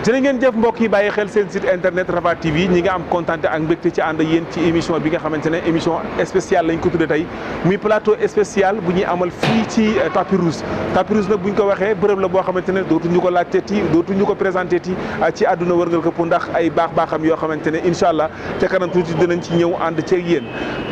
jërë ngeen jëf mbokk yi bàyyi xel seen site internet Rafah TV ñi nga am kontaan ak mbégte ci ànd yéen ci émission bi nga xamante ne émission spéciale lañ ko tuddee tey muy plateau spécial bu ñuy amal fii ci tapis rouge nag bu ñu ko waxee bërëb la boo xamante ne dootuñu ko laajteeti dootuñu ko présenté ci àdduna wërngal këpp ndax ay baax-baaxam yoo xamante ne incha allah ca kanam tuuti dinañ ci ñëw ànd ceeg yéen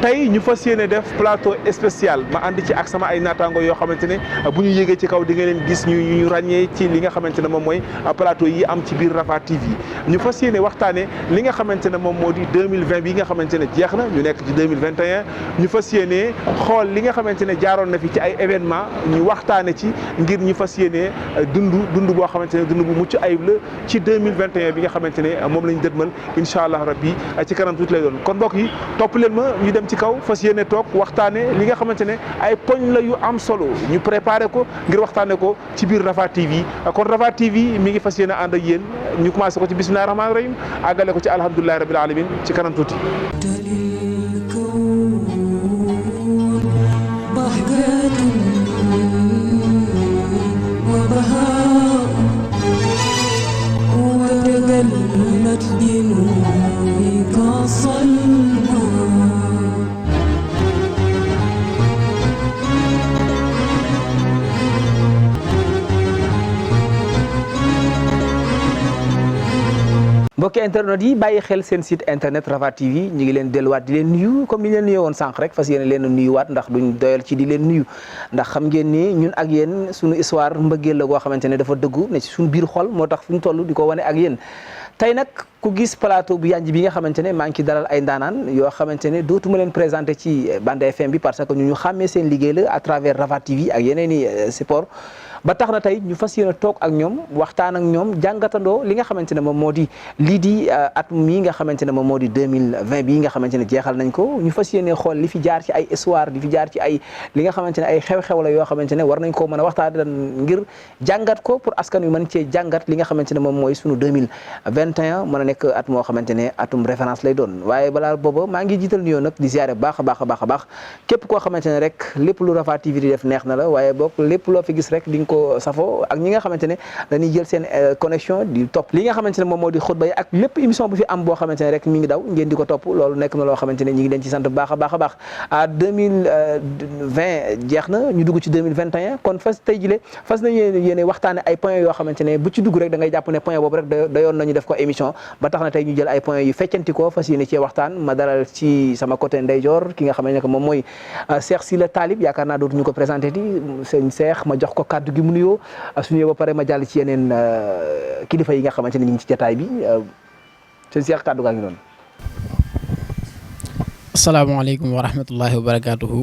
tey ñu fas yéene def plateau spécial ma ànd ci ak sama ay naataango yoo xamante ne bu ñu yéegee ci kaw di nga leen gis ñu ràññee ci li nga xamante ne moom mooy plateau yi am ci biir Rafah TV ñu fas yéene waxtaane li nga xamante ne moom moo di 2020 bi nga xamante ne jeex na ñu nekk ci 2021 ñu fas yéene xool li nga xamante ne jaaroon na fi ci ay événement ñu waxtaane ci ngir ñu fas yéene dund boo xamante ne dund bu mucc ayib la ci 2021 bi nga xamante ne moom lañ dëdmal incha allah rabbi ci kanam tuuti lay doon kon mbokk yi topp leen ma ñu dem ci kaw fas yéene toog waxtaane li nga xamante ne ay poñ la yu am solo ñu préparé ko ngir waxtaane ko ci biir Rafah TV kon Rafah TV mi ngi fas yéene ànd ak yéen ñu commencé ko ci bismillahi rahmaani rahim àggale ko ci alhamdulillahi rabbil alamin ci kanam tuuti mbokki internet yi bàyyi xel seen site internet Rafah TV ñu ngi leen delluwaat di leen nuyu comme ni leen nuyoo woon sànq rek fas yéene leen a nuyuwaat ndax duñ doyal ci di leen nuyu ndax xam ngeen ni ñun ak yéen suñu histoire mbëggeel la goo xamante ne dafa dëggu ne ci suñu biir xol moo tax fu ñu toll di ko wane ak yéen tey nag ku gis plateau bu yanj bi nga xamante ne maa ngi ci dalal ay ndaanaan yoo xamante ne dootuma leen présenté ci bande FM bi parce que ñu xàmmee seen liggéey la à travers Rafah TV ak yeneen i support ba tax na tey ñu fas yéene toog ak ñoom waxtaan ak ñoom jàngatandoo li nga xamante ne moom moo di lii di at mii nga xamante ne moom moo di 2020 bii nga xamante ne jeexal nañ ko ñu fas yéene xool li fi jaar ci ay histoire li fi jaar ci ay li nga xamante ne ay xew-xew la yoo xamante ne war nañ koo mën a waxtaan ngir jàngat ko pour askan wi mën cee jàngat li nga xamante ne moom mooy sunu 2021 mën a nekk at moo xamante ne atum référence lay doon waaye balaa booba maa ngi jiital nuyoo nag di ziare baax a baax a baax a baax képp koo xamante ne rek lépp lu Rafah TV di def neex na la waaye bokk lépp loo fi gis rek di ko safo ak ñi nga xamante ne dañuy jël seen connexion di topp li nga xamante ne moom moo di xutba yi ak lépp émission bu fi am boo xamante ne rek mi ngi daw ngeen di ko topp loolu nekk na loo xamante ne ñi ngi leen ci sant baax a baax a baax 2020 jeex na ñu dugg ci 2021 kon fas tey jile fas nañu yéene waxtaane ay points yoo xamante ne bu ci dugg rek da ngay jàpp ne point boobu rek dayoon nañu def ko émission ba tax na tey ñu jël ay points yu feccanti ko fas yéene cee waxtaan ma dalal ci sama côté ndeyjoor ki nga xamante ne que moom mooy Cheikh Sylla Talib yaakaar naa dootuñu ko présenté di sëñ Cheikh ma jox ko kàddu gi mu nuyoo su ñëwee ba pare ma jàll ci yeneen kilifa yi nga xamante ne ñu ngi ci jataay bi sëñ Cheikh kàddu gaa ngi noonu. asalaamaaleykum wa rahmatullahi wa barakaatuhu.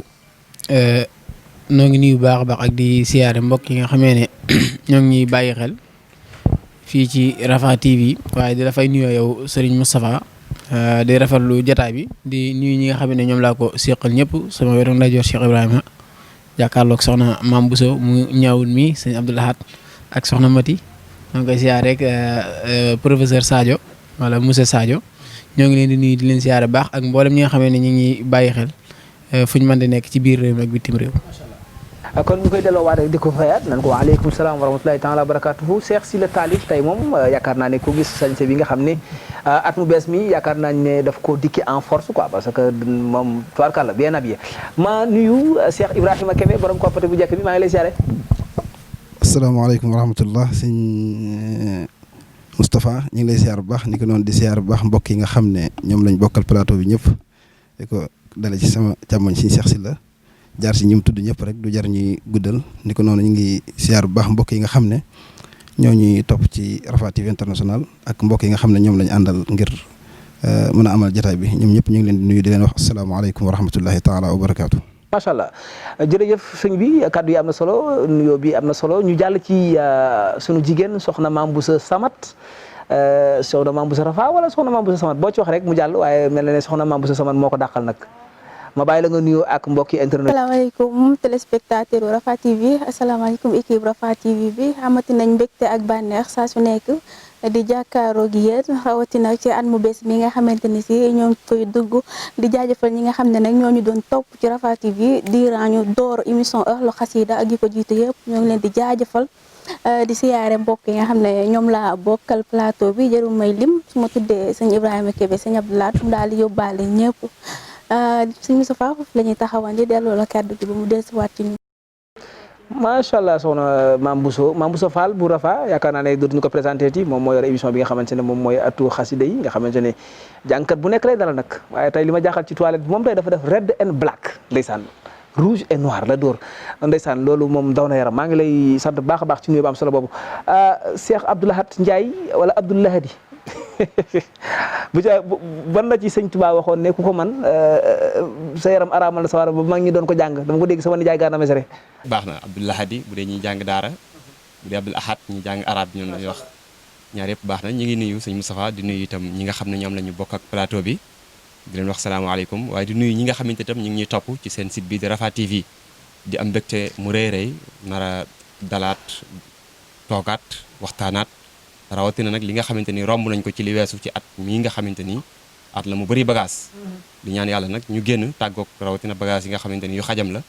noo ngi nuyu baax a baax ak di siyaare mbokk yi nga xamee ne ñoo ngi ñuy bàyyi xel fii ci Rafah TV waaye di dafay nuyoo yow Serigne Moustapha di rafetlu jataay bi di nuyu ñi nga xam ne ñoom laa ko seqal ñëpp sama wetu ndeyjoor Cheikh Ibrahima jàkkaarloog soxna Mame Bousso mu ñaawul mi sëñ Abdoul Ahad ak soxna Mati maa ngi koy siyaare rek professeur Sadio wala monsieur Sadio ñoo ngi leen di nuyu di leen siyaare baax ak mboolem ñi nga xam ne ñu ngi bàyyi xel fu ñu mën di nekk ci biir réew mi ak bitim réew. kon ñu koy delloo waat rek di ko fayaat nan ko waaleykum salaam wa rahmatulahi taala wa barakatuhu Cheikh Sylla Talib tey moom yaakaar naa ne ku gis sañse bi nga xam ne at mu bees mi yaakaar naa ne daf ko dikki en force quoi parce que moom tubaarkàlla bien habillé ma nuyu Cheikh Ibrahima Kébé borom koppate bu njëkk bi maa ngi lay siyaare. asalaamaaleykum wa rahmatullah sëñ Moustapha ñu ngi lay siyaar bu baax ni ko noonu di siyaar bu baax mbokk yi nga xam ne ñoom lañ bokkal plateau bi ñëpp di ko dale ci sama càmmoñ sëñ Cheikh Sylla jaar si ñi mu tudd ñëpp rek du jar ñuy guddal ni ko noonu ñu ngi siyaar bu baax mbokk yi nga xam ne ñoo ñuy topp ci Rafah TV international ak mbokk yi nga xam ne ñoom lañ àndal ngir mën a amal jotaay bi ñoom ñëpp ñu ngi leen di nuyu di leen wax asalaamaaleykum wa rahmatullahi taala wa barakaatu. macha allah jërëjëf sëñ bi kaddu yi am na solo nuyoo bi am na solo ñu jàll ci sunu jigéen soxna Mame Bousso Samat soxna Mame Bousso Rafah wala soxna Mame Bousso Samat boo ci wax rek mu jàll waaye mel na ne soxna Mame Bousso Samat moo ko dàqal nag ma bàyyi la nga nuyoo ak mbokki internet. asalaamaaleykum téléspectateur Rafah TV asalaamaaleykum équipe Rafah TV bi amati nañ mbégte ak bànneex saa su nekk di jàkkaaroo gi yéen rawatina ci at mu bees mi nga xamante ni si ñoo ngi koy dugg di jaajëfal ñi nga xam ne nag ñoo ñu doon topp ci Rafah TV diiran ñu door émission Ahlu Xasida ak yi ko jiitu yëpp ñoo ngi leen di jaajëfal di siyaare mbokk yi nga xam ne ñoom laa bokkal plateau bi jëru may lim su ma tuddee sëñ Ibrahima Kébé sëñ Abdoulaye daal di yóbbaale ñëpp sëñ Moustapha foofu la ñuy taxawandi delloo la kàddu gi ba mu dellusiwaat ci ñun. macha allah soxna Mame Bousso Fall bu Rafah yaakaar naa ne dootuñu ko présenté ti moom moo yor émission bi nga xamante ne moom mooy atu xasida yi nga xamante ne jàngkat bu nekk lay dalal nag waaye tey li ma jaaxal ci toilette bi moom tey dafa def red and black ndeysaan rouge et noir la dóor ndeysaan loolu moom daw na yaram maa ngi lay sant bu baax a baax ci nuyu ba am solo boobu Cheikh Abdoulahat Ndiaye wala Abdoulahadi bu ca ban la ci sëñ Tuubaa waxoon ne ku ko man sa yaram araamal na sa war ba mag ñi doon ko jàng dama ko dégg sama nijaay Gana Messere. baax na Abdoulahadi bu dee ñuy jàng daara bu dee Abdoul Ahad ñi jàng arab ñoom lañuy wax ñaar yëpp baax na ñu ngi nuyu sëñ Moustapha di nuyu itam ñi nga xam ne ñoom la ñu bokk ak plateau bi di leen wax salaamaaleykum waaye di nuyu ñi nga xamante itam ñu ngi ñuy topp ci seen site bi di Rafah TV di am mbégte mu rëy rëy nar a dalaat toogaat waxtaanaat rawatina nag li nga xamante ni romb nañ ko ci li weesu ci at mii nga xamante ni at la mu bëri bagage di ñaan yàlla nag ñu génn tàggoog rawatina bagage yi nga xamante ni yu xajam la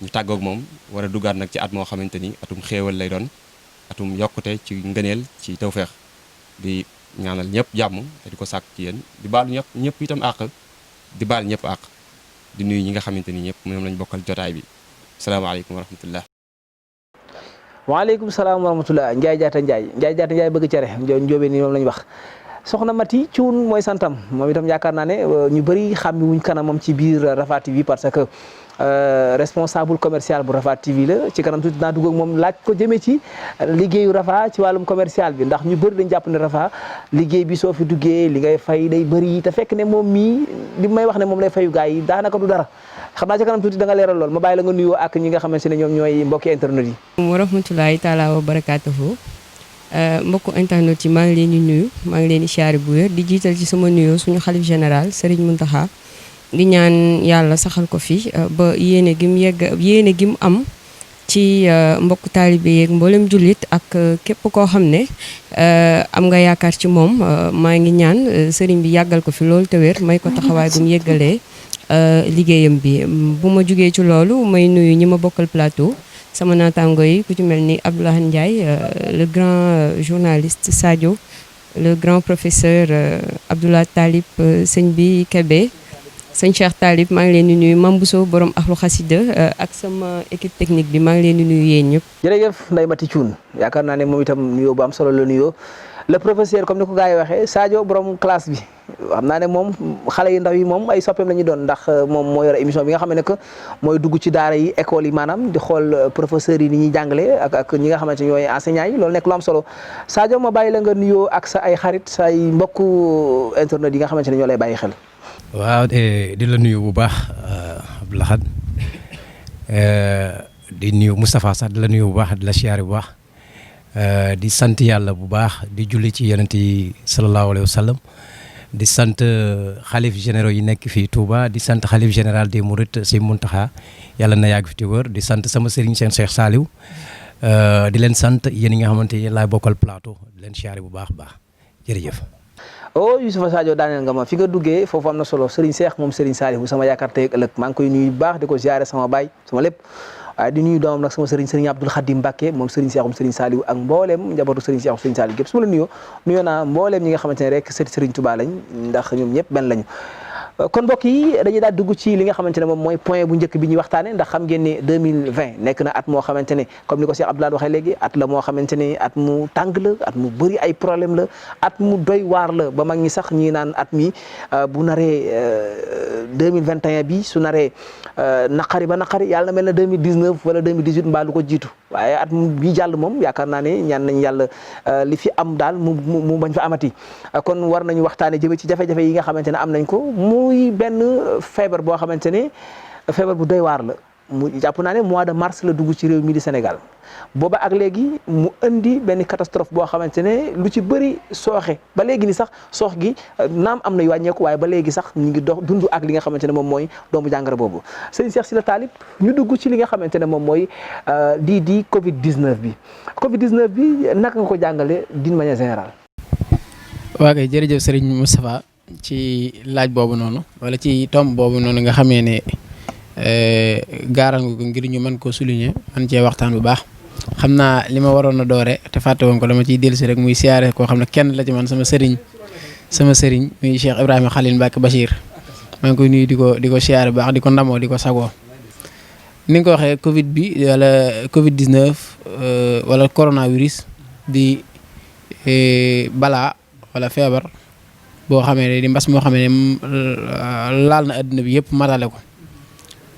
ñu tàggoog moom war a duggaat nag ci at moo xamante ni atum xéewal lay doon atum yokkute ci ngëneel ci tawféex di ñaanal ñëpp jàmm te di ko sàkk ci yéen di baal ñëpp itam àq di baal ñëpp àq di nuyu ñi nga xamante ni ñëpp moom lañ bokkal jotaay bi salaamaaleykum wa rahmatullah. waaleykum salaam wa rahmatullah Ndiaye Jaata bëgg cere njóobee ni moom la ñu wax soxna Mati Cuun mooy santam moom itam yaakaar naa ne ñu bëri xàmmi wuñ kanamam ci biir Rafah TV parce que responsable commercial bu Rafah TV la ci kanam tuuti naa dugg ak moom laaj ko jëmee ci liggéeyu Rafah ci wàllum commercial bi ndax ñu bëri dañ jàpp ne Rafah liggéey bi soo fi duggee li ngay fay day bëri te fekk ne moom mii li may wax ne moom lay fayu gars yi daanaka du dara xam naa ci kanam tuuti da nga leeral lool ma bàyyi la nga nuyoo ak ñi nga xamante ne ñoom ñooy mbokki internet yi. wa rahmatulahi taala wa barakaatuhu mbokku internet yi maa ngi leen di nuyu maa ngi leen di siyaare bu wér di jiital ci sama nuyoo suñu xalif général Serigne Mountakha di ñaan yàlla saxal ko fi ba yéene gi mu am ci mbokku taalibe yeeg mboolem jullit ak képp koo xam ne am nga yaakaar ci moom maa ngi ñaan Serigne bi yàggal ko fi loolu te wér may ko taxawaay bu mu yeggalee liggéeyam bi bu ma jugee ci loolu may nuyu ñi ma bokkal plateau sama naataango yi ku ci mel ni Abdoulaye Ndiaye le grand journaliste Sadio le grand professeur Abdoulaye Talib sëñ bi Kébé sëñ Cheikh Talib maa ngi leen di nuyu Mame Bousso borom Ahlu Xasida ak sama équipe technique bi maa ngi leen di nuyu yéen ñëpp. jërëjëf Ndeye Mati Thioune yaakaar naa ne moom itam nuyoo bu am solo la nuyoo le professeur comme ni ko gars yi waxee Sadio borom classe bi xam naa ne moom xale yu ndaw yi moom ay soppeem la ñuy doon ndax moom moo yor émission bi nga xam ne que mooy dugg ci daara yi école yi maanaam di xool professeurs yi ni ñuy jàngale ak ñi nga xamante ne ñooy enseignants yi loolu nekk lu am solo Sadio ma bàyyi la nga nuyoo ak sa ay xarit sa ay mbokku internet yi nga xamante ne ñoo lay bàyyi xel. waaw di la nuyu bu baax Abdou Lahad di nuyu Moustapha sax di la nuyu bu baax di la siyaare bu baax di sant yàlla bu baax di julli ci yonent yi sallallahu alayhi wa sallam di sant xalif généraux yi nekk fii Touba di sant xalif général des Mourides si Mountakha yàlla na yàgg fi te wër di sant sama sëriñ seen Cheikh Saliou di leen sant yéen yi nga xamante ne laay bokkal plateau di leen siyaare bu baax baax jërëjëf. oh Youssoufa Sadio daaneel nga ma fi nga duggee foofu am na solo Serigne Cheikh moom Serigne Saliou sama yaakaar tey ak ëllëg maa ngi koy nuyu bu baax di ko ziare sama baay sama lépp waaye di nuyu doomam nag sama Serigne Abdoul Khadim Mbacké moom Serigne Cheikh Serigne Saliou ak mbooleem njabootu Serigne Cheikh Serigne Saliou gépp su ma la nuyoo naa mbooleem ñi nga xamante ne rek sëti Serigne Touba lañ ndax ñoom ñëpp benn lañu kon mbokk yi dañuy daal dugg ci li nga xamante ne moom mooy point bu njëkk bi ñuy waxtaane ndax xam ngeen ne 2020 nekk na at moo xamante ne comme ni ko Cheikh Abdoulaye waxee léegi at la moo xamante ne at mu tàng la at mu bëri ay problème la at mu doy waar la ba mag ñi sax ñi naan at mi bu naree 2021 bi su naree naqari ba naqari yàlla na mel na 2019 wala 2018 mbaa lu ko jiitu waaye at bi jàll moom yaakaar naa ne ñaan nañ yàlla li fi am daal mu bañ fa amati kon war nañu waxtaane jëme ci jafe-jafe yi nga xamante ne am nañ ko muy benn feebar boo xamante ne feebar bu doy waar la mu jàpp naa ne mois de mars la dugg ci réew mi di Sénégal booba ak léegi mu indi benn catastrophe boo xamante ne lu ci bëri sooxe ba léegi ni sax soox gi naam am na yu wàññeeku waaye ba léegi sax ñu ngi dox dund ak li nga xamante ne moom mooy doomu jàngoro boobu sëñ Cheikh Sylla Talib ñu dugg ci li nga xamante ne moom mooy di Covid 19 bi Covid 19 bi naka nga ko jàngale d'une manière générale. waa kay jërëjëf Serigne Moustapha ci laaj boobu noonu wala ci tomb boobu noonu nga xamee ne gaaral nga ko ngir ñu mën koo souligner man cee waxtaan bu baax xam naa li ma waroon a doore te fàtte woon ko dama ciy dellusi rek muy siyaare koo xam ne kenn la ci man sama sëriñ muy Cheikh Ibrahima Khalil Mbacke Bachir maa ngi koy nuyu di ko siyaare bu baax di ko ndamoo di ko sagoo ni nga ko waxee Covid bi wala Covid 19 wala coronavirus di balaa wala feebar boo xamee ne di mbas moo xamee ne laal na adduna bi yëpp matale ko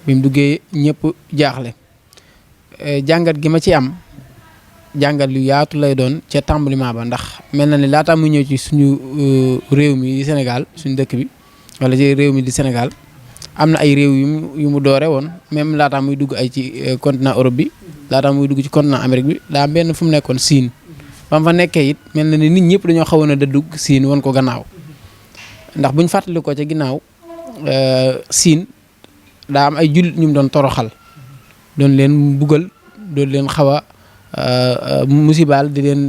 bi mu duggee ñëpp jaaxle jàngat gi ma ci am jàngat lu yaatu lay doon ca tàmbaliment ba ndax mel na ni laataa muy ñëw ci suñu réew mi di Sénégal suñu dëkk bi wala ci réew mi di Sénégal am na ay réew yu mu doore woon même laataa muy dugg ay ci continent Europe bi laataa muy dugg ci continent Amérique bi daa benn fu mu nekkoon Siin ba mu fa nekkee it mel na ni nit ñëpp dañoo xawoon a dëddug Siin woon ko gannaaw ndax buñ fàttali ko ca ginnaaw Siin daa am ay jullit ñu doon toroxal doon leen buggal doon leen xaw a musibaal di leen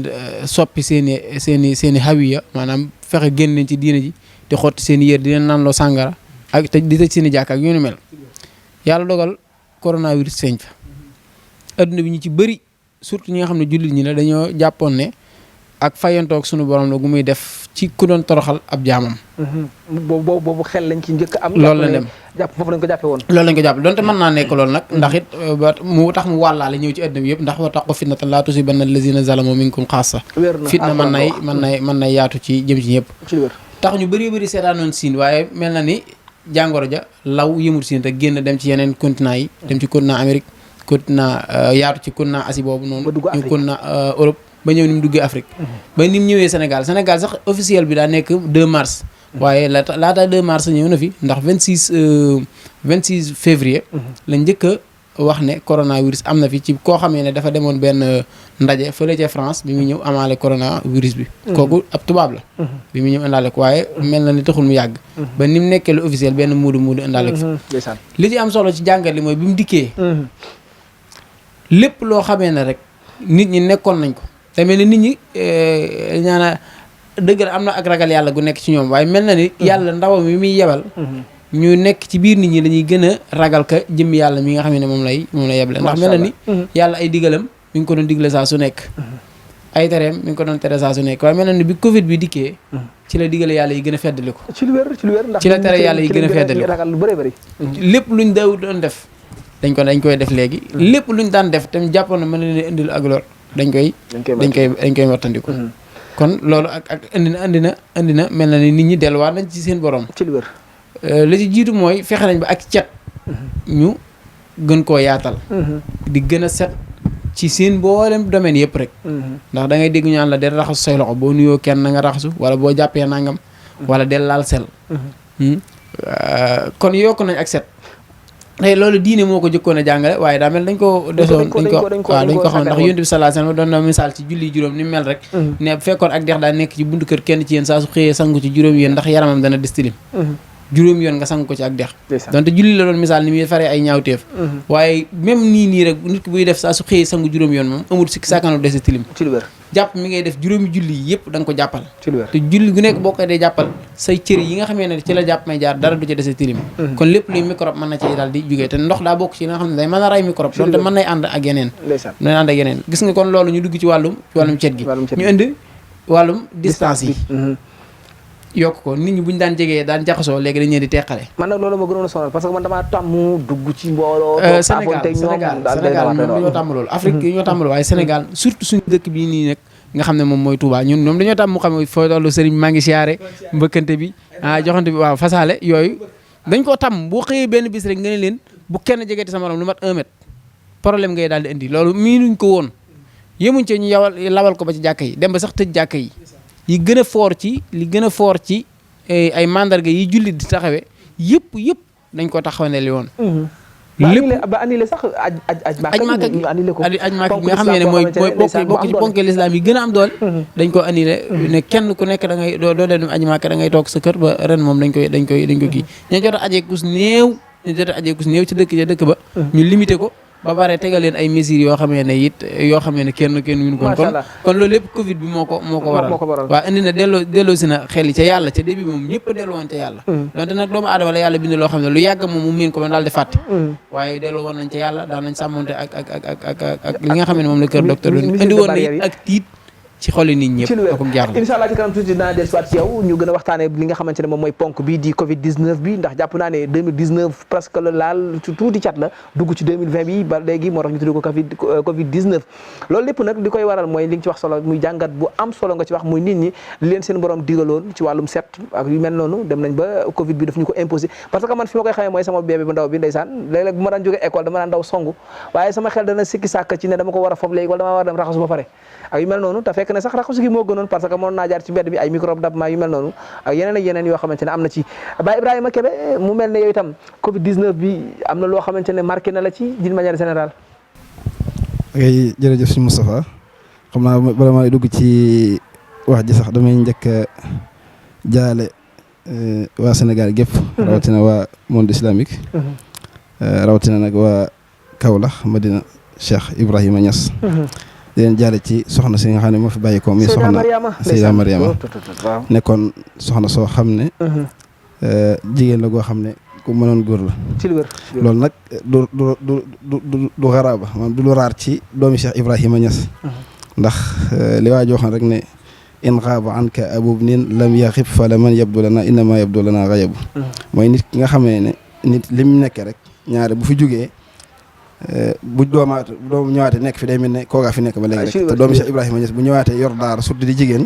soppi seeni hawiya maanaam fexe génn leen ci diina ji di xotti seeni yër di leen naanloo sàngara ak di tëj seeni jàkk ak yu ni mel yàlla dogal coronavirus feeñ fa adduna bi ñu ci bëri surtout ñi nga xam ne jullit ñi la dañoo jàppoon ne ak fayantoog sunu borom la gu muy def ci ku doon toroxal ab jaamam. boobu xel lañ ci njëkk am. loolu la dem jàpp foofu lañ ko jàppee woon. loolu lañ ko jàppee donte mën naa nekk loolu nag ndax it mu tax mu wàllaale ñëw ci adduna bi yëpp ndax wa taqu fitnatan laa tusibanna allazina zalamu minkum xaassa. fitna mën nay yaatu ci jëm ci ñëpp. tax ñu bëri seetaanoon Siin waaye mel na ni jàngoro ja law yëmul Siin te génn dem ci yeneen continent yi dem ci continent Amérique continent yaatu ci continent Asie boobu noonu. ñu continent Europe. ba ñëw ni mu duggee Afrique ba ni mu ñëwee Sénégal sax officiel bi daa nekk 2 mars waaye laata 2 mars ñëw na fi ndax 26 février lañ njëkk a wax ne coronavirus am na fi ci koo xamee ne dafa demoon benn ndaje fële ca France bi mu ñëw amaale coronavirus bi kooku ab tubaab la bi mu ñëw indaale ko waaye mel na ni taxul mu yàgg ba ni mu nekkee lu officiel benn muudu indaale ko fi li ci am solo ci jàngat li mooy bi mu dikkee lépp loo xamee ne rek nit ñi nekkoon nañ ko te mel ni nit ñi ñaana dëgg la am na ak ragal yàlla gu nekk ci ñoom waaye mel na ni yàlla ndawam mi muy yebal ñu nekk ci biir nit ñi lañuy gën a ragal ka jëm yàlla mi nga xam ne moom lay yeble ndax mel na ni yàlla ay digalam mi ngi ko doon digle saa su nekk ay tereem mi ngi ko doon tere saa su nekk waaye mel na ni bi Covid bi dikkee ci la digale yàlla yi gën a feddali ko ci lu wér ndax ci la tere yàlla yi gën a feddali ko ragal lu bëri lépp luñ daw doon def dañ koy def léegi lépp luñ daan def tamit jàppoon na mën na leen indil ak lor dañ koy wattandiku kon loolu ak indi na mel na ni nit ñi delluwaat nañ ci seen borom ci lu wér la ci jiitu mooy fexe nañ ba ak cet ñu gën koo yaatal di gën a set ci seen mboolem domaine yëpp rek ndax da ngay dégg ñu naan la del raxasu say loxo boo nuyoo kenn na nga raxasu wala boo jàppee nangam wala del laal sel kon yokk nañ ak set tey loolu diine moo ko jëkkoon a jàngale waaye daa mel dañ ko desoon dañ ko xam ndax yonent bi sallallahu alayhi wasallam doon na misaal ci julli juróom ni mel rek ne bu fekkoon ak dex daa nekk ci buntu kër kenn ci yéen saa su xëyee sangu ci juróom yéen ndax yaramam dana des tilim juróom yoon nga sang ko ci ak dex donte julli la doon misaal ni muy faree ay ñaawteef waaye même nii rek nit ki buy def saa su xëyee sangu juróom yoon moom amul sikki saakanu des tilim ci lu wér jàpp mi ngay def juróomi julli yëpp da nga ko jàppal ci lu wér te julli gu nekk boo koy dee jàppal say cër yi nga xamee ne ci la jàpp may jaar dara du ca dese tilim kon lépp luy microbe mën na ci daal di jugee te ndox daa bokk ci nga xam ne day mën a rey microbe donte mën nay ànd ak yeneen gis nga kon loolu ñu dugg ci wàllum cet gi ñu indi wàllum distance yi yokk ko nit ñi bu ñu daan jegee daan jaxasoo léegi dañ leen di teqale man nag loolu ma gënoon a sonal parce que man damaa tàmm dugg ci mbooloo Sénégal moom dañoo tàmm loolu Afrique yi ñoo tàmm loolu waaye Sénégal surtout suñu dëkk bii nii nag nga xam ne moom mooy Touba ñoom dañoo tàmm mu xam foo tollu sëriñ maa ngi siyaare mbëkkante bi joxante bi waaw fasaale yooyu dañ koo tàmm boo xëyee benn bis rek nga ne leen bu kenn jegeeti sa morom lu mat 1 mètre problème ngay daal di indi loolu miinuñ ko woon yemuñ ci ñu lawal ko ba ci jàkka yi dem ba sax tëj jàkka yi li gën a foor ci ay mandarga yi jullit di taxawee yëpp dañ ko taxawandeli woon lépp ba annulé sax aj Makka ñu annulé ko aj Makka nga xam ne mooy bokk ci ponk l'islam yi gën a am doole dañ ko annulé ne kenn ku nekk da ngay doo dem aj Makka da ngay toog sa kër ba ren moom dañ ko kii ña jot a ajee kus néew ci dëkk ba ñu limité ko ba pare tegal leen ay mesures yoo xamee ne kenn mënu ko kon loolu lépp Covid bi moo ko waral waaw indi na delloo si na xel yi ca yàlla ca début moom ñëpp a delloo woon ca yàlla donte nag doomu aadama la yàlla bind loo xam ne lu yàgg moom mu miin ko ba daal di fàtte waaye delloo woon nañ ca yàlla daan nañ sàmmonte ak li nga xam ne moom la kër docteur indi woon na it ak tiit ci xoli nit ñëpp akum jaar incha allah ci kanam tuuti dinaa del soit ci yow ñu gën a waxtaane li nga xamante ne moom mooy ponk bi di Covid 19 bi ndax jàpp naa ne 2019 presque la laal ci tuuti cat la dugg ci 2020 bi ba léegi moo tax ñu tudd ko Covid 19 loolu lépp nag li koy waral mooy li nga ci wax solo muy jàngat bu am solo nga ci wax muy nit ñi li leen seen borom digaloon ci wàllum set ak yu mel noonu dem nañ ba Covid bi daf ñu ko imposé parce que man fi ma koy xamee mooy sama bébé bu ndaw bi ndeysaan léeg-léeg bu ma daan jógee école dama daan daw songu waaye sama xel dana sikki sàkk ci ne dama ko war a fob léegi wala dama war a dem raxasu ba pare ak yu mel noonu te fekk ne sax raxasu gi moo gënoon parce que mënoon naa jaar ci mbedd bi ay microbe dab maa yu mel noonu ak yeneen yoo xamante ne am na ci Baye Ibrahima Kébé mu mel ne yow itam Covid 19 bi am na loo xamante ne marqué na la ci d'une manière générale. ok jërëjëf si Moustapha xam naa bala maa dugg ci wax ji sax damay njëkk a jaale waa Sénégal gépp rawatina waa monde islamique rawatina nag waa Kaolack Madina Cheikh Ibrahima Niass di leen jaale ci soxna si nga xam ne moo fi bàyyi ko mi soxna Seyda Mariama nekkoon soxna soo xam ne jigéen la goo xam ne ku mënoon góor la ci lu wér loolu nag du xaraaba maanaam du lu raar ci doomi Cheikh Ibrahima Niass ndax li waa joo xam rek ne in xaaba anka abub nin lam yaxib fa la man yabdu lana innama yabdu lana xayabu mooy nit ki nga xamee ne nit lim nekkee rek ñaare bu fi jógee bu doomu ñëwaatee nekk fi day mel ne koogaa fi nekk ba léegi rek te doomu Cheikh Ibrahima Niass bu ñëwaatee yor daara surtout di jigéen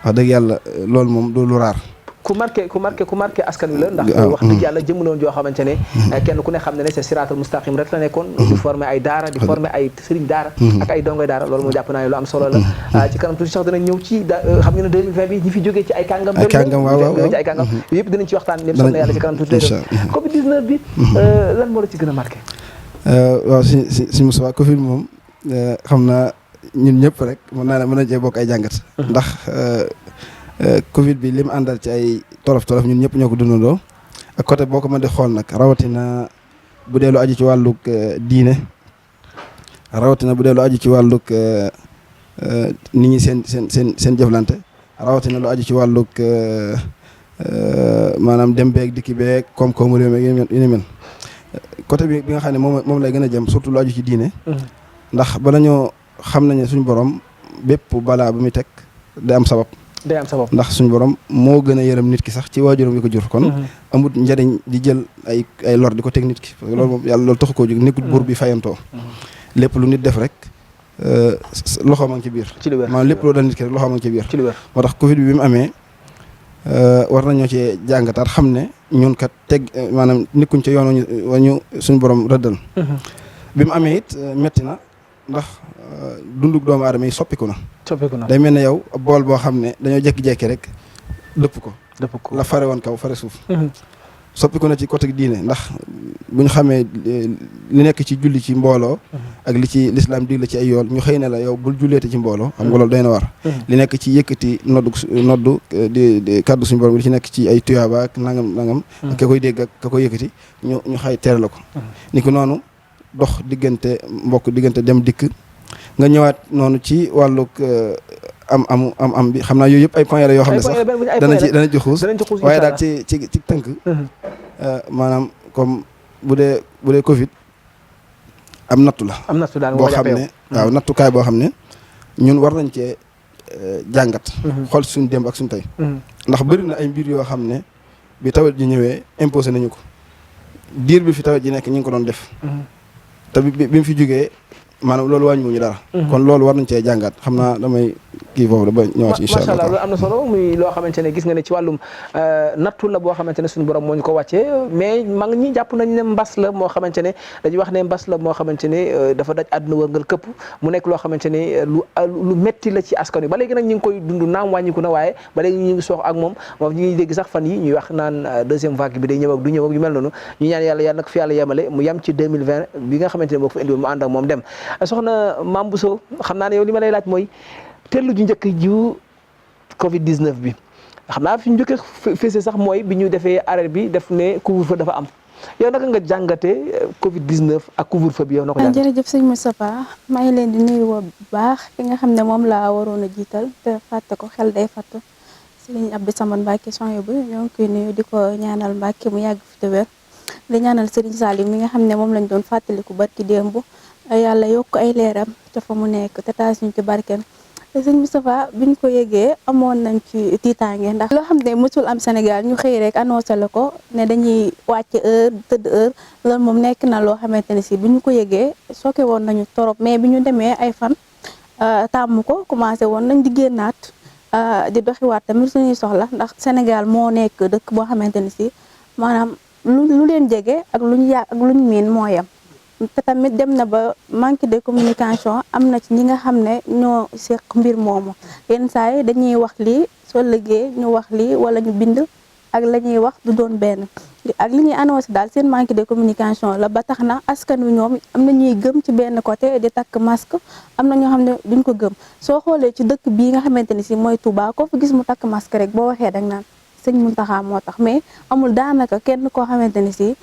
wax dëgg yàlla loolu moom du lu raar ku marqué askan wi la ndax wax dëgg yàlla jëmuloon joo xamante ne kenn ku ne xam ne ne c'est siraatal mustaqim rek la nekkoon di former ay daara di former ay sëriñ daara ak ay dongoy daara loolu moom jàpp naa ne lu am solo la ci kanam tuuti sax dinañ ñëw ci xam nga ne 2020 bi ñi fi jógee ci ay kàngam waaw ci ay kàngam yëpp dinañ ci waxtaan ñëpp soxna yàlla ci kanam tuuti Covid 19 bi lan moo la ci gën a marqué waaw si Moussa Covid moom xam naa ñun ñëpp rek mën nañ cee bokk ay jàngat ndax Covid bi li mu àndal ci ay tolof ñun ñëpp ñoo ko dundandoo ak côté boo ko mën di xool nag rawatina bu dee lu aju ci wàllug diine rawatina bu dee lu aju ci wàllug nit ñi seen jëflante rawatina lu aju ci wàllug maanaam dem beeg dikki beeg koom-koomu réew mi yu ni mel côté bi nga xam ne moom lay gën a jëm surtout lu aju ci diine ndax bala ñoo xam nañu suñu borom bépp balaa bu muy teg day am sabab ndax suñu borom moo gën a yërëm nit ki sax ci waajuram yi ko jur kon amut njariñ di jël ay lor di ko teg nit ki parce que loolu moom yàlla loolu taxu koo jóg nekkul buur bi fayantoo lépp lu nit def rek loxoom a ngi ci biir maanaam lépp loo dal nit ki rek loxoom a ngi ci biir moo tax Covid bi mu amee war nañoo ci jàngataat xam ne ñun kat maanaam nekkuñ ca yoon wañu suñu borom rëddal bi mu amee it metti na ndax dunduk doomu aadama yi soppiku na day mel ne yow bool boo xam ne dañoo jékki-jékki rek dëpp ko la fare woon kaw fare suuf soppiku na ci côté diine ndax bu ñu xamee li nekk ci julli ci mbooloo ak li ci lislaam digle ci ay yool ñu xëy ne la yow bul julleete ci mbooloo xam nga loolu doy na war li nekk ci yëkkati noddu di kaddu suñu borom li ci nekk ci ay tuyaaba ak nangam ak ka koy dégg ak ka koy yëkkati ñu xëy tere la ko ni ko noonu dox diggante dem dikk nga ñëwaat noonu ci wàllug am bi xam naa yooyu yëpp ay point la yoo xam ne sax dana ci xuus waaye daal ci tënk maanaam comme bu dee Covid am nattu la boo xam ne waaw nattukaay boo xam ne ñun war nañ cee jàngat xool suñu démb ak suñu tey ndax bëri na ay mbir yoo xam ne bi tawet ji ñëwee imposé nañu ko diir bi fi tawet ji nekk ñu ngi ko doon def te bi mu fi jógee maanaam loolu wàññiwuñu dara kon loolu war nañ cee jàngat xam naa damay kii foofu ba ñëwaat incha macha allah allah loolu am na solo muy loo xamante ne gis nga ne ci wàllum nattu la boo xamante ne suñu borom moo ñu ko wàccee mais mag ñi jàpp nañ ne mbas la moo xamante ne dañuy wax ne mbas la moo xamante ne dafa daj àdduna wërngal këpp mu nekk loo xamante ne lu metti la ci askan wi ba léegi nag ñu ngi koy dund naam wàññiku na waaye ba léegi ñu ngi soox ak moom ñu ngi dégg sax fan yi ñuy wax naan deuxième vague bi day ñëw ak du ñëw ak yu mel noonu ñu ñaan yàlla nag fi yàlla yemale mu yem ci 2020 bi nga xamante ne moo ko fa indi mu ànd ak moom dem soxna Mame Bousso xam naa ne yow li ma lay laaj mooy tellu ju njëkk jiw Covid 19 bi xam naa fi ñu njëkk fese sax mooy bi ñu defee arrêt bi def ne couvre-feu dafa am yow naka nga jàngatee Covid 19 ak couvre-feu bi yow na ko jàngatee. jërëjëf sëñ Moustapha maa ngi leen di nuyu bu baax ki nga xam ne moom laa waroon a jiital te fàtte ko xel day fàttu sëriñ Abdou Samad Mbacke son bu ñoo ngi koy nuyu di ko ñaanal Mbacke mu yàgg fi te wér di ñaanal sëriñ Salim mi nga xam ne moom lañ doon fàttaliku barki démb yàlla yokk ay leeram te fa mu nekk te taas ñu ci barkeem. sëñ Moustapha biñ ko yëgee amoon nañ ci tiitaange ndax loo xam ne mësul am Sénégal ñu xëy rek annoncé la ko ne dañuy wàcc heure tëdd heure loolu moom nekk na loo xamante ne si bi ñu ko yëgee sooke woon nañu torop mais bi ñu demee ay fan tàmm ko commencé woon nañ di génnaat di doxiwaat tamit suñuy soxla ndax Sénégal moo nekk dëkk boo xamante ne si maanaam lu leen jege ak luñ yàgg ak luñ miin moo yem te tamit dem na ba manque de communication am na ci ñi nga xam ne ñoo seq mbir moomu yenn saa yi dañuy wax lii soo liggéey ñu wax lii wala ñu bind ak la ñuy wax du doon benn ak li ñuy annoncé daal seen manque de communication la ba tax na askan wi ñoom am na ñuy gëm ci benn côté di takk masque am na ñoo xam ne duñ ko gëm soo xoolee ci dëkk bii nga xamante ni si mooy Touba ko fi gis mu takk masque rek boo waxee dag naan sëñ Mountakha moo tax mais amul daanaka kenn koo xamante ni si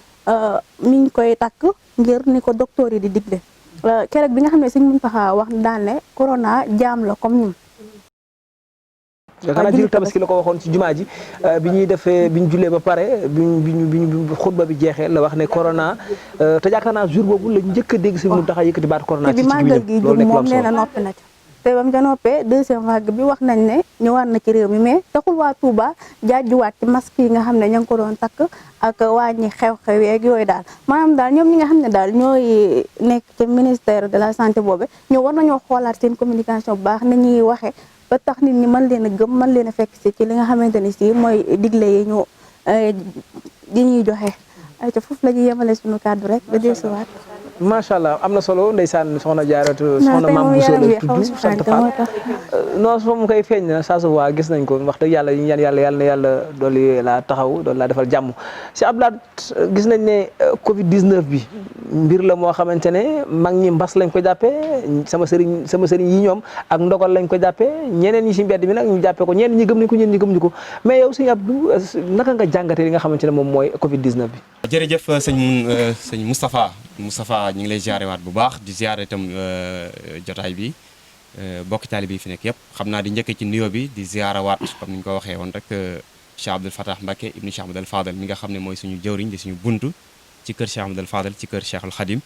mi ngi koy takk ngir ni ko docteur yi di digle keroog bi nga xam ne sëñ Mountakha wax na daal ne corona jaam la comme ñun. yaakaar naa jiru tabaski la ko waxoon ci jumaa ji bi ñuy defee bi ñu jullee ba pare bi ñu xutba bi jeexee la wax ne corona te yaakaar naa jour boobu la njëkk a dégg sëñ Mountakha yëkkati baat corona ci màggal gi jub moom nee na noppi na ci te bam ca noppee deuxième vague bi wax nañ ne ñëwaat na ci réew mi mais taxul waa Touba jaajuwaat ci masque yi nga xam ne ña ngi ko doon takk ak wàññi xew-xew yeeg yooyu daal maanaam daal ñoom ñi nga xam ne daal ñooy nekk ci ministère de la santé boobu ñoo war nañoo xoolaat seen communication bu baax na ñuy waxee ba tax nit ñi mën leen a gëm mën leen a fekk si ci li nga xamante ni si mooy digle yi ñu di ñuy joxe ay te foofu la ñuy yemale suñu kàddu rek ba dellusiwaat. macha allah am na solo ndeysaan soxna Jaaratu soxna Mame Bousso la tudd sant Fall non soo mu koy feeñ na saa su waa gis nañ ko wax dëgg yàlla ñu ñaan yàlla na yàlla dooli laa taxaw dooli laa defal jàmm si Abdoulaye gis nañ ne Covid 19 bi mbir la moo xamante ne mag ñi mbas lañ ko jàppee sama sëriñ yi ñoom ak ndogal lañ ko jàppee ñeneen ñi si mbedd mi nag ñu jàppee ko ñeneen ñi gëm nañ ko ñeneen ñi gëm ñu ko mais yow sëñ Abdou naka nga jàngatee li nga xamante ne moom mooy Covid 19 bi. jërëjëf sëñ Moustapha ñu ngi lay ziare waat bu baax di ziare itam jotaay bi bokki taalibe yi fi nekk yëpp xam naa di njëkk ci nuyoo bi di ziare waat comme ni ñu ko waxee woon rek Cheikh Abdoul Fatah Mbacké ibnu Cheikh Abdoul Fadal mi nga xam ne mooy suñu jëwriñ di suñu buntu ci kër Cheikh Abdoul Fadal ci kër Cheikhul Khadim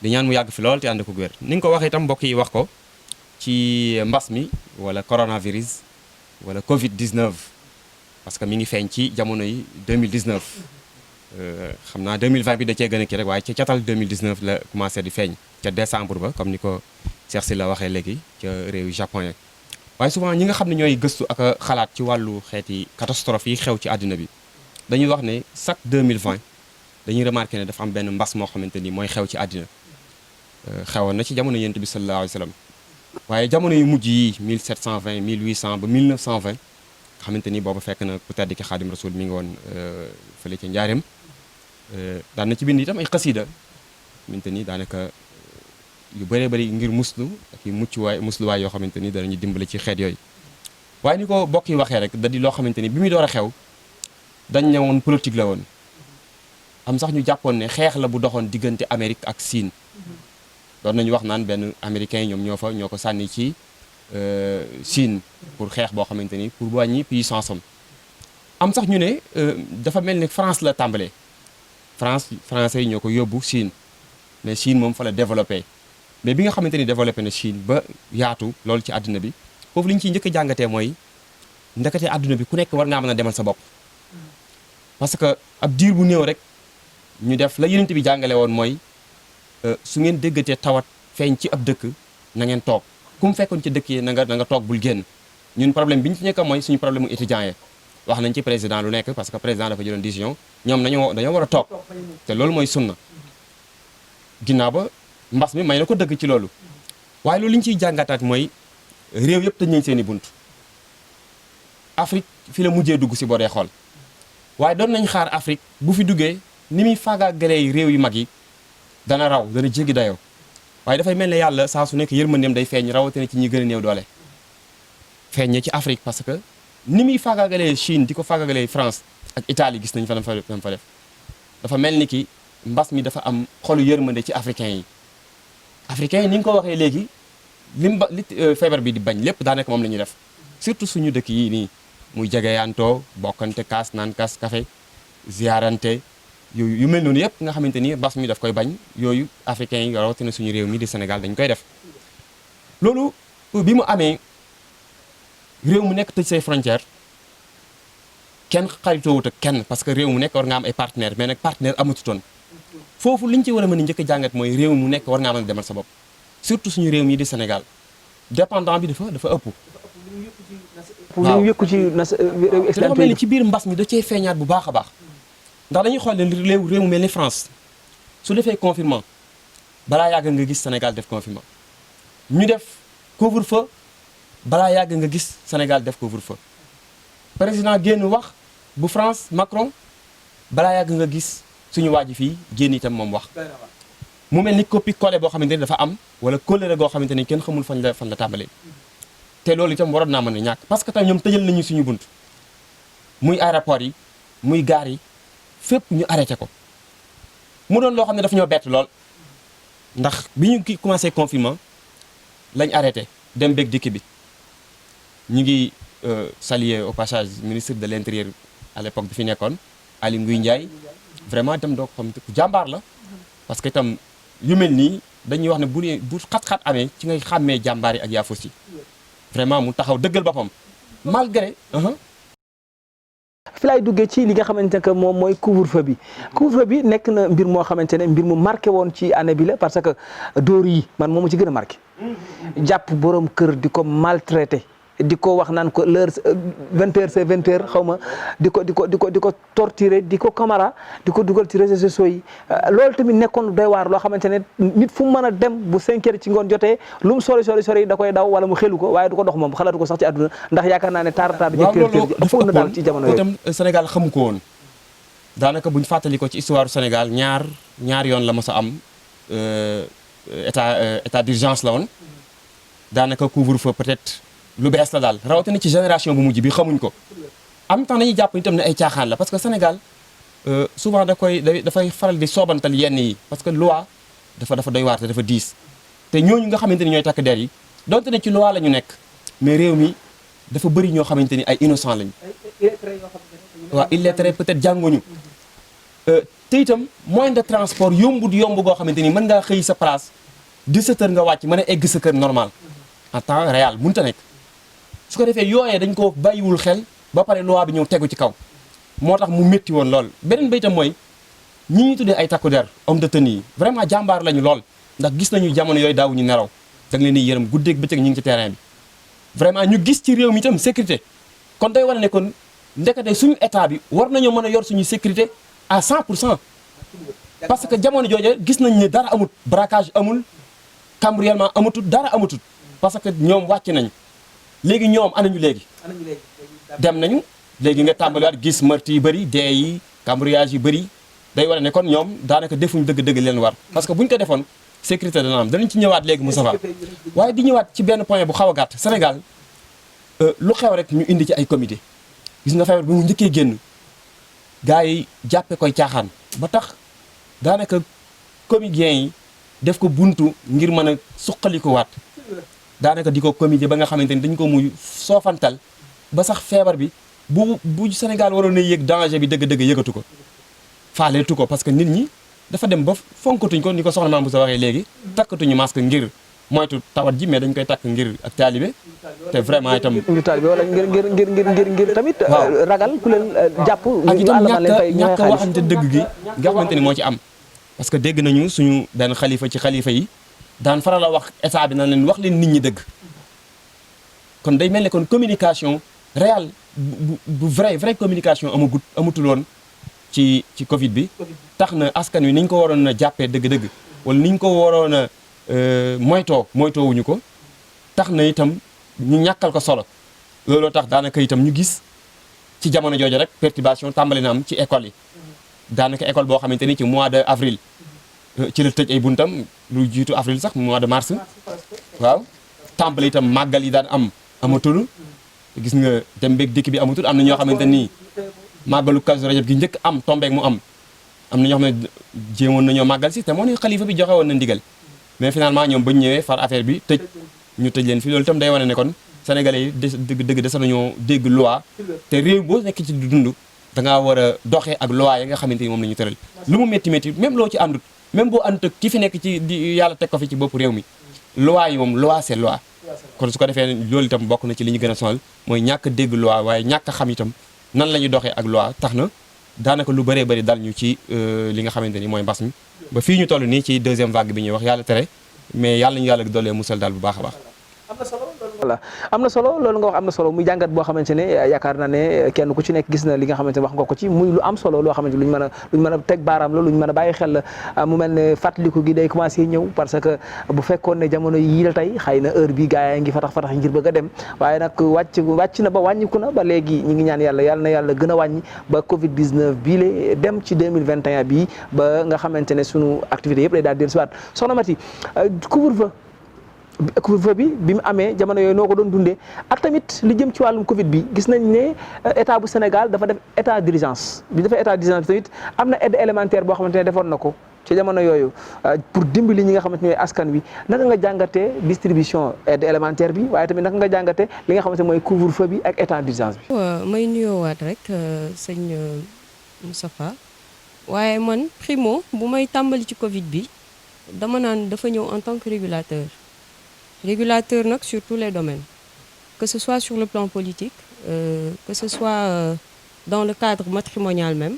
di ñaan mu yàgg fi lool te ànd ko wér ni nga ko waxee itam mbokk yi wax ko ci mbas mi wala coronavirus wala Covid 19 parce que mi ngi feeñ ci jamono yi 2019. xam naa 2020 bi da cee gën a kii rek waaye ca catal 2019 la commencé di feeñ ca décembre ba comme ni ko Cheikh si la waxee léegi ca réew Japon ya waaye souvent ñi nga xam ne ñooy gëstu ak xalaat ci wàllu xeeti catastrophe yi xew ci àddina bi dañuy wax ne chaque 2020 dañuy remarqué ne dafa am benn mbas moo xamante ni mooy xew ci àddina xewoon na ci jamono Yonent bi sallallahu alayhi wa sallam waaye jamono yu mujj yi 1720 1800 ba 1920 xamante ni boobu fekk na ku tedd ki Xaadim Rasul mi ngi woon fële ca Njaareem daan na ci bind itam ay xasida xamante ni daanaka yu bëree bëri ngir muslu ak i musluwaay yoo xamante ni danañu dimbale ci xeet yooyu waaye ni ko bokk yi waxee rek da di loo xamante ni bi muy door a xew dañ ne woon politique la woon am sax ñu jàppoon ne xeex la bu doxoon diggante Amérique ak Siin doon nañu wax naan benn américain ñoom ñoo ko sànni ci Siin pour xeex boo xamante ni pour wàññi puissance am sax ñu ne dafa mel ni France la tàmbalee français yi ñoo ko yóbbu Chine mais Chine moom fa la développé mais bi nga xamante ni développé na Chine ba yaatu loolu ci àdduna bi foofu li ñu ciy njëkk a jàngatee mooy ndekete àdduna bi ku nekk war ngaa mën a demal sa bopp parce que ab diir bu néew rek ñu def la Yonent bi jàngale woon mooy su ngeen déggatee tawat feeñ ci ab dëkk na ngeen toog ku mu fekkoon ci dëkk yi na nga toog bul génn ñun problème bi ñu ci nekk mooy suñu problème mu étudiants yi wax nañ ci président lu nekk parce que président dafa jëloon décision ñoom dañoo war a toog te loolu mooy sunna ginnaaw ba mbas mi may na ko dëgg ci loolu waaye loolu li ñu ciy jàngataat mooy réew yëpp tëj nañ seen i bunt Afrique fi la mujjee dugg si boo dee xool waaye doon nañ xaar Afrique bu fi duggee ni muy faagaagalee réew yu mag yi dana raw dana jéggi dayoo waaye dafay mel ne yàlla saa su nekk yërmandeem day feeñ rawatina ci ñi gën a néew doole feeñee ci Afrique parce que ni muy faagaagalee Chine di ko faagaagalee France ak Italie gis nañ fa def dafa mel ni ki mbas mi dafa am xolu yërmande ci africains yi africains yi ni nga ko waxee léegi li feebar bi di bañ lépp daanaka moom la ñuy def surtout suñu dëkk yii nii muy jegeyantoo bokkante kaas naan kaas café ziarante yu mel noonu yëpp nga xamante ni mbas mi daf koy bañ yooyu africains yi rawatina suñu réew mi di Sénégal dañ koy def loolu bi mu amee réew mu nekk tëj say frontières kenn xaritoowut ak kenn parce que réew mu nekk war nga am ay partenaires mais nag partenaire amatutoon foofu li ñu ci war a mën a njëkk a jàngat mooy réew mu nekk war ngaa mën a demal sa bopp surtout suñu réew mi di Sénégal dépendant bi dafa ëpp. waaw yëkku ci te dafa mel ni ci biir mbas mi da cee feeñaat bu baax a baax ndax dañuy xool ne réew mu mel ni France su defee confinement balaa yàgg nga gis Sénégal def confinement ñu def couvre-feu balaa yàgg nga gis Sénégal def couvre-feu président génn wax bu France Macron balaa yàgg nga gis suñu waa ji fii génn itam moom wax mu mel ni copie collé boo xamante ni dafa am wala kóllëre goo xamante ni kenn xamul fan la tàmbalee te loolu itam waroon naa mën a ñàkk parce que tam ñoom tëjal nañu suñu bunt muy aéroport yi muy gaar yi fépp ñu arrêté ko mu doon loo xam ne dafa ñoo bett lool ndax bi ñu commencé confinement lañ arrêté dem beeg dikk bi ñu ngi saluer au passage ministre de l'intérieur à l'époque bi fi nekkoon Aly Ngouille Ndiaye vraiment itam doo ko xam te jàmbaar la parce que itam yu mel nii dañuy wax ne bu xat-xat amee ci ngay xàmmee jàmbaar yi ak yaafus yi vraiment mu taxaw dëggal boppam malgré fi laay duggee ci li nga xamante ne que moom mooy couvre-feu bi nekk na mbir moo xamante ne mbir mu marqué woon ci année bi la parce que dóor yi man moomu ci gën a marqué jàpp borom kër di ko maltraité di ko wax naan ko l'heure 20h c'est 20h xaw ma di ko torturer di ko camara di ko dugal ci réseaux sociaux yi loolu tamit nekkoon doy waar loo xamante ne nit fu mu mën a dem bu 5h ci ngoon jotee lu mu sori da koy daw wala mu xelu ko waaye du ko dox moom xalaatu ko sax ci àdduna ndax yaakaar naa ne taar bi ëppoon na daal ci jamono yooyu itam Sénégal xamu ko woon daanaka buñ fàttali ko ci histoire Sénégal ñaar yoon la mos a am état d'urgence la woon daanaka couvre-feu peut-être lu bees la daal rawatina ci génération bu mujj bi xamuñ ko am temps dañuy jàpp itam ne ay caaxaan la parce que Sénégal souvent dafay faral di soobantal yenn yi parce que loi dafa doy waar te dafa diis te ñooñu nga xamante ni ñooy takk der yi donte ne ci loi la ñu nekk mais réew mi dafa bëri ñoo xamante ni ay innocent lañu waaw illettré peut-être jànguñu te itam moyen de transport yomb goo xamante ni mën ngaa xëy sa place 17h nga wàcc mën a egg sa kër normal en temps réel mënut a nekk su ko defee yooyee dañ ko bàyyiwul xel ba pare loi bi ñëw tegu ci kaw moo tax mu métti woon lool beneen baytam mooy ñi ñuy tuddee ay takku der homme de tenue yi vraiment jàmbaar lañu lool ndax gis nañu jamono yooyu daawuñu nelaw da nga leen di yërëm guddeeg bëccëg ñu ngi ci terrain bi vraiment ñu gis ci réew mi itam sécurité kon day wane ne kon ndekete suñu état bi war nañoo mën a yor suñu sécurité à 100% parce que jamono jooju gis nañ ne dara amut braquage amul cambriolement amatut dara amatut parce que ñoom wàcc nañ léegi ñoom anañu léegi dem nañu léegi nga tàmbaliwaat gis meurtre yi bëri dee yi cambriolage yi bëri day war ne kon ñoom daanaka defuñ dëgg-dëgg leen war parce que buñ ko defoon sécurité dana am danañ ci ñëwaat léegi Moustapha waaye di ñëwaat ci benn point bu xaw a gàtt Sénégal lu xew rek ñu indi ci ay comité gis nga feebar bi mu njëkkee génn gars yi jàppe koy caaxaan ba tax daanaka comédiens yi def ko buntu ngir mën a suqali ko waat daanaka di ko comédie ba nga xamante ni dañ ko muy soofantal ba sax feebar bi bu Sénégal waroon na yëg danger bi dëgg-dëgg yëgatu ko faaleetu ko parce que nit ñi dafa dem ba fonkatuñ ko ni ko soxna maam bu sa waxee léegi takkatuñu masque ngir moytu tawat ji mais dañ koy takk ngir ak taalibe te vraiment itam ngir taalibe wala ngir tamit ragal ku leen jàpp ak itam ñàkk waxante dëgg gi nga xamante ni moo ci am parce que dégg nañu suñu benn xalifa ci xalifa yi daan faral a wax état bi na leen wax leen nit ñi dëgg kon day mel ne kon communication réelle bu vrai communication amatul woon ci Covid bi. tax na askan wi ni ñu ko waroon a jàppee dëgg-dëgg wala ni ñu ko waroon a moytoowuñu ko tax na itam ñu ñàkkal ko solo looloo tax daanaka itam ñu gis ci jamono jooju rek perturbation tàmbali na am ci école yi daanaka école boo xamante ni ci mois de avril ci la tëj ay buntam lu jiitu avril sax mois de mars waaw tàmbali itam màggal yi daan amatul gis nga dem beeg dikk bi amatul am na ñoo xamante ni màggalu Kazu Rajab gi njëkk am tombeeg mu am na ñoo xam ne jéemoon nañoo màggal si te moo ne xalifa bi joxe woon na ndigal mais finalement ñoom bañ ñëwee far affaire bi ñu tëj leen fi loolu itam day wane ne kon sénégalais yi dëgg desa nañoo dégg loi te réew boo nekk ci dund da ngaa war a doxee ak loi yi nga xamante ni moom la ñu tëral lu mu métti métti même loo ci àndut même boo àndut ki fi nekk ci di yàlla teg ko fi ci bopp réew mi loi yi moom loi c'est loi kon su ko defee loolu itam bokk na ci li ñu gën a sonal mooy ñàkk dégg loi waaye ñàkk xam itam nan la ñuy doxee ak loi tax na daanaka lu bëree bëri dal ñu ci li nga xamante ni mooy mbas mi ba fii ñu toll nii ci deuxième vague bi ñuy wax yàlla tere mais yàlla ñu yàlla doolee musal daal bu baax a baax. voilà am na solo loolu nga wax am na solo muy jàngat boo xamante ne yaakaar naa ne kenn ku ci nekk gis na li nga xamante ne wax nga ko ci muy lu am solo loo xamante ne luñ mën a teg baaraam la luñ mën a bàyyi xel la mu mel ne fàttaliku gi day commencé ñëw parce que bu fekkoon ne jamono yii la tey xëy na heure bi gars yi ngi fatax ngir bëgg a dem waaye nag wàcc na ba wàññiku na ba léegi ñi ngi ñaan yàlla na yàlla gën a wàññi ba Covid 19 bii la dem ci 2021 bii ba nga xamante ne sunu activité yëpp day daal di dellusiwaat soxna Mati couvre-feu bi mu amee jamono yooyu noo ko doon dundee ak tamit li jëm ci wàllum Covid bi gis nañ ne état bu Sénégal dafa def état d'urgence bi dafay état d'urgence tamit am na aide élémentaire boo xamante ne defoon na ko ci jamono yooyu pour dimbali ñi nga xamante ne askan wi naka nga jàngatee distribution aide élémentaire bi waaye tamit naka nga jàngatee li nga xamante ne mooy couvre-feu bi ak état d'urgence bi. may nuyoowaat rek sëñ Moustapha waaye man primo bu may tàmbali ci Covid bi dama naan dafa ñëw en tant que régulateur nag sur tous les domaines que ce soit sur le plan politique que ce soit dans le cadre matrimonial même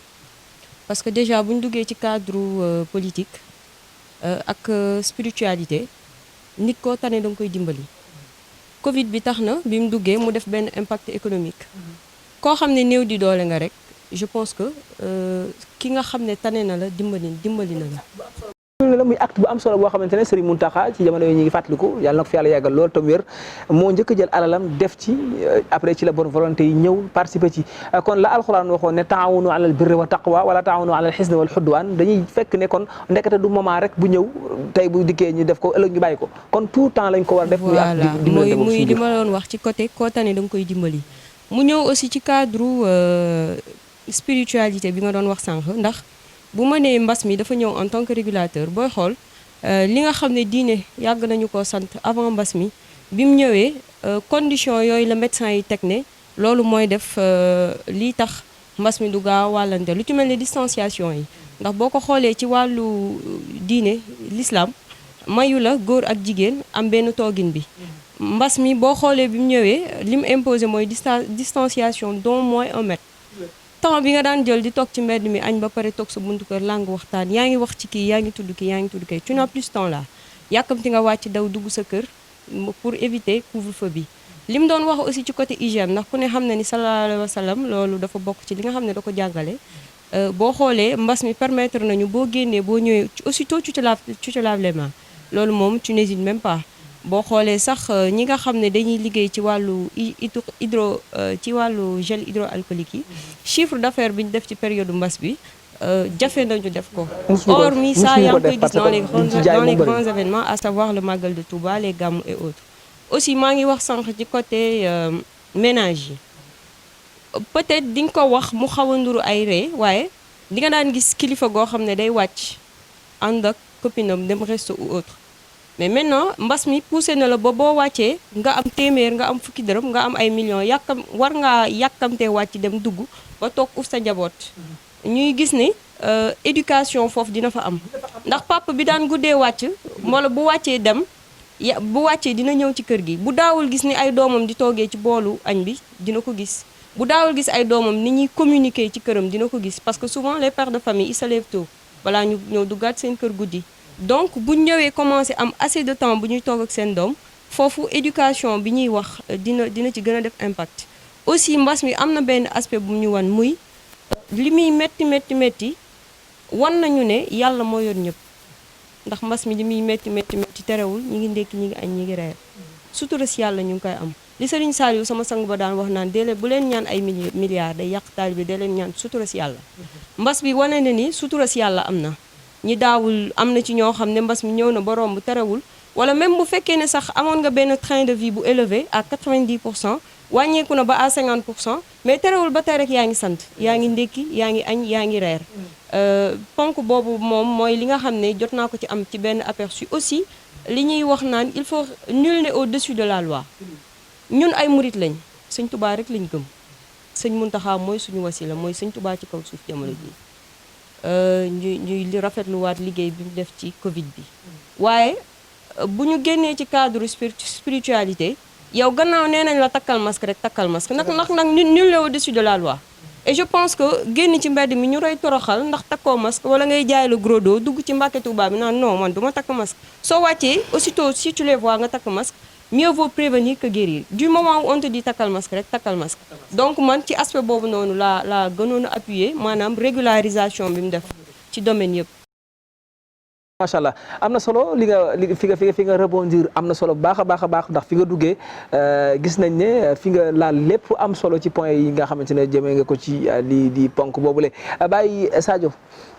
parce que déjà bu ñu duggee ci cadre politique ak spiritualité nit koo tane da nga koy dimbali. Covid bi tax na bi mu duggee mu def benn impact économique koo xam ne néew di doole nga rek je pense que ki nga xam ne tane na la dimbali na la. la muy acte bu am solo boo xamante ne Serigne Mountakha ci jamono yooyu ñu ngi fàttaliku yàlla na ko fi yàlla yàggal loolu tam wér moo njëkk a jël alalam def ci après ci la bonne volonté yi ñëw participer ci kon la alxuraan waxoon ne taawunu alal birri wa taqwa wala taawunu alal xisni wal xudwaan dañuy fekk ne kon ndekete du moment rek bu ñëw tey bu dikkee ñu def ko ëllëg ñu bàyyi ko kon tout le temps lañ ko war a def. voilà muy li ma doon wax ci côté koo tane da nga koy dimbali. mu ñëw aussi ci cadre spiritualité bi nga doon wax sànq ndax. bu ma nee mbas mi dafa ñëw en tant que régulateur booy xool li nga xam ne diine yàgg nañu ko sant avant mbas mi bi mu ñëwee condition yooyu la médecin yi teg ne loolu mooy def lii tax mbas mi du gaaw wàllante lu ci mel ne distanciation yi ndax boo ko xoolee ci wàllu diine l'islam mayu la góor ak jigéen am benn toogin bi mbas mi boo xoolee bi mu ñëwee li mu imposé mooy distanciation d'au moins 1 mètre. temps bi nga daan jël di toog ci mbedd mi añ ba pare toog sa buntu kër làng waxtaan yaa ngi wax ci kii yaa ngi tudd kii yaa ngi tudd kii tu n'as plus ce temps là yàkkamti nga wàcc daw dugg sa kër pour éviter couvre-feu bi. li mu doon wax aussi ci côté hygiène ndax ku ne xam na ni sallallahu alayhi wa sallam loolu dafa bokk ci li nga xam ne da ko jàngale boo xoolee mbas mi permettre nañu boo génnee boo ñëwee aussitôt tu te laves les mains loolu moom tu n'hésites même pas. boo xoolee sax ñi nga xam ne dañuy liggéey ci wàllu ci wàllu gel hydroalcoolique yi chiffre d'affaires bi ñu def ci période mbas bi jafe nañu def ko. hormis ça yaa ngi koy gis dans les grands événements à savoir le Magal de Touba les Gamou et autres. aussi maa ngi wax sànq ci côté ménage yi peut-être di nga ko wax mu xaw a nduru ay ree waaye di nga daan gis kilifa goo xam ne day wàcc ànd ak copinam dem resto ou autre. mais maintenant mbas mi poussé na la ba boo wàccee nga am téeméer nga am fukki dërëm nga am ay millions war ngaa yàkkamtee wàcc dem dugg ba toog uf sa njaboot. ñuy gis ni éducation foofu dina fa am ndax papa bi daan guddee wàcc wala bu wàccee dem bu wàccee dina ñëw ci kër gi bu daawul gis ni ay doomam di toogee ci boolu añ bi dina ko gis. bu daawul gis ay doomam ni ñuy communiquer ci këram dina ko gis parce que souvent les pères de famille ils se lèvent tôt balaa ñu ñëw duggaat seen kër guddi. donc bu ñëwee commencé am assez de temps bu ñuy toog ak seen doom foofu éducation bi ñuy wax dina ci gën a def impact. aussi mbas mi am na benn aspect bu ñu wan muy li muy métti wan nañu ne yàlla moo yor ñëpp ndax mbas mi li muy métti terewul ñi ngi ndékki ñi ngi añ ñi ngi reer sutura si yàlla ñu ngi koy am. li Serigne Saliou sama sang ba daan wax naan bu leen ñaan ay milliards day yàq taalibe dee leen ñaan sutura si yàlla. mbas bi wane na ni sutura si yàlla am na ñi daawul am na ci ñoo xam ne mbas mi ñëw na ba romb terewul wala même bu fekkee ne sax amoon nga benn train de vie bu élevé à 90%. wàññeeku na ba à 50% mais terewul ba tey rek yaa ngi sant yaa ngi ndékki yaa ngi añ yaa ngi reer ponk boobu moom mooy li nga xam ne jot naa ko ci am ci benn aperçu aussi li ñuy wax naan il faut nul n'est au-dessus de la loi ñun ay murit lañ sëñ Touba rek lañ gëm sëñ Muntaxa mooy suñu wasila mooy sëñ Touba ci kaw suuf jamono ji ñuy rafetluwaat liggéey bi mu def ci Covid bi waaye bu ñu génnee ci cadre spiritualité yow gannaaw nee nañ la takkal masque rek takkal masque nag nul n'est au-dessus de la loi et je pense que génn ci mbedd mi ñu roy toroxal ndax takkoo masque wala ngay jaay la gros dos dugg ci Mbàkke Tuubaa bi naan non man du ma takk masque soo wàccee aussitôt si tu les vois nga takk masque mieux vaut prévenir que guérir du moment où on te dit takkal masque rek takkal masque donc man ci aspect boobu noonu laa gënoon a appuyer maanaam régularisation bi mu def ci domaine yëpp. macha allah am na solo fi nga rebondir am na solo bu baax a baax ndax fi nga duggee gis nañ ne fi nga laal lépp am solo ci point yi nga xamante ne jëmee nga ko ci lii di ponk boobule bàyyi Sadio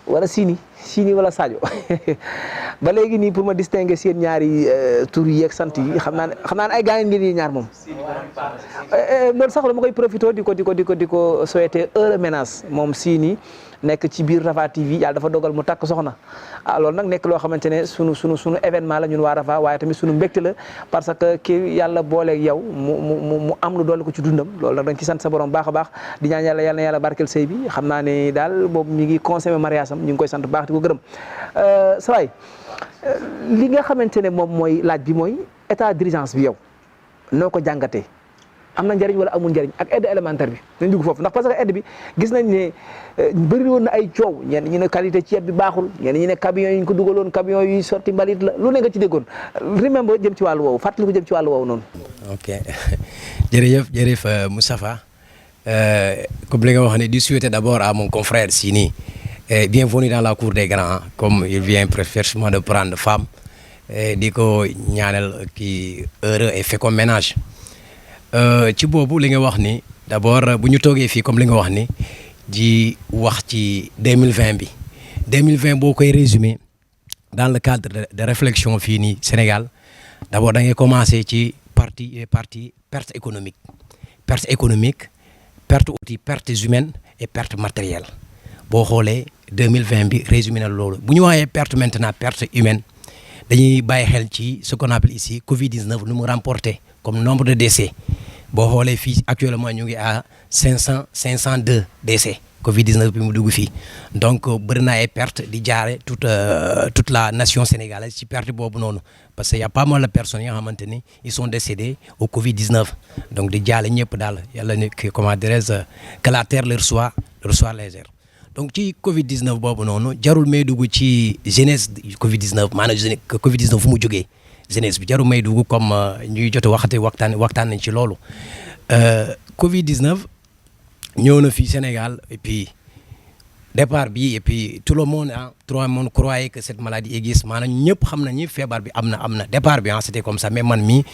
wala Sini wala Sadio ba léegi nii pour ma distinguer seen ñaari tur yi ak sant yi xam naa ne ay gaañ ngeen yi ñaar moom loolu sax dama koy profité di ko souhaiter heureux ménage moom Sini nekk ci biir Rafah TV yàlla dafa dogal mu takk soxna loolu nag nekk loo xamante ne sunu événement la ñun waa Rafah waaye tamit sunu mbégte la parce que kii yàlla booleeg yow mu am lu doole ko ci dundam loolu nag dañ ci sant sa borom baax a baax di ñaan yàlla na yàlla barkeel sëy bi xam naa ne daal boobu mi ngi consommé mariage am ñu ngi koy sant baax di ko gërëm sawaay li nga xamante ne moom mooy laaj bi mooy état d'urgence bi yow noo ko jàngatee am na njëriñ wala amul njëriñ ak aide élémentaire bi nañ dugg foofu ndax parce que aide bi gis nañ ne bëri woon na ay coow ñenn ñi ne qualité ceeb bi baaxul ñenn ñi ne camion yi ñu ko dugaloon camion yi sorti mbalit la lu ne nga ci déggoon remember jëm ci wàllu woowu fàttali ko jëm ci wàllu woowu noonu. ok jërëjëf Moustapha comme li nga wax ne di souhaiter d'abord à mon confrère Sini bienvenue dans la cour des grands comme il vient fraîchement de prendre femme di ko ñaanal kii heureux et fécond ménage. ci boobu li nga wax ni d'abord bu ñu toogee fii comme li nga wax ni di wax ci 2020 bi 2020 boo koy résumer dans le cadre de réflexion fii nii Sénégal d'abord da ngay commencer ci partie perte économique perte aussi pertes humaines et perte matérielle boo xoolee 2020 bi résumé na loolu bu ñu waxee perte maintenant perte humaine dañuy bàyyi xel ci ce qu'on appelle ici Covid-19 nu mu remporté comme nombre de décès boo xoolee fii actuellement ñu ngi à 502 décès Covid-19 bi mu dugg fii donc bëri na ay perte di jaare toute la nation sénégalaise ci perte boobu noonu parce que y a pas mal de personnes yoo xamante ni ils sont décédés au Covid-19 donc di jaale ñëpp daal yàlla ni comment dirais-je que la terre leur soit légère donc ci Covid-19 boobu noonu jarul may dugg ci jeunesse Covid-19 maanaam Covid-19 fu mu jógee jeunesse bi jarul may dugg comme ñuy jot waxtaan nañ ci loolu Covid-19 ñëw na fii Sénégal et puis départ bi et puis tout le monde croyait que cette maladie existe maanaam ñëpp xam nañu feebar bi am na départ bi c'était comme ça mais man mii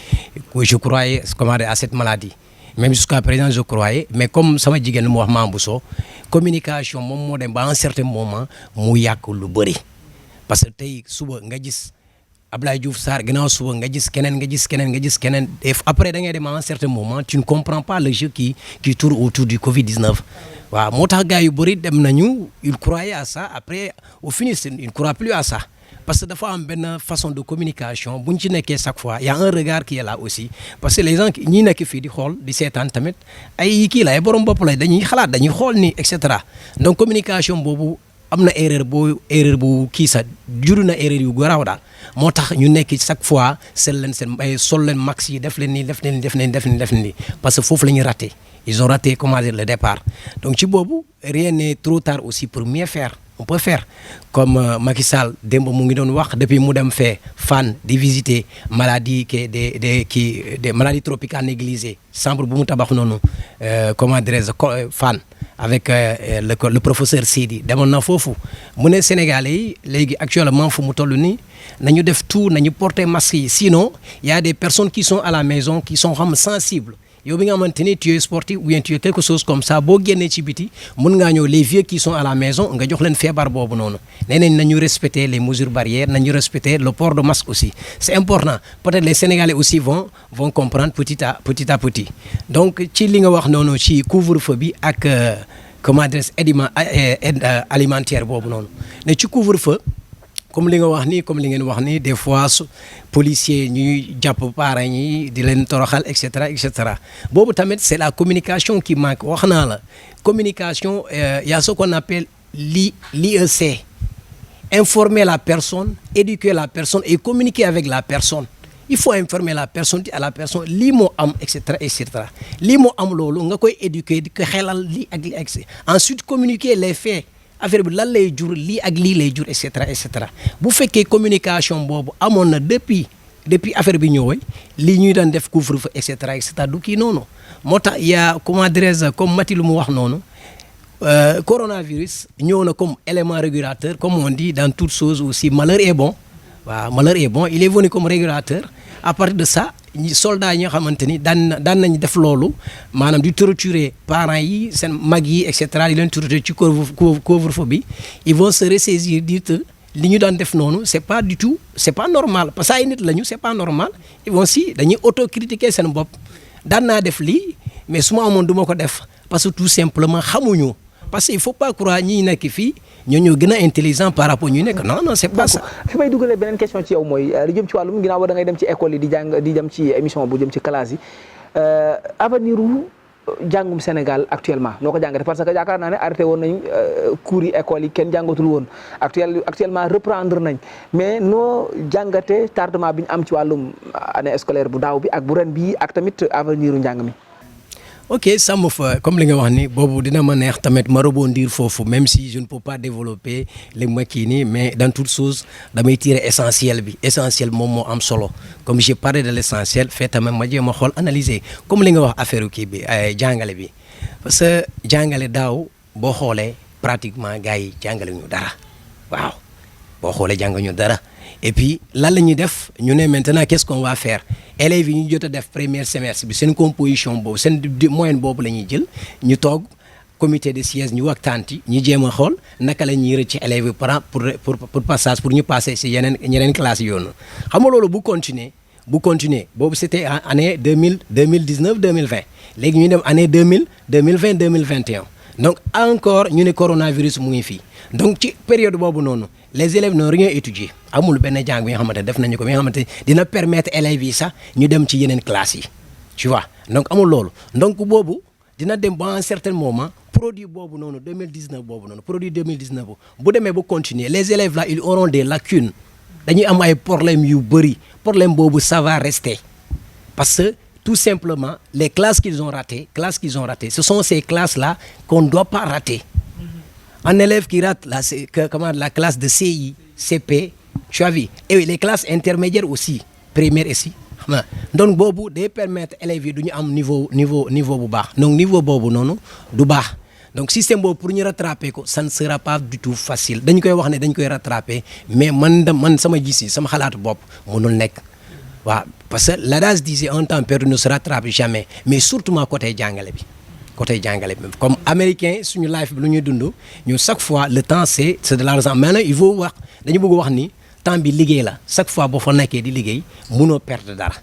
je croyais à cette maladie même jusqu'à présent je croyais mais comme sama jigéen lu mu wax Mame Bousso communication moom moo dem ba un certain moment mu yàq lu bëri parce que tey suba nga gis Abdoulaye Diouf Sarr ginnaaw suba nga gis keneen et après da ngay dem à un certain moment tu ne comprends pas le jeu qui tourne autour du Covid-19 waaw moo tax gars yu bëri dem nañu il croyait à ça après au final il ne croit plus à ça parce que dafa am benn façon de communication bu ñu ci nekkee chaque fois y a un regard qui est là aussi parce que les gens ñi nekk fii di xool di seetaan tamit ay kii la ay borom bopp la dañuy xalaat dañuy xool ni et cetera donc communication boobu am na erreur bu kii sax juru na erreur yu garaaw daal moo tax ñu nekk chaque fois sol leen max yi def leen nii parce que foofu la ñuy raté ils ont raté comment dire le départ donc ci boobu rien n'est trop tard aussi pour mieux faire on peut faire comme Macky Sall démb mu ngi doon wax depuis mu dem fee Fann di visiter maladie des maladies tropicales négligées centre bu mu tabax noonu comment dirais-je Fann avec le professeur Sidi demoon na foofu mu ne Sénégalais yi léegi actuellement fu mu toll nii nañu def tout nañu porter masque yi sinon il y a des personnes qui sont à la maison qui sont xam sensibles yow bi nga xamante ni tu es sportif ou bien tu es quelque chose comme ça boo génnee ci biti mun ngaa ñëw les vieux qui sont à la maison nga jox leen feebar boobu noonu nee nañ nañu respecter les mesures barrières nañu respecter le port de masque aussi c'est important peut-être les Sénégalais aussi vont comprendre petit à petit donc ci li nga wax noonu ci couvre-feu bi ak comment dire aide alimentaire boobu noonu ne ci couvre-feu comme li nga wax ni comme li ngeen wax ni des fois policiers ñuy jàpp parents yi di leen toroxal et cetera boobu tamit c'est la communication qui manque wax naa la communication y a ce qu'on appelle l'IEC informer la personne éduquer la personne et communiquer avec la personne il faut informer la personne à la personne lii moo am et cetera lii moo am loolu nga koy éduquer di ko xelal lii ak lii ak ensuite communiquer les faits affaire bi lan lay jur lii ak lii lay jur et cetera bu fekkee communication boobu amoon na depuis affaire bi ñëwee lii ñuy daan def couvre-feu et cetera du kii noonu moo tax yaa comment dirais-je comme Mati lu mu wax noonu coronavirus ñëw na comme élément régulateur comme on dit dans toute chose aussi malheur est bon waaw malheur est bon il est venu comme régulateur à partir de ça soldats yi nga xamante ni daan nañ def loolu maanaam di torturer parents yi seen mag yi et cetera di leen torturer ci couvre-feu bi ils vont se ressaisir dire que li ñu daan def noonu c'est pas du tout c'est pas normal parce que ay nit lañu c'est pas normal ils vont si dañuy autocritiquer seen bopp daan naa def lii mais su ma amoon du ma ko def parce que tout simplement xamuñu parce que il faut pas croire ñi nekk fii ñoo gën a intelligent par rapport ñu nekk non c'est pas ça. fi may dugalee beneen question ci yow mooy lu jëm ci wàllum ginnaaw ba da ngay dem ci école yi di dem ci émission bu jëm ci classe yi avenir u jàngum Sénégal actuellement noo ko jàngate parce que yaakaar naa ne arrêté woon nañ cours yi école yi kenn jàngatul woon actuellement reprendre nañ mais noo jàngate tardement bi ñu am ci wàllum année scolaire bu daaw bi ak bu ren bii ak tamit avenir u njàng mi. ok ça me fait comme li nga wax ni boobu dina ma neex tamit ma rebondir foofu même si je ne peux pas développer li ma kii nii mais dans toute chose damay tirer essentiel moom moo am solo comme j'ai parlé de l'essentiel fait tamit ma jéem a xool analyser comme li nga wax affaire kii bi jàngale bi parce que jàngale daaw boo xoolee pratiquement gars yi jàngale ñu dara waaw boo xoolee jàng ñu dara et puis lan la ñuy def ñu ne maintenant qu'est-ce qu'on va faire élèves yi ñu jot a def premier semestre bi seen composition boobu seen moyenne boobu la ñuy jël ñu toog comité de siège ñu waxtaan ci ñu jéem a xool naka la ñuy rëcc ci élèves yi pour passage pour ñu passer si ñeneen classe yoonu xam nga loolu bu continuer boobu c'était année 2019 2020 léegi ñu dem année 2020 2021 donc encore ñu ne coronavirus mu ngi fii donc ci période boobu noonu les élèves n'ont rien étudié amul benn jàng bi nga xamante def nañu ko bi nga xamante dina permettre élèves yi sax ñu dem ci yeneen classes yi tu vois donc amul loolu donc boobu dina dem ba un certain moment produit boobu noonu 2019 boobu noonu produit 2019 bu demee ba continuer les élèves là ils auront des lacunes dañuy am ay problèmes yu bëri problème boobu ça va rester parce que tout simplement les classes qu'ils ont ratées ce sont ces classes là qu'on ne doit pas rater. Un élève qui rate la classe de CI, CP, tu as vu, et les classes intermédiaires aussi, primaire aussi. Donc boobu day permettre élèves yi du ñu am niveau bu baax donc niveau boobu noonu du baax donc système boobu pour ñu rattraper ko ça ne sera pas du tout facile dañ koy wax ne dañ koy rattraper mais man sama gis yi sama xalaatu bopp mënul nekk waaw parce que l'adage disait un temps perdu ne se rattrape jamais mais surtout côté jàngale bi. comme américain suñu life bi lu ñuy dund ñu chaque fois le temps c'est de l'argent maintenant il faut wax dañu bëgg wax ni temps bi liggéey la chaque fois boo fa nekkee di liggéey mënoo perdre dara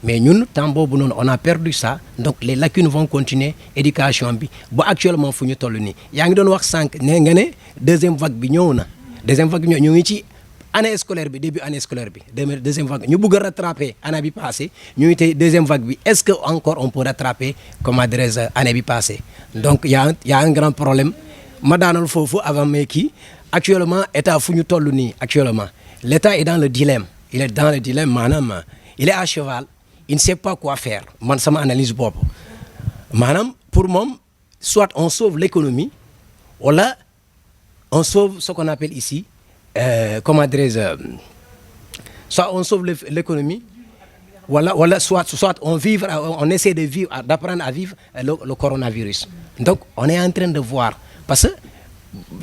mais ñun temps boobu noonu on a perdu ça donc les lacunes vont continuer éducation bi ba actuellement fu ñu toll nii yaa ngi doon wax sànq ne nga ne deuxième vague bi ñëw na ñu ngi ci année scolaire bi début année scolaire bi deuxième vague ñu bëgg a rattraper année bi passée ñu ngi tey deuxième vague bi est-ce que encore on peut rattraper comment dirais-je année bi passée donc y a un grand problème ma daanal foofu avant mais kii actuellement état fu ñu toll nii actuellement l'état est dans le dilemme maanaam il est à cheval il ne sait pas quoi faire man sama analyse bopp maanaam pour moom soit on sauve l'économie wala on sauve ce qu'on appelle ici, comment dirais-je, soit on sauve l'économie, voilà, soit on essaie de vivre, d'apprendre à vivre le coronavirus. Donc, on est en train de voir, parce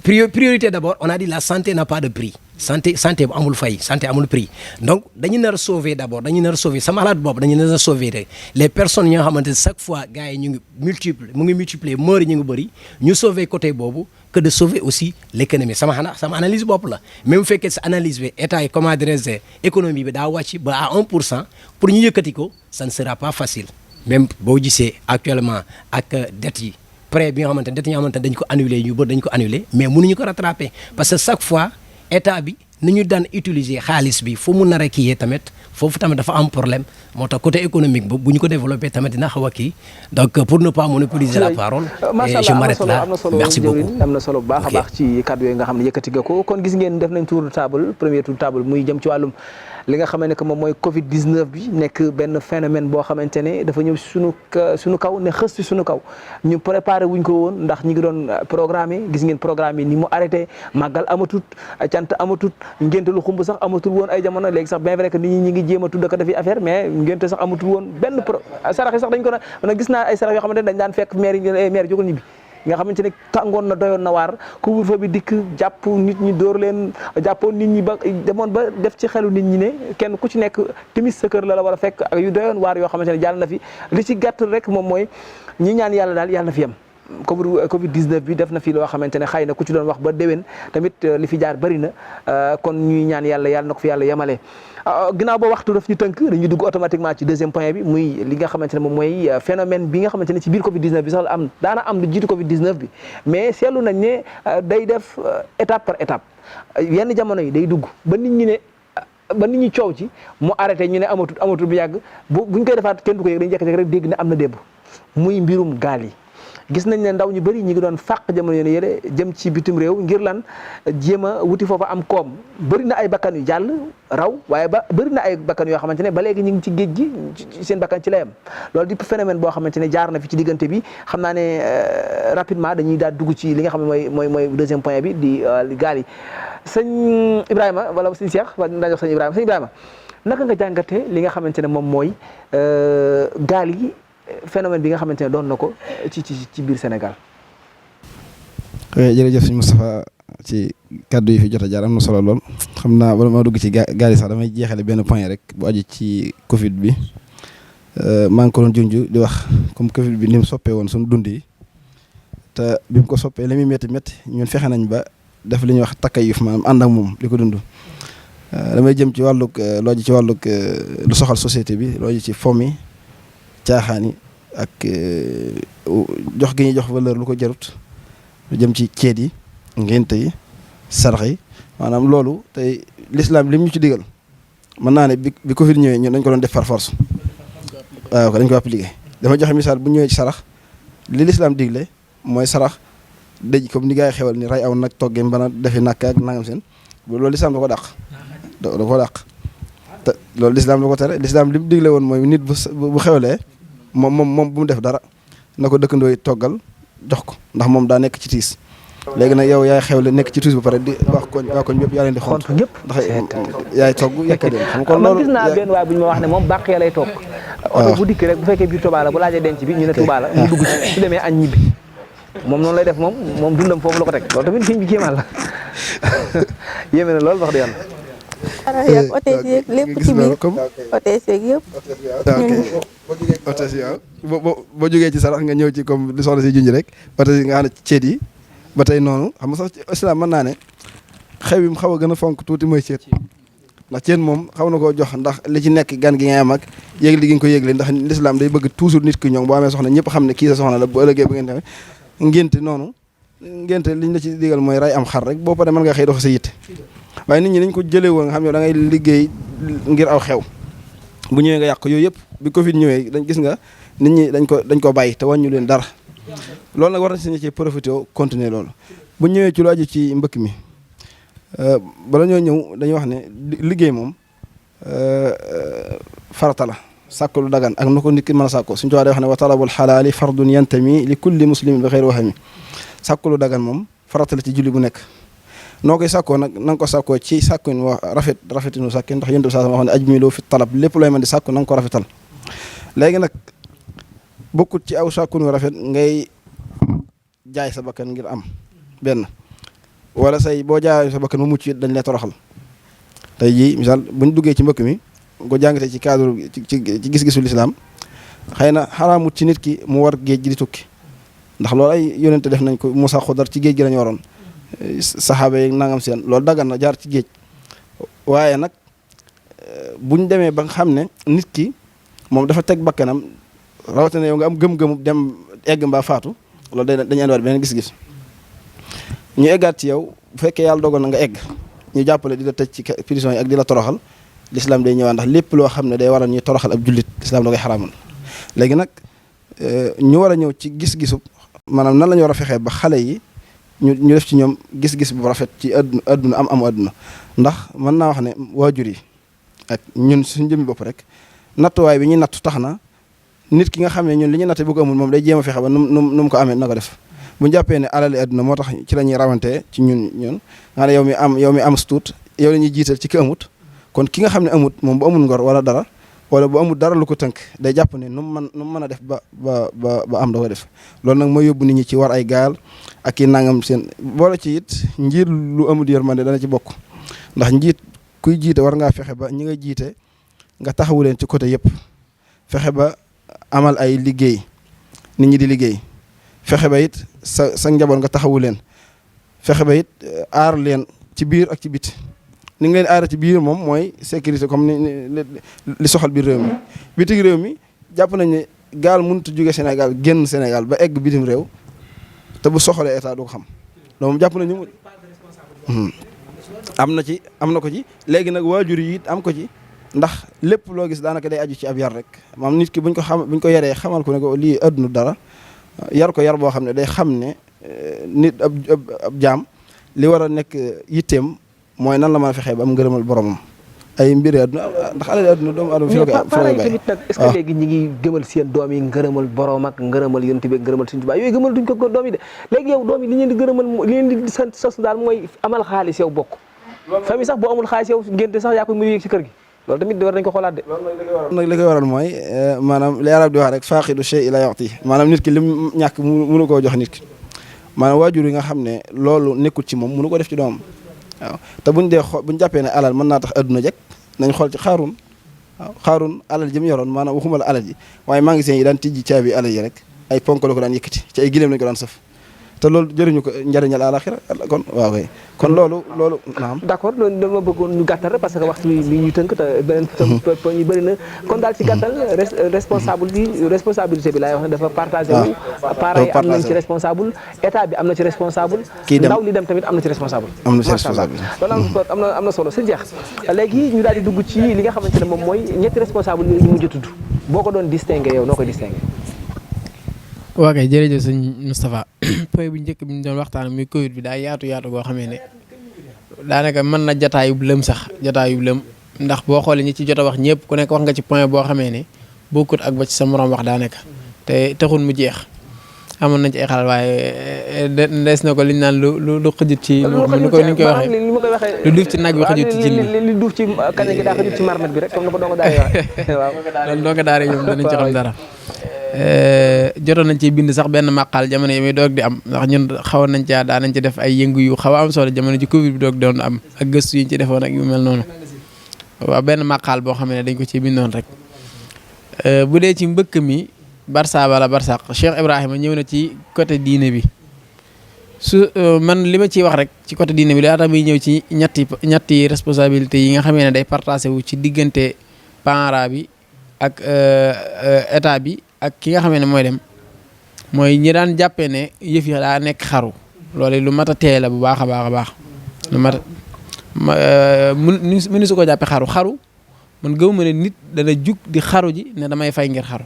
que priorité d'abord, on a dit la santé n'a pas de prix. Santé amul fay, santé amul prix. Donc, dañu nar sauver d'abord, dañu nar sauver sa malade bob, dañu nar sauver les personnes ñoo xamantene chaque fois gars yi ñu ngi multiplier mort ñu ngi bari, ñu sauver côté bobu que de sauver aussi l'économie. Sama analyse bob la. Même fekkee sa analyse bi état yi comment dire économie bi da wacc ba à 1% pour ñu yëkëti ko, ça ne sera pas facile. Même bo gissé actuellement ak dette yi prêt bi nga xamantene dette yi nga xamantene dañ ko annuler ñu dañ ko annuler mais mënuñu ko rattraper parce que chaque fois état bi ni ñu daan utiliser xaalis bi fu mu nar a kii tamit foofu tamit dafa am problème moo tax côté économique boobu bu ñu ko développé tamit dina xaw a kii donc pour ne pas monopoliser la parole. et je m'arrête là merci beaucoup. am na solo bu baax a baax ci kàddu yooyu nga xam ne yëkkati nga ko kon gis ngeen def nañ tour de table premier tour de table muy jëm ci wàllum li nga xamante ne que moom mooy Covid 19 bi nekk benn phénomène boo xamante ne dafa ñëw suñu kaw ne xës ci suñu kaw ñu préparé wuñ ko woon ndax ñi ngi doon programme gis ngeen programme yi ni mu arrêté màggal amatut cant amatut ngénte lu xumb sax amatul woon ay jamono léegi sax bien vrai que nit ñi ngi jéem a tudd ko defi affaire mais ngénte sax amatul woon benn sarax yi sax dañ ko na gis naa ay sarax yoo xamante ne dañ daan fekk maire jógal ñibbi nga xamante ne tàngoon na doyoon na waar couvre-feu bi dikk jàpp nit ñi dóor leen jàppoon nit ñi ba demoon ba def ci xelu nit ñi ne kenn ku ci nekk timis sa kër la war a fekk ak yu doyoon waar yoo xamante ne jàll na fi li ci gàtt rek moom mooy ñi ñaan yàlla daal yàlla na fi yem Covid 19 bi def na fi loo xamante ne xëy na ku ci doon wax ba déwén tamit li fi jaar bëri na kon ñuy ñaan yàlla na ko fi yàlla yemale ginnaaw ba waxtu daf ñu tënk dañuy dugg automatiquement ci deuxième point bi muy li nga xamante ne moom mooy phénomène bi nga xamante ne ci biir Covid 19 bi sax la am daana am lu jiitu Covid 19 bi mais seetlu nañ ne day def étape par étape yenn jamono yi day dugg ba nit ñi coow ci mu arrêté ñu ne amatul bu yàgg buñ koy defaat kenn du ko yëg dañu jekk-jekk rek dégg ne am na démb muy mbirum gaal yi gis nañ ne ndaw ñu bëri ñi ngi doon fàq jamono yéen yële jëm ci bitim réew ngir lan jéem a wuti foofa am koom bëri na ay bakkan yu jàll raw waaye ba bëri na ay bakkan yoo xamante ne ba léegi ñu ngi ci géej gi seen bakkan ci layam loolu di phénomène boo xamante ne jaar na fi ci diggante bi xam naa ne rapidement dañuy daal dugg ci li nga xam ne mooy deuxième point bi di gaal yi sëñ Ibrahima wala sëñ Cheikh wa daa jox sëñ Ibrahima naka nga jàngate li nga xamante ne moom mooy gaal yi phénomène bi nga xamante ne doon na ko ci biir Sénégal. jërëjëf sëñ Moustapha ci kaddu yi fi jot a jaar am na solo lool xam naa bala ma dugg ci gaal yi sax damay jeexale benn point rek bu aju ci Covid bi maa ngi ko doon junj di wax comme Covid bi ni mu soppee woon suñu dund yi te bi mu ko soppee li muy métti ñun fexe nañ ba def li ñuy wax takkayuf maanaam ànd ak moom li ko dund. damay jëm ci wàllug looji ci wàllug lu soxal société bi looji ci fomi caaxaani ak jox gi ñuy jox valeur lu ko jarut lu jëm ci ceet yi ngénte yi sarax yi maanaam loolu tey l'islam lim ñu ci digal mën naa ne bi Covid ñëwee ñun dañ ko doon def par force waaw dañ ko appliqué dama joxe misaal bu ñëwee ci sarax li l'islam digle mooy sarax dëj comme ni gaa yi xewal ni ray aw nag toggee mbana defi nakk ak nangam seen loolu l'islam da ko dàq da ko dàq te loolu l'islam da ko tere l'islam li mu digle woon mooy nit bu xewlee moom bu mu def dara na ko dëkkandoo yi toggal jox ko ndax moom daa nekk ci tiis léegi nag yow yaay xewle nekk ci tiis ba pare di wax koñ yëpp yaa leen di xont ñëpp ndax yaay togg yekka dem xam kon loolu gis naa benn waay bu ñu ma wax ne moom bàq ya lay toog oto bu dikk rek bu fekkee biir Touba la bu laajee denc bi ñu ne Touba la mu dugg ci su demee añ ñibbi moom noonu lay def moom dundam foofu la ko teg loolu tamit fiñ bi kéemaan la yéeme na loolu wax dëgg yàlla ara yàgg hôtesse yeeg lépp ci biir hôtesse yeeg yëpp hôtesse yi waaw boo jógee ci sarax nga ñëw ci comme li soxla si junj rek hôtesse yi nga xam ne ceet yi ba tey noonu xam nga sax ci islam mën naa ne xew yi mu xaw a gën a fonk tuuti mooy ceet ndax ceet moom xaw na koo jox ndax li ci nekk gan gi ngay am ak yéegli gi nga ko yéegle ndax l'islam day bëgg toujours nit ki ñoom boo amee soxna ñëpp xam ne kii sa soxna la bu ëllëgee bu ngeen tamit ngénte noonu ngénte liñ la ci digal mooy ray am xar rek boo paree mën nga xëy dox sa yitte waaye nit ñi dañ ko jëlee woon nga xam ne da ngay liggéey ngir aw xew bu ñëwee nga yàq yooyu yëpp bi Covid ñëwee dañ gis nga nit ñi dañ ko bàyyi te wàññu leen dara loolu nag war nañ si ci profité continuer loolu bu ñëwee ci lu aju ci mbëkk mi bala ñoo ñëw dañuy wax ne liggéey moom farata la sàkku lu dagan ak na ko nit ki mën a sàkko suñu tuwaa day wax ne wa talabul xalaali fardun yantami li kulli muslimin bi xeyri wahami sàkku lu dagan moom farata la ci julli bu nekk noo koy sàkkoo nag na nga ko sàkkoo ci sàkkuñ wax rafetinu sàkkin ndax yonent bi saa wax ne ajmilu fi talab lépp looy mën di sàkku na nga ko rafetal léegi nag bokkut ci aw sàkkunu rafet ngay jaay sa bakkan ngir am benn wala say boo jaay sa bakkan mu mucc it dañ lay toroxal tey jii misaal buñ duggee ci mbëkk mi ko jàngatee ci cadre ci gis-gisu lislaam xëy na xaraamut ci nit ki mu war géej gi di tukki ndax loolu ay yonente def nañ ko Musaa Xudar ci géej gi lañu waroon saxaaba yi nangam seen loolu dagan na jaar ci géej waaye nag buñ demee ba nga xam ne nit ki moom dafa teg bakkanam rawatina yow nga am gëm-gëmu dem egg mbaa faatu loolu dañu indiwaat beneen gis-gis ñu eggaat ci yow bu fekkee yàlla dogal na nga egg ñu jàppale di la tëj ci prison yi ak di la toroxal l'islam day ñëwaat ndax lépp loo xam ne day waral ñuy toroxal ab jullit l'islam da koy xaraamal léegi nag ñu war a ñëw ci gis-gisu maanaam nan la ñu war a fexee ba xale yi ñu def ci ñoom gis-gis bu rafet ci adduna am adduna ndax mën naa wax ne waajur yi ak ñun suñu jëmmi bopp rek nattuwaay bi ñuy nattu tax na nit ki nga xam ne ñun li ñu natte bu ko amul moom day jéem a fexe ba nu mu ko amee na ko def bu ñu jàppee ne alali adduna moo tax ci la ñuy rawantee ci ñun nga ne yow mi am stuut yow la ñuy jiital ci ki amut kon ki nga xam ne amut moom bu amul ngor wala dara wala bu amul dara lu ko tënk day jàpp ne nu mu mën a def ba am da ko def loolu nag mooy yóbbu nit ñi ci war ay gaal ak i nangam seen boole ci it njiit lu amul yërmande dana ci bokk ndax njiit kuy jiite war ngaa fexe ba ñi nga jiite nga taxawu leen ci côté yëpp fexe ba amal ay liggéey nit ñi di liggéey fexe ba it sa njaboot nga taxawu leen fexe ba it aar leen ci biir ak ci biti ni nga leen aar ci biir moom mooy sécurité comme ni li soxal biir réew mi bitig réew mi jàpp nañ ne gaal mënut a jóge Sénégal génn Sénégal ba egg bitim réew te bu soxalee état du ko xam loolu moom jàpp nañ ñu am na ko ci léegi nag waajur yi it am ko ci ndax lépp loo gis daanaka day aju ci ab yar rek maam nit ki buñ ko yaree xamal ko ne ko lii adduna dara yar ko yar boo xam ne day xam ne nit ab jaam li war a nekk yitteem mooy nan la mën a fexee ba am ngërëmal boromam ay mbiri adduna ndax alal adduna doomu adama fi la koy parents yi tamit nag est-ce que léegi ñi ngi gëmal seen doom yi ngërëmal borom ak ngërëmal yonent bi ngërëmal Sëriñ Tuubaa yooyu gëmal duñ ko doom yi de léegi yow doom yi li leen di gërëmal li leen di sant sos daal mooy amal xaalis yow bokk famille sax boo amul xaalis yow ngénte sax yaa koy mën yéeg ci kër gi loolu tamit war nañ ko xoolaat de nag li koy waral mooy maanaam li arab di wax rek faaqidu shay la yu'ti maanaam nit ki lim ñàkk mënu koo jox nit ki maanaam waajur yi nga xam ne loolu nekkul ci moom mënu ko def ci doomam waaw te buñ jàppee ne alal mën naa tax adduna jekk nañ xool ci xaarun waaw xaarun alal ji mu yoroon maanaam waxuma la alal ji waaye magasin yi daan tijji caabi alal yi rek ay ponk la ko daan yëkkati ci ay gileem lañ ko daan sëf te loolu jëriñu ko njëriñal àlaxira kon waaw kay kon loolu naam d'accord loolu dama bëggoon ñu gàttal rek parce que waxtu bi ñu tënk te beneen poñ yi bëri na kon daal ci gàttal responsabilité bi laay wax ne dafa partagé wu parents yi am nañ ci responsable état bi am na ci responsable ndaw li dem tamit am na ci responsable loolu am na solo si jeex léegi ñu daal di dugg ci li nga xamante ne moom mooy ñetti responsable yi ñu mujj tudd boo ko doon distingué yow noo koy distingué waa kay jërëjëf sëñ Moustapha point bu njëkk bi ñu doon waxtaan muy Covid bi daa yaatu goo xamee ne daanaka mën na jataayub lëm ndax boo xoolee ñi ci jot a wax ñëpp ku nekk wax nga ci point boo xamee ne bokkut ak ba ci sa morom wax daanaka te taxul mu jeex amoon nañ ci ay xalaat waaye des na ko liñ naan lu xëjut ci ni koy waxee lu duuf ci nag bi xëjut ci cin li duuf ci kañ gi daa xëjut ci marmet bi rek comme na ko doonga daara waaw loolu doonga daara ñoom danañ ci xam dara jotoon nañ ci bind sax benn màqaal jamono yi muy doog di am ndax ñun xawoon nañ caa daa nañ ci def ay yëngu yu xaw a am solo jamono ji Covid bi doog doon am ak gëstu yi ñu ci defoon ak yu mel noonu waaw benn màqaal boo xam ne dañ ko ci bindoon rek bu dee ci mbëkk mi Barça wala Barsaq Cheikh Ibrahima ñëw na ci côté diine bi man li ma ciy wax rek ci côté diine bi laata muy ñëw ci ñetti responsabilité yi nga xamee ne day partagé wu ci diggante parent bi ak état bi ak ki nga xamee ne mooy dem mooy ñi daan jàppee ne yëf yi daa nekk xaru loolu lu mat a teey la bu baax a baax lu mat mënu su ko jàppee xaru man gëw ma ne nit dana jug di xaru ji ne damay fay ngir xaru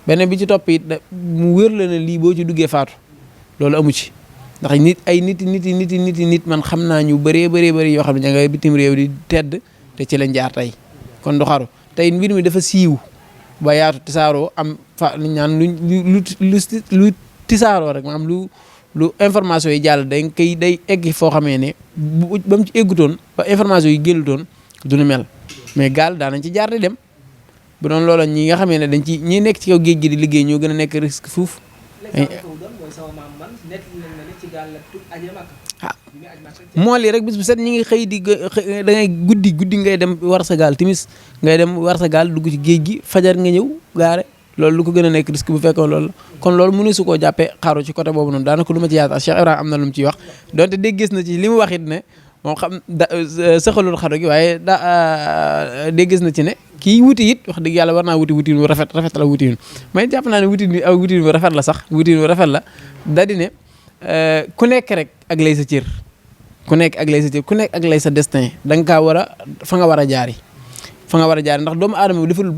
benn bi ci topp it mu wér la ne lii boo ci duggee faatu loolu amu ci ndax nit man xam naa ñu bëree yoo xam ne ña nga bitim réew di tedd te ci lañ jaar tey kon du xaru tey mbir mi dafa siiw ba yaatu tisaaroo am fa li ñaan lu tisaaroo rek maanaam lu information yi jàll day egg foo xamee ne ba mu ci eggutoon ba information yi génnutoon du nu mel mais gaal daanañ ci jaar di dem bu doon loola ñi nga xamee ne ñi nekk ci kaw géej gi di liggéey ñoo gën a nekk risque fuuf. mool yi rek bis bu set ñi ngi xëy da ngay guddi ngay dem war sa gaal timis ngay dem war sa gaal dugg ci géej gi fajar nga ñëw gaare loolu lu ko gën a nekk risque bu fekkoon loolu la kon loolu mënu su koo jàppee xaaru ci côté boobu noonu daanaka lu ma ci yaata Cheikh Ibrahima am na lu mu ciy wax donte dégg gis na ci li mu wax it ne moom xam saxalul xaru gi waaye dégg gis na ci ne kii wuti it wax dëgg yàlla war naa wuti wu rafet la wuti wu may jàpp naa ne wuti wu rafet la sax wuti wu rafet la da di ne ku nekk rek ak lay sa cër ku nekk ak lay sa destin da nga kaa war a fa nga war a jaari ndax doomu aadama bi deful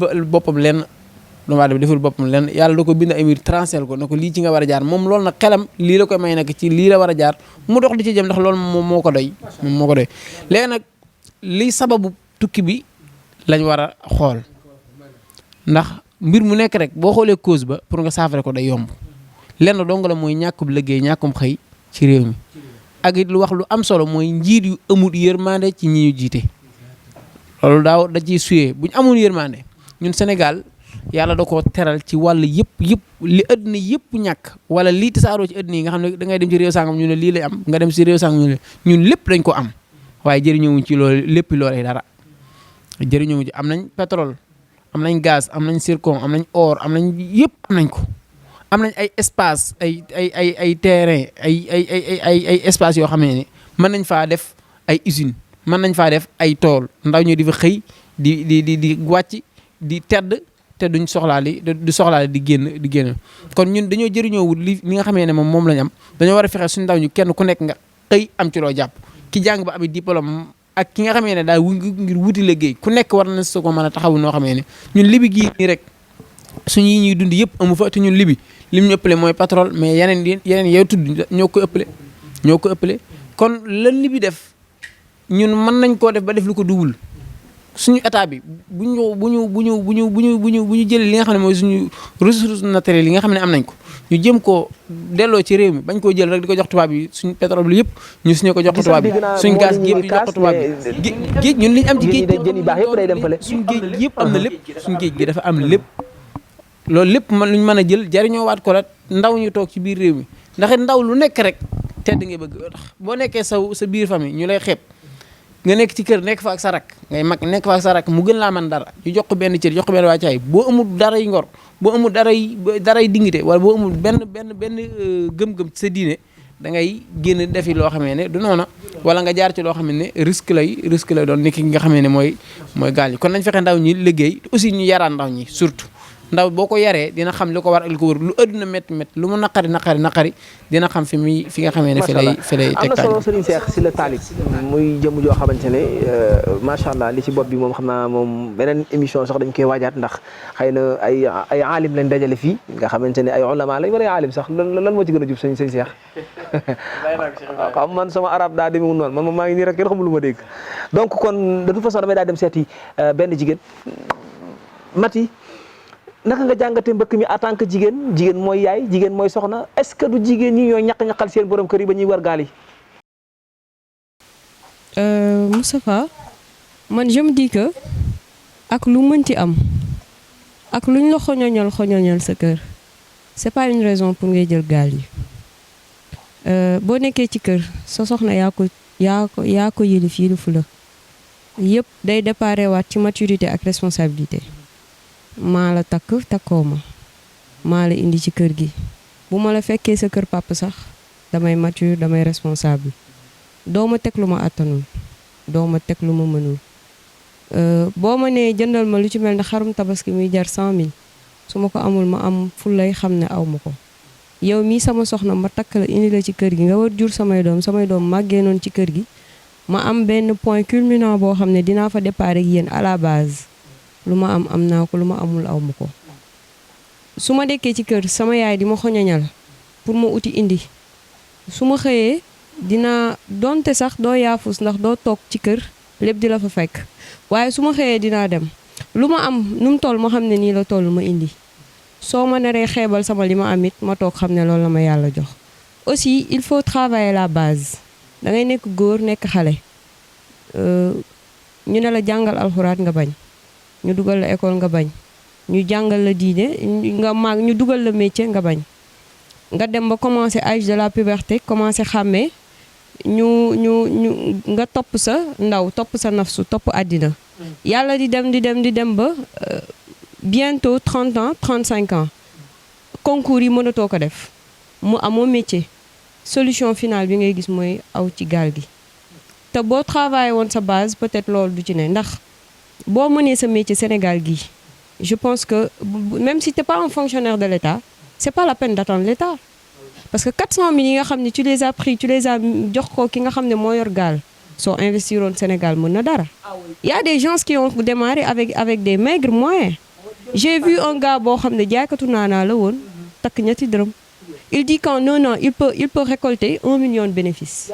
boppam lenn yàlla da ko bind ay mbir transel ko na ko lii ci nga war a jaar moom loolu nag xelam lii la koy may nag ci lii la war a jaar mu dox di ci jëm ndax loolu moom moo ko doy léegi nag liy sababu tukki bi lañ war a xool ndax mbir mu nekk rek boo xoolee cause ba pour nga saafara ko day yomb lenn dong la mooy ñàkkub liggéey ñàkkum xëy ci réew mi ak it lu wax lu am solo mooy njiit yu amul yërmande ci ñi ñu jiite loolu da ciy suyee bu ñu amul yërmande ñun Sénégal yàlla da koo teral ci wàll yëpp li àddina yëpp ñàkk wala lii tasaaroo ci àddina yi nga xam ne da ngay dem ci réew sangam ñu ne lii lay am nga dem ci réew sangam ñu ne ñun lépp dañ ko am waaye jëriñoowuñ ci loolu lépp loolee dara jëriñoowuñ ci am nañ pétrole am nañ gaz am nañ zircon am nañ or am nañ yëpp am nañ ko am nañ ay espace ay terrain ay espace yoo xam ne mën nañ faa def ay usine mën nañ faa def ay tool ndaw ñu di fa xëy di wàcc di tedd te duñ soxlaali di génn kon ñun dañoo jëriñoo wut li nga xamee ne moom lañ am dañoo war a fexe suñu ndaw ñu kenn ku nekk nga xëy am ci loo jàpp ki jàng ba ami diplôme ak ki nga xamee ne daal ngir wuti liggéey ku nekk war na su ko mën a taxawu noo xamee ne ñun libi gii nii rek suñu yi ñuy dund yëpp amu fa te ñun libi lim ñu ëppale mooy pétrole mais yeneen yow tudd ñoo ko ëppale kon lan libi def ñun mën nañ koo def ba def lu ko duwul suñu état bi bu ñu jëlee li nga xam ne mooy suñu ressources naturelles yi nga xam ne am nañ ko ñu jëm koo delloo ci réew mi bañ koo jël rek di ko jox tubaab bi suñu pétrole bi yëpp ñu suñu ko jox ko tubaab bi suñu gaz gi yëpp di jox ko tubaab bi géej ñun li ñu am ci géej jën yu baax yëpp day dem fële suñu géej yëpp am na lépp suñu géej gi dafa am lépp loolu lépp man luñ mën a jël jariñoo waat ko la ndaw ñu toog ci biir réew mi ndax ndaw lu nekk rek tedd nga bëgg tax boo nekkee sa biir famille ñu lay xeeb nga nekk ci kër nekk fa ak sa rak ngay mag nekk fa ak sa rak mu gën laa mën dara ñu jox ko benn cër jox ko benn wàccaay boo amul dara yi ngor boo amul dara yi dignité wala boo amul benn gëm-gëm ci sa diine da ngay génn defi loo xamee ne du noona wala nga jaar ci loo xam ne risque lay doon ni ki nga xamee ne mooy gaal yi kon nañ fexe ndaw ñi liggéey aussi ñu yaraan ndaw ñi surtout ndaw boo ko yaree dina xam li ko war ak li ko wër lu àdduna métti lu mu naqari dina xam fi nga xamee ne fi lay teg. am na solo Serigne Cheikh Sylla Talib muy jëm joo xamante ne macha allah li ci bopp bi moom xam naa moom beneen émission sax dañ koy waajaat ndax xëy na ay aalim lañ dajale fii nga xamante ne ay ulama lañ wala ay aalim sax lan moo ci gën a jub sëñ Cheikh. xam man sama arab daa demewul noonu man maa ngi nii rek kenn xamul lu ma dégg donc kon de toute façon damay daal dem seeti benn jigéen Mati. naka nga jàngatee mbëkk mi en tant que jigéen mooy yaay jigéen mooy soxna est-ce que du jigéen ñi ñooy ñaqal seen borom kër yi ba ñuy war gaal yi. Moustapha man je me dis que ak lu mënti am ak luñ la xoñoñal sa kër c'est pas une raison pour ngay jël gaal yi boo nekkee ci kër sa soxna yaa ko yilifu la yëpp day déparé waat ci maturité ak responsabilité. maa la takkoo ma maa la indi ci kër gi bu ma la fekkee sa kër papa sax damay mature damay responsable doo ma teg lu ma attanul doo ma teg lu ma mënul boo ma nee jëndal ma lu ci mel ne xarum tabaski muy jar 100 000 su ma ko amul ma am fu lay xam ne aw ma ko yow mii sama soxna ma takk la indi la ci kër gi nga war jur samay doom màggee noonu ci kër gi ma am benn point culminant boo xam ne dinaa fa départ ak yéen à la base lu ma am naa ko lu ma amul aw ma ko su ma dekkee ci kër sama yaay di ma xoñoñal pour ma uti indi su ma xëyee dinaa donte sax doo yaafus ndax doo toog ci kër lépp di la fa fekk waaye su ma xëyee dinaa dem lu ma am nu mu toll ma xam ne nii la toll ma indi soo ma naree xeebal sama li ma am it ma toog xam ne loolu la ma yàlla jox aussi il faut travailler la base da ngay nekk góor nekk xale ñu ne la jàngal alxuraan nga bañ ñu dugal la école nga bañ ñu jàngal la diine nga mag ñu dugal la métier nga bañ nga dem ba commencer âge de la puberté commencer xàmmee ñu nga topp sa ndaw topp sa nafsu topp àddina yàlla di dem ba bientôt 30 ans 35 ans concours yi mënatoo ko def mu amoo métier solution finale bi ngay gis mooy aw ci gaal gi te boo travaillé woon sa base peut-être loolu du ci ne ndax boo mënee sa métier Sénégal gi je pense que même si t'es pas un fonctionnaire de l'État c'est pas la peine d'attendre l'État parce que 400 000 yi nga xam ne tu les as pris tu les as jox ko ki nga xam ne moo yor gaal soo investiroon Sénégal mën na dara y a des gens qui ont démarré avec des maigres moyens j'ai vu un gars boo xam ne jaaykatu naanaa la woon takk ñetti dërëm il dit qu'en un an il peut récolter 1 million de bénéfices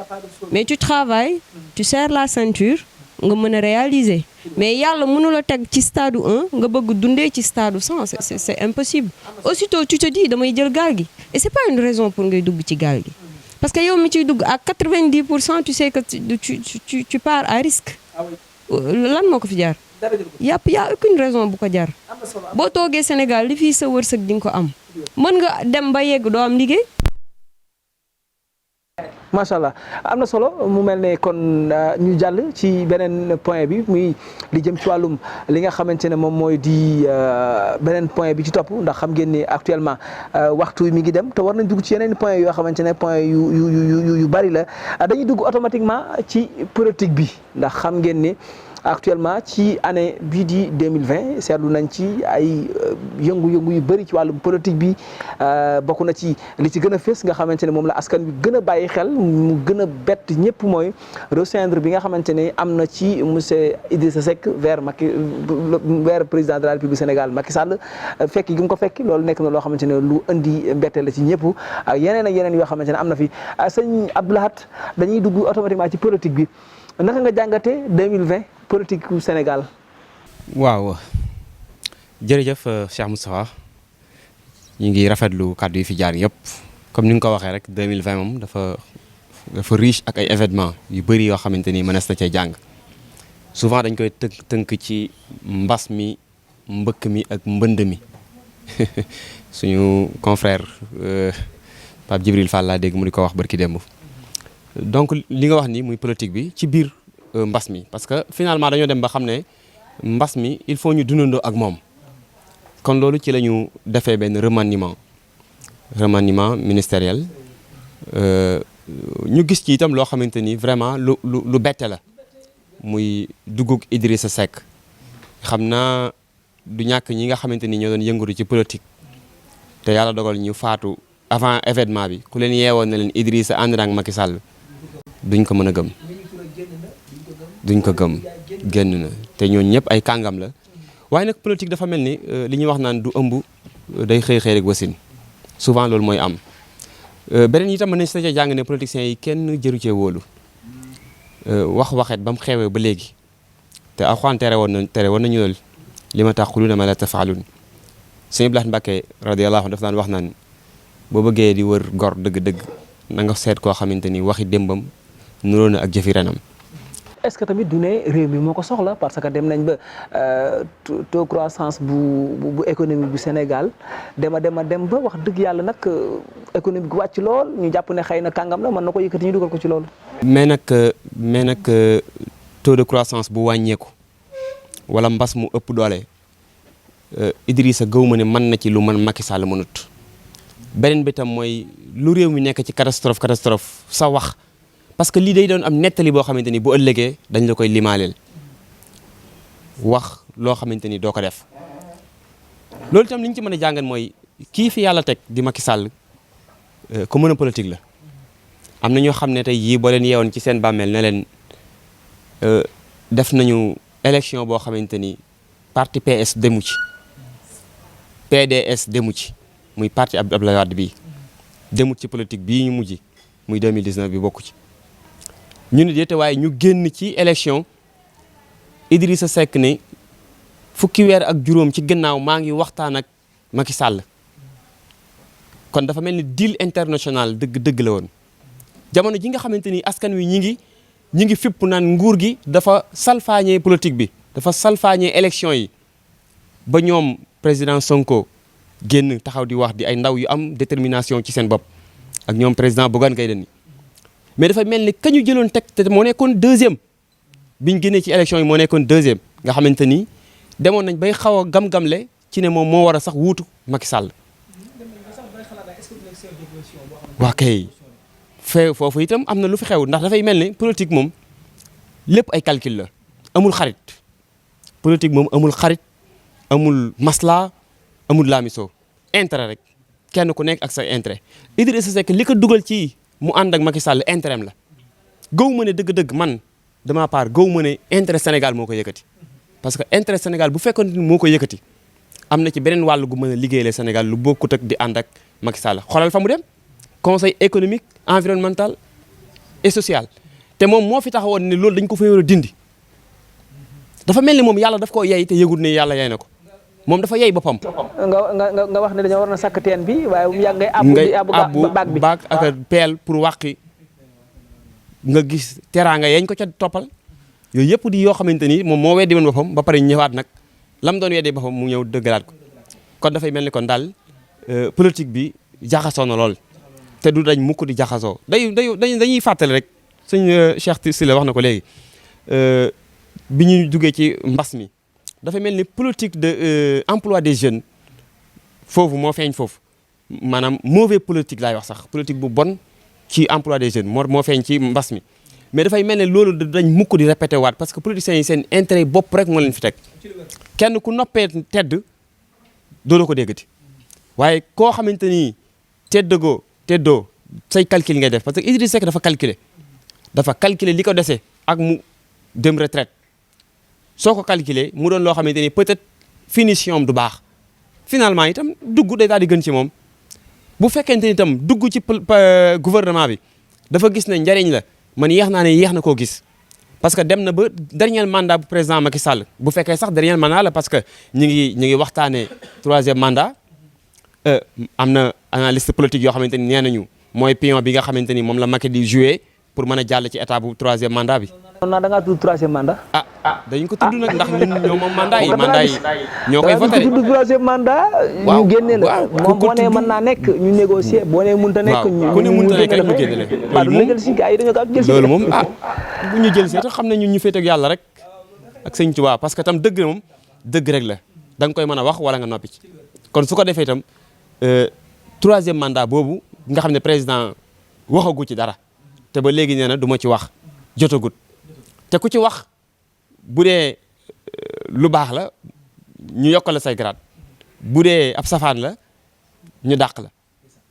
mais tu travailles tu serres la ceinture nga mën a réaliser mais yàlla mënula teg ci stade 1 nga bëgg dundee ci stade 100 c'est impossible aussitôt tu te dis damay jël gaal gi et c'est pas une raison pour ngay dugg ci gaal gi parce que yow mi ciy dugg à 90% tu sais que tu pars à risque lan moo ko fi jaar y a aucune raison bu ko jar boo toogee Sénégal li fii sa wërsëg di nga ko am mën nga dem ba yegg doo am liggéey. macha allah am na solo mu mel ne kon ñu jàll ci beneen point bi muy li jëm ci wàllum li nga xamante ne moom mooy di beneen point bi ci topp ndax xam ngeen ni actuellement waxtu mi ngi dem te war nañ dugg ci yeneen point yoo xamante ne point yu bari la dañuy dugg automatiquement ci politique bi ndax xam ngeen ni actuellement ci année bii di 2020 seetlu nañ ci ay yëngu-yëngu yu bëri ci wàllum politique bi bokk na ci li ci gën a fës nga xamante ne moom la askan bi gën a bàyyi xel mu gën a bett ñëpp mooy rejoindre bi nga xamante ne am na ci monsieur Idrissa Seck vers président de la République Sénégal Macky Sall fekk gi mu ko fekk loolu nekk na loo xamante ne lu indi mbette la ci ñëpp ak yeneen yoo xamante ne am na fi sëñ Abdou Lahat dañuy dugg automatiquement ci politique bi naka nga jàngatee 2020 politique u Sénégal. waaw jërëjëf Cheikh Moustapha ñu ngi rafetlu kàddu yi fi jaar yëpp comme ni nga ko waxee rek 2020 moom dafa riche ak ay événements yu bëri yoo xamante ni mënees na cee jàng souvent dañ koy tënk ci mbas mi mbëkk mi ak mbënd mi suñu confrère Pape Djibril Fall laa dégg mu di ko wax barki démb donc li nga wax ni muy politique bi ci biir mbas mi parce que finalement dañoo dem ba xam ne mbas mi il faut ñu dundandoo ak moom kon loolu ci la ñu defee benn remaniement ministériel ñu gis ci itam loo xamante ni vraiment lu bette la muy duggug Idrissa Seck xam naa du ñàkk ñi nga xamante ni ñoo doon yëngatu ci politique te yàlla dogal ñu faatu avant événement bi ku leen yeewoon na leen Idrissa ànd na ak Macky Sall duñ ko mën a gëm génn na te ñooñu ñëpp ay kàngam la waaye nag politique dafa mel ni li ñuy wax naan du ëmb day xëy rek wasin souvent loolu mooy am beneen itam mën nañ si na jàng ne politiciens yi kenn jëru cee wóolu waxet ba mu xewee ba léegi te Alxuraan tere woon nañu loolu li ma taquluuna ma la tafaaluun Sëñ Abdou Lahad Mbacké radiyallahu anhu dafa daan wax naan boo bëggee di wër gor dëgg-dëgg na nga seet koo xamante ni waxi démbam nuroo na ak jëfi renam. est-ce que tamit du ne réew mi moo ko soxla parce que dem nañ ba taux croissance bu économie bu Sénégal dem ba wax dëgg yàlla nag économie bi wàcc lool ñu jàpp ne xëy na kàngam la mën na ko yëkkati ñu dugal ko ci loolu. mais nag taux de croissance bu wàññeeku wala mbas mu ëpp doole Idrissa gëw ma ne mën na ci lu mën Macky Sall mënut beneen bi tam mooy lu réew mi nekk ci catastrophe sa wax. parce que lii day doon am nettali boo xamante ni bu ëllëgee dañ la koy limaaleel wax loo xamante ni doo ko def loolu itam li ñu ci mën a jàngat mooy kii fi yàlla teg di Macky Sall ku mën a politique la am na ñoo xam ne tey yii boo leen yeewoon ci seen bàmmeel ne leen def nañu élection boo xamante ni parti PS demu ci PDS demu ci muy parti Abdoulaye Wade bii demut ci politique bii ñu mujj muy 2019 bi bokku ci ñu ne déete waaye ñu génn ci élection Idrissa Seck ne fukki weer ak juróom ci gannaaw maa ngi waxtaan ak Macky Sall kon dafa mel ni deal international dëgg la woon jamono ji nga xamante ni askan wi ñi ngi fipp naan nguur gi dafa salfaañee politique bi dafa salfaañee élection yi ba ñoom président Sonko génn taxaw di wax di ay ndaw yu am détermination ci seen bopp ak ñoom président Bougane Gueye Dany mais dafa mel ni kañu jëloon teg te moo nekkoon deuxième biñ génnee ci élection yi moo nekkoon deuxième nga xamante ni demoon nañ bay xaw a gam-gamle ci ne moom moo war a sax wuutu Macky Sall waa kay foofu itam am na lu fi xew ndax dafay mel ni politique moom lépp ay calcul la amul xarit politique moom amul xarit amul masla amul laamiso intérêt rek kenn ku nekk ak sa intérêt Idrissa Seck li ko dugal ci mu ànd ak Macky Sall intérêt am la gëw ma ne dëgg-dëgg man de ma part gëw ma ne intérêt Sénégal moo ko yëkkati parce que intérêt Sénégal bu fekkoon ni moo ko yëkkati am na ci beneen wàll gu mën a liggéeyale Sénégal lu bokkut ak di ànd ak Macky Sall xoolal fa mu dem conseil économique environnemental et social te moom moo fi taxawoon ne loolu dañ ko fa war a dindi dafa mel ni moom yàlla daf koo yey te yëgul ne yàlla yey na ko moom dafa yey boppam. nga wax ne dañoo war na sakk teen bi waaye mu yàgg ngay abbu baag ak peel pour wàqi nga gis teraanga yañ ko ca toppal yooyu yëpp di yoo xamante ni moom moo weddi woon boppam ba pare ñëwaat nag lam doon weddee boppam mu ñëw dëggalaat ko kon dafay mel ni kon daal politique bi jaxasoo na lool te du dañ mukk di jaxasoo dañuy fàttali rek sëñ Cheikh Sylla wax na ko léegi bi ñuy duggee ci mbas mi dafa mel ni politique de emploi des jeunes foofu moo feeñ foofu maanaam mauvais politique laay wax sax politique bu bon ci emploi des jeunes moo feeñ ci mbas mi mais dafay mel ne loolu dañ mukk di répété waat parce que politiciens yi seen intérêt bopp rek moo leen fi teg kenn ku noppee tedd doona ko déggati waaye koo xamante ni teddoo say calcul ngay def parce que Idrissa Seck dafa calculer li ko dese ak mu dem retraite soo ko calculer mu doon loo xamante ni peut-être finition am du baax finalement itam dugg day daal di gën ci moom bu fekkente ni itam dugg ci gouvernement bi dafa gis ne njariñ la man yéex naa ne yéex na koo gis parce que dem na ba dernier mandat bu président Macky Sall bu fekkee sax dernier mandat la parce que ñi ngi waxtaanee 3e mandat am na analyste politique yoo xamante ni nee nañu mooy pion bi nga xamante ni moom la Macky di jouer pour mën a jàll ci état bu 3e mandat bi. da ngaa tudd 3e mandat. dañu ko tudd nag ndax ñun ñoo moom mandat yi ñoo koy voté. da nga tudd 3e mandat. ñu génne la moom boo nee mën naa nekk ñu négocier boo nee mënut a nekk. ku ne mënut a nekk rek ñu génne la loolu moom bu ñu jël si te xam ne ñun ñu féete ak yàlla rek ak sëñ Tuubaa parce que tam dëgg moom dëgg rek la da nga koy mën a wax wala nga noppi ci kon su ko defee itam 3e mandat boobu nga xam ne président waxagu ci dara te ba léegi nee na du ma ci wax jotagut te ku ci wax bu dee lu baax la ñu yokkal la say grade bu dee ab safaan la ñu dàq la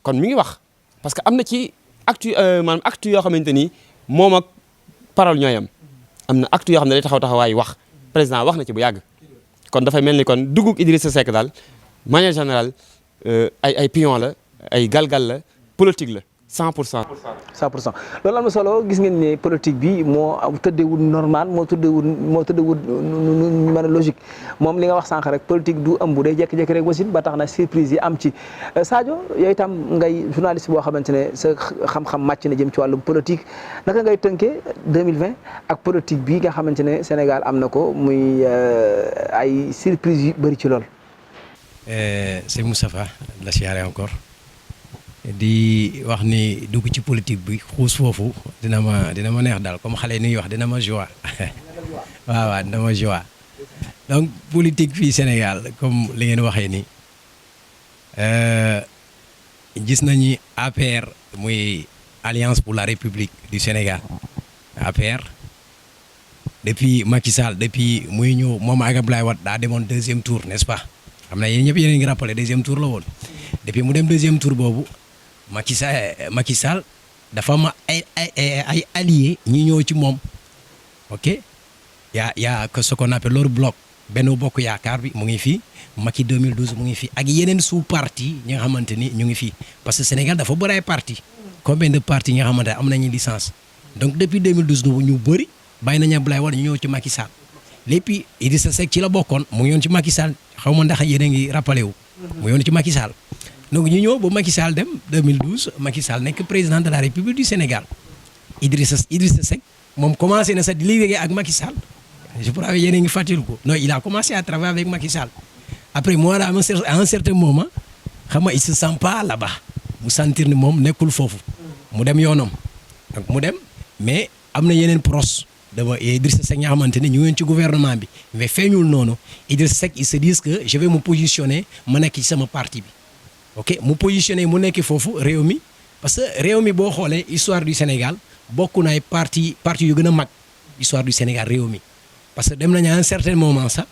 kon mi ngi wax parce que am na ci acte yoo xamante ni moom ak parole ñooyam am na acte yoo xam ne day taxawaay wax président wax na ci bu yàgg kon dafay mel ni kon dugub Idrissa Seck daal manière générale ay pion la ay galgal la politique la 100%. 100% loolu am na solo gis ngeen ne politique bi moo tëddeewul normal moo tëddeewul ñu mën a logique moom li nga wax sànq rek politique du ëmb day jékki-jékki rek wasit ba tax na surprise yi am ci Sadio yooyu itam ngay journaliste boo xamante ne sa xam-xam màcc na jëm ci wàllum politique naka ngay tënkee 2020 ak politique bi nga xamante ne Sénégal am na ko muy ay surprise yu bëri ci lool. c'est Moustapha la siyaare encore. di wax ni dugg ci politique bi xuus foofu dina ma neex daal comme xale yi ñuy wax dina ma joie waaw dina ma joie donc politique fii Sénégal comme li ngeen waxee ni gis nañu APR muy Alliance pour la République du Sénégal APR depuis Macky Sall depuis muy ñëw moom ak Abdoulaye Wade daa demoon 2e tour n'est-ce pas xam na yéen ñëpp yéen a ngi rappelé 2e tour la woon depuis mu dem 2e tour boobu Macky Sall dafa am ay alliés ñi ñëw ci moom ok yaa que ce qu'on appelle leur bloc Benno Bokk Yaakaar bi mu ngi fii Macky 2012 mu ngi fii ak yeneen sous parti ñi nga xamante ni ñu ngi fii parce que Sénégal dafa bëri ay parti combien de partis ñi nga xamante ne am nañu licence donc depuis 2012 ñu bëri bàyyi nañu Abdoulaye Wade ñu ñëw ci Macky Sall léegi Idrissa Seck ci la bokkoon mu ngi yoon ci Macky Sall xaw ma ndax yéen a ngi rappelé wu mu yoon ci Macky Sall donc ñu ñëw ba Macky Sall dem 2012 Macky Sall nekk président de la République du Sénégal Idrissa Seck moom commencé na sax di liggéey ak Macky Sall je crois yéen a ngi fàttaliku ko non il a commencé à travailler avec Macky Sall après moi à un certain moment xam nga il se sent pas là-bas mu sentir ni moom nekkul foofu mu dem yoonam donc mu dem mais am na yeneen proches dama Idrissa Seck ñoo xamante ne ñu ngi ci gouvernement bi mais feeñul noonu Idrissa Seck il se dit que je vais me positionner ma nekk ci sama parti bi ok mu positionné mu nekk foofu réew mi parce que réew mi boo xoolee histoire du Sénégal bokk na ay parti yu gën a mag histoire du Sénégal réew mi parce que dem nañu à un certain moment sax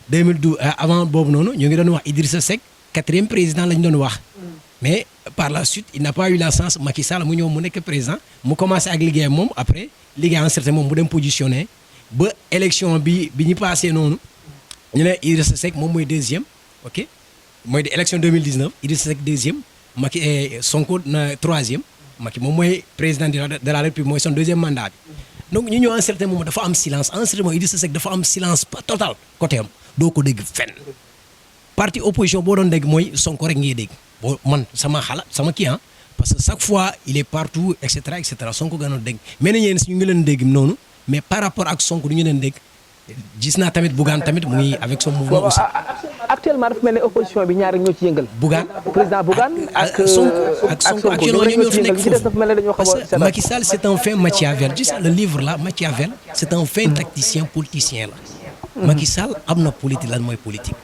2012 avant boobu noonu ñu ngi doon wax Idrissa Seck 4e président lañ doon wax mais par la suite il n'a pas eu la chance Macky Sall mu ñëw mu nekk président mu commencé ak liggéeyam moom après liggéey à un certain moment mu dem positionné ba élection bi ñu passé noonu ñu ne Idrissa Seck moom mooy 2e ok mooy de élection 2019 Idrissa Seck 2e Macky Sonko na 3e Macky moom mooy président de la République mooy son 2e mandat bi donc ñu ñëw à un certain moment dafa am silence à un certain moment Idrissa Seck dafa am silence total côté am doo ko dégg fenn parti opposition boo doon dégg mooy Sonko rek ngay dégg boo man sama xalaat sama kii parce que chaque fois il est partout et cetera Sonko gënoon dégg mais na ñeen si ñu ngi leen dégg noonu mais par rapport ak Sonko du ñu leen dégg gis naa tamit Bougane tamit mu ngi avec son mouvement aussi. actuellement dafa mel ne opposition bi ñaar ñoo ci yëngal. Bougane président Bougane ak Sonko actuellement ñoo fi nekk foofu parce que a Macky Sall c'est un fin Machiavel tu sais le livre là Machiavel c'est un fin tacticien politicien la. Macky Sall am na politique lan mooy politique.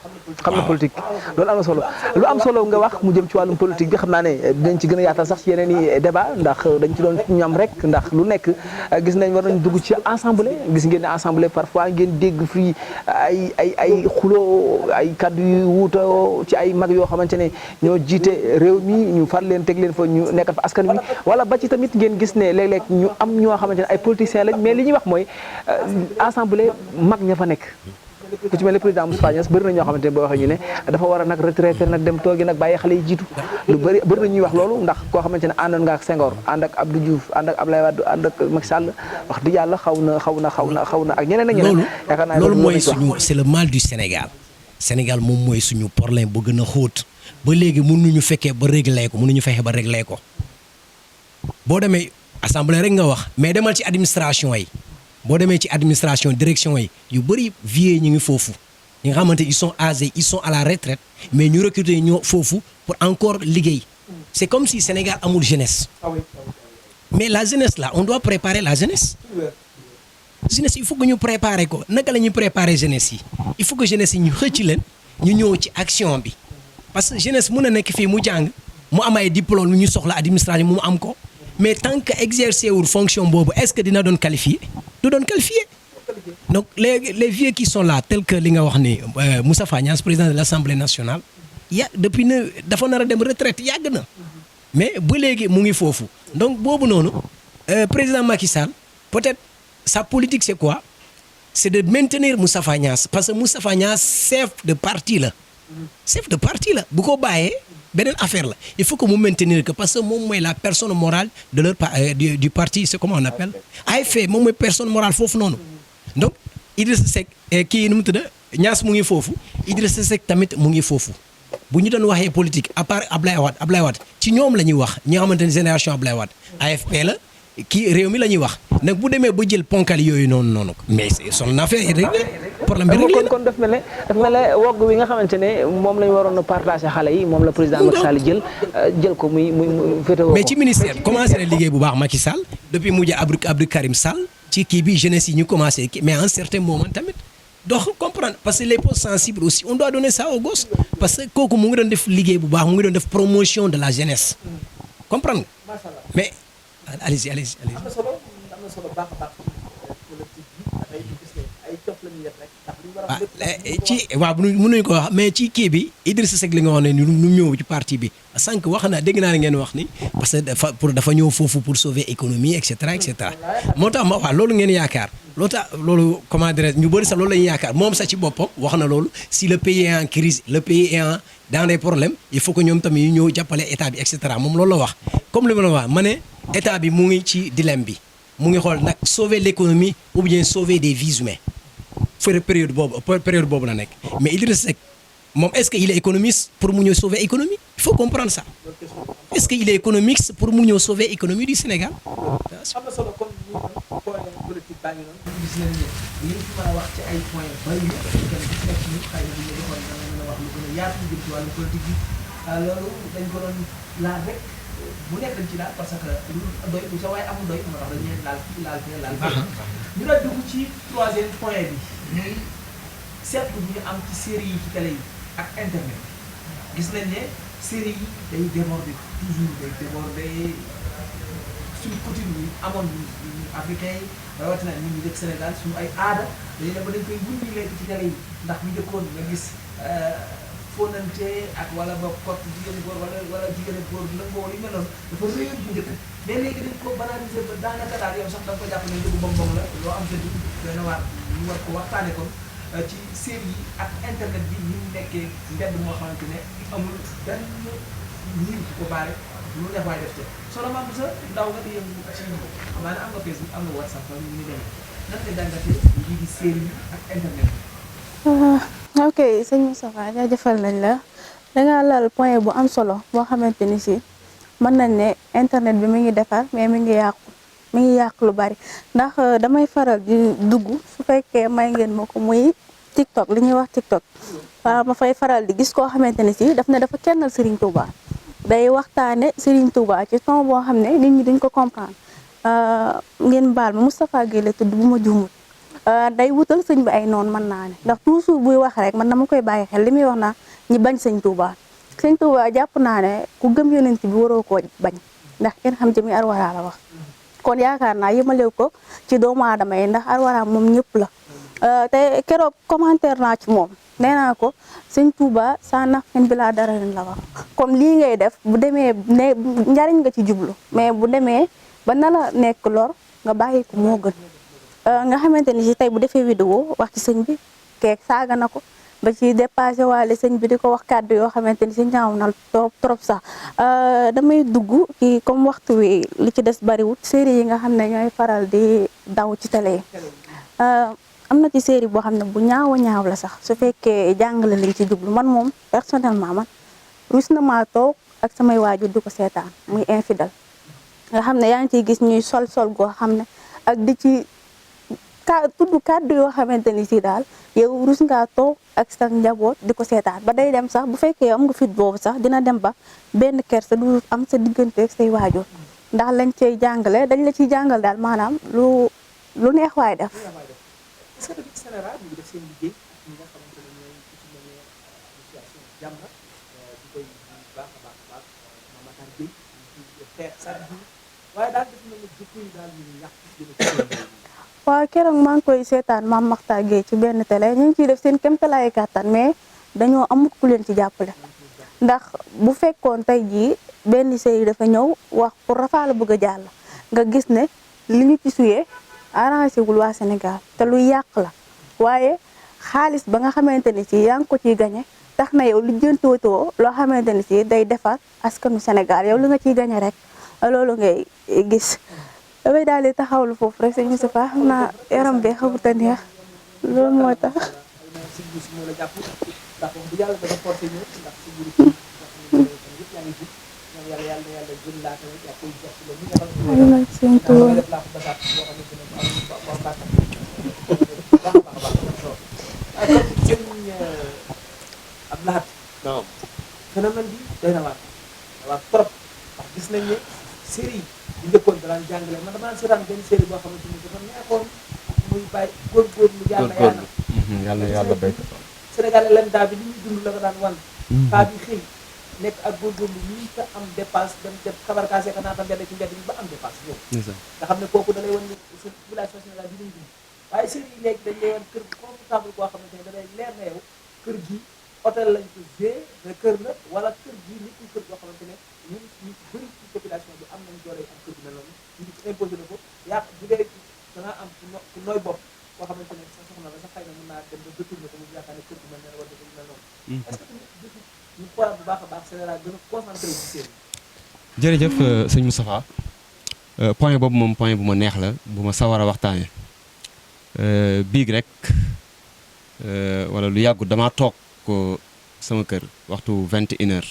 xam na politique loolu am na solo lu am solo nga wax mu jëm ci wàllum politique bi xam naa ne dinañ ci gën a yaatal sax ci yeneen i débat ndax dañ ci doon ñam rek ndax lu nekk gis nañ war nañ dugg ci assemblée gis ngeen ne assemblée parfois ngeen dégg fii ay xuloo ay kaddu yu wuutoo ci ay mag yoo xamante ne ñoo jiite réew mi ñu far leen teg leen fa ñu nekkal fa askan wi wala ba ci tamit ngeen gis ne léeg-léeg ñu am ñoo xamante ne ay politiciens lañ mais li ñuy wax mooy assemblée mag ña fa nekk ku ci mel ne président Moustapha Niasse bëri na ñoo xamante ne boo waxee ñu ne dafa war a nag retraité nag dem toogi nag bàyyi xale yi jiitu lu bëri na ñuy wax loolu ndax koo xamante ne àndoon nga ak Senghor ànd ak Abdou Diouf ànd ak Abdoulaye Wade ànd ak Macky Sall wax dëgg yàlla xaw na ak ñeneen ak ñeneen yaakaar naa loolu mooy suñu c'est le mal du Sénégal moom mooy suñu problème bu gën a xóot ba léegi mënuñu fekkee ba réglé ko mënuñu fexe ba réglé ko boo demee assemblée rek nga wax mais demal ci administration yi boo demee ci administration direction yi yu bëri vieux ñu ngi foofu ñi nga xamante ils sont âgés ils sont à la retraite mais ñu recruter ñoo foofu pour encore liggéey c'est comme si Sénégal amul jeunesse mais la jeunesse là on doit préparer la jeunesse il faut que ñu préparer ko naka la ñuy préparer jeunesse yi il faut que jeunesse yi ñu xëcc leen ñu ñëw ci action bi parce que jeunesse mën na nekk fii mu jàng mu am ay diplôme lu ñu soxla administration mu am ko mais tant que exercer wul fonction boobu est-ce que dina doon qualifié du doon qualifié donc les vieux qui sont là tel que li nga wax ni Moustapha Niasse président de l'Assemblée nationale depuis dafa nar a dem retraite yàgg na mais ba léegi mu ngi foofu donc boobu noonu président Macky Sall peut-être sa politique c'est quoi c'est de maintenir Moustapha Niasse parce que Moustapha Niasse chef de parti la bu ko bàyyee beneen affaire la il faut que mu maintenir que parce que moom mooy la personne morale de leur du parti c'est comment on appelle AFP moom mooy personne morale foofu noonu donc Idrissa Seck kii nu mu tudd Niasse mu ngi foofu Idrissa Seck tamit mu ngi foofu bu ñu doon waxee politique à part Ablaye Wade ci ñoom la ñuy wax ñi nga xamante ne génération Ablaye Wade AFP la kii réew mi la ñuy wax nag bu demee ba jël ponkal yooyu noonu mais son affaire est réglée problème bi réglé kon daf mel ne wogg wi nga xamante ne moom la ñu waroon a partager xale yi moom la président Macky Sall jël ko muy féetewoo ko mais ci ministère commencé na liggéey bu baax Macky Sall depuis mujj Abdou Karim Sall ci kii bi jeunesse yi ñu commencé mais à un certain moment tamit doo comprendre parce que les postes sensibles aussi on doit donner ça aux gosses parce que kooku mu ngi doon def liggéey bu baax mu ngi doon def promotion de la jeunesse comprendre nga mais allez-y. am na solo baax a baax waaw mënuñu ko wax mais ci kii bi Idrissa Seck li nga wax ne nu ñëw ci parti bi sànq wax na dégg naa ne ngeen wax ni parce que dafa ñëw foofu pour sauver économie et cetera moo tax ma waaw loolu ngeen yaakaar loolu comment dirais ñu bëri sax loolu la ñuy yaakaar moom sax ci boppam wax na loolu si le pays est en crise le pays est dans des problèmes il faut que ñoom tamit ñu ñëw jàppale état bi et cetera moom loolu la wax comme li ma la wax ma ne état bi mu ngi ci dilemme bi mu ngi xool nag sauver l'économie ou bien sauver des vies humaines période boobu la nekk mais Idrissa Seck moom est-ce que il est économiste pour mu ñëw sauver économie il faut comprendre ça est-ce que il est économiste pour mu ñëw sauver économie du Sénégal. am na solo comme ni point politique baa ngi noonu gis nañ ne li ñu fi mën a wax ci ay point bari yu kenn gis nekk ni xëy na bu ñu defoon da nga mën a wax lu gën a yaatu jëm ci wàllu politique bi loolu dañ ko doon laal rek bu nekk dañ ci laal parce que lu doy bu sa waaye amul doy moo tax dañ leen laal fii laal fee laal fee ñu doon dugg ci troisième point bi muy seetlu bu ñu am ci série yi ci télé yi ak internet gis nañ ne série yi day déborder toujours day déborder suñu coutume yi amoon ñu africain yi rawatina ñun ñu dëkk Sénégal suñu ay aada dañu ne ba dañ koy wundi léegi ci télé yi ndax ñu dëkkoon nga gis fóonante ak wala ba kot jigéen góor wala jigéen ak góor lëngoo li mel noonu dafa réer bu njëkk mais léegi dañ ko banaliser ba daanaka daal yow sax da nga ko jàpp ne dëgg bonbon la loo am sa dugg doy na waar ñu war ko waxtaane kon ci série yi ak internet bi ni mu nekkee mbedd moo xamante ne amul benn niir bu ko baare lu neex waay def te solo man sa ndaw nga di yëngu ci maanaam am nga Facebook am nga WhatsApp ñu ngi demee nan nga jàngatee lii di série yi ak internet bi. ok sëñ Moustapha jaajëfal nañ la dangaa laal point bu am solo boo xamante ni si mën nañ ne internet bi mi ngi defar mais mi ngi yàq lu bari ndax damay faral di dugg su fekkee may ngeen ma ko muy TikTok li ñuy wax TikTok waaw ma fay faral di gis koo xamante ni si daf ne dafa kennal Serigne Touba day waxtaane Serigne Touba ci ton boo xam ne nit ñi duñ ko comprendre ngeen baal ma Moustapha Guèye la tudd bu ma juumut day wutal sëñ bi ay noonu mën naa ne ndax toujours buy wax rek man dama koy bàyyi xel li muy wax naa ñi bañ sëñ Touba sëñ Touba jàpp naa ne ku gëm yonent bi waroo koo bañ ndax kenn xam jëmi arwara la wax kon yaakaar naa yëmalew ko ci doomu aadama yi ndax arwara moom ñëpp la te keroog commentaire naa ci moom nee naa ko sëñ Touba saa nax fen bi laa dara leen la wax comme lii ngay def bu demee ne njariñ nga ci jublu mais bu demee ba na la nekk lor nga bàyyi ko moo gën nga xamante ni si tey bu defee vidéo wax ci sëñ bi keek saaga na ko ba ci dépassé waale sëñ bi di ko wax kàddu yoo xamante ni si ñaaw na trop sax damay dugg ci comme waxtu wi li ci des bariwut série yi nga xam ne ñooy faral di daw ci télé yi am na ci série boo xam ne bu ñaaw a ñaaw la sax su fekkee jàngale lañ ci jublu man moom personnellement man rus na maa toog ak samay waajur di ko seetaan muy infidèle nga xam ne yaa ngi ciy gis ñuy sol goo xam ne ak di ci tudd kàddu yoo xamante ni si daal yow rus ngaa toog ak sa njaboot di ko seetaan ba day dem sax bu fekkee am nga fit boobu sax dina dem ba benn kersa du am sa diggante ak say waajur ndax lañ cay jàngale dañ la ciy jàngal daal maanaam lu neex waay def. est-ce que tamit Sénégal ñu ngi def seen liggéey ak ñi nga xamante ne ñooy ku ci mel ne association Jamra di koy baax a baax Mamatar Gueye di xeex sax bi waaye daal def na ne jikko yi daal ñu ñàkk jëme waaw keroog maa ngi koy seetaan Mame Makhtar Gueye ci benn télé ñu ngi ciy def seen kéemtalaay kàttan mais dañoo amut ku leen ci jàppale ndax bu fekkoon tey jii benn série dafa ñëw wax pour Rafah la bëgg a jàll nga gis ne li ñu ci suyee arrangé wul waa Sénégal te lu yàq la waaye xaalis ba nga xamante ni si yaa ngi ko ciy gañe tax na yow lu jëntootoo loo xamante ni si day defar askanu Sénégal yow li nga ciy gañe rek loolu ngay gis dafay daal di taxawlu foofu rek sëñ Moustapha xam naa yaram bi xamuta neex loolu moo tax sëñ Tuuba phénomène bi doy na waar trop ndax gis nañ ne série yi njëkkoon da daan jàngale man dama daan seetaan benn série boo xamante ni dafa neexoon muy bàyyi góorgóorlu yàlla béy Sénégal lenda bi li ñuy dund la ko daan wan paa bi xëy nekk ak góorgóorlu ñi ta am dépense dem def kabarkaase ka naata mbedd ci mbedd bi ba am dépense ñëw nga xam ne kooku da lay wan ne population Sénégal bi ñuy dund waaye série yi léegi dañ lay wan kër confortable boo xamante ne da lay leer na yow kër gi hôtel lañ ko gée de kër la wala kër gi nit ñi kër boo xamante ne ñu bëri ci population bi am nañ doole am kër gi mel noonu ñu ci imposé na ko yàq bu dee dangaa am ku nooy bopp boo xamante ne sa soxna la sa xëy na mën naa dem ba détourné ko mu yaakaar ne kër gi mel ne wala kër gi mel noonu est-ce que tamit ñu xoolaat bu baax a baax Sénégal gën a concentré ci série jërëjëf sëñ Moustapha point boobu moom point bu ma neex la bu ma sawar a waxtaanee biig rek wala lu yàggut damaa toog ko sama kër waxtu 21h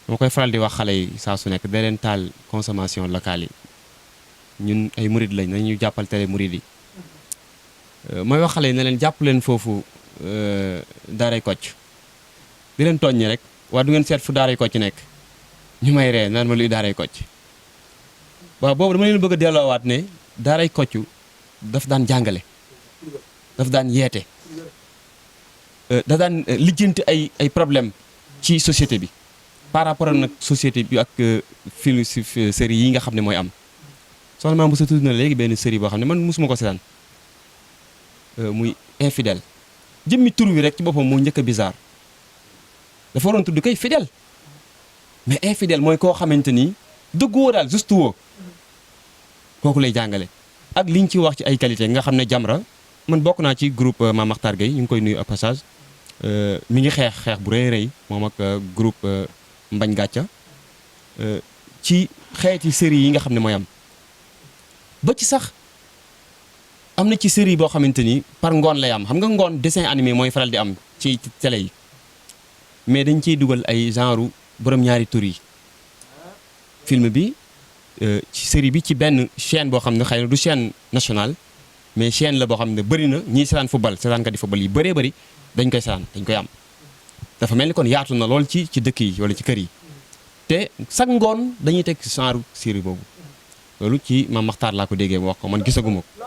dama koy faral di wax xale yi saa su nekk da leen taal consommation locale yi ñun ay murid lañ nañu jàppal télé murid yi mooy wax xale yi ne leen jàpp leen foofu daaray Kocc di leen tooñ rek waa du ngeen seet fu daaray Kocc nekk ñu may ree naan ma luy daaray Kocc waaw boobu dama leen bëgg a delloowaat ne daaray Kocc daf daan jàngale daf daan yeete daf daan lijjanti ay problème ci société bi par rapport ak nag société bi ak film série yi nga xam ne mooy am soxna maam bu sa tudd na léegi benn série boo xam ne man mosuma ko seetaan muy infidèle jëmmi tur wi rek ci boppam moo njëkk a bizarre dafa waroon tudd kay fidèle mais infidèle mooy koo xamante ni dëggu woo daal juste woo kooku lay jàngale ak liñ ci wax ci ay qualité nga xam ne Jamra man bokk naa ci groupe Mame Makhtar Gueye ñu ngi koy nuyu au passage mi ngi xeex bu rëy rëy moom ak groupe Mbañ Gàcca ci xeeti série yi nga xam ne mooy am ba ci sax am na ci série boo xamante ni par ngoon lay am xam nga ngoon dessin animé mooy faral di am ci télé yi mais dañ ciy dugal ay genre borom ñaari tur yi film bi ci série bi ci benn chaîne boo xam ne xëy na du chaîne nationale mais chaîne la boo xam ne bëri na ñiy seetaan football seetaankat di football yi bëree bëri dañ koy seetaan dañ koy am dafa mel ni kon yaatu na lool ci dëkk yi wala ci kër yi te sax ngoon dañuy teg genre série boobu loolu ci Mame Makhtar laa ko déggee mu wax ko man gisaguma ko.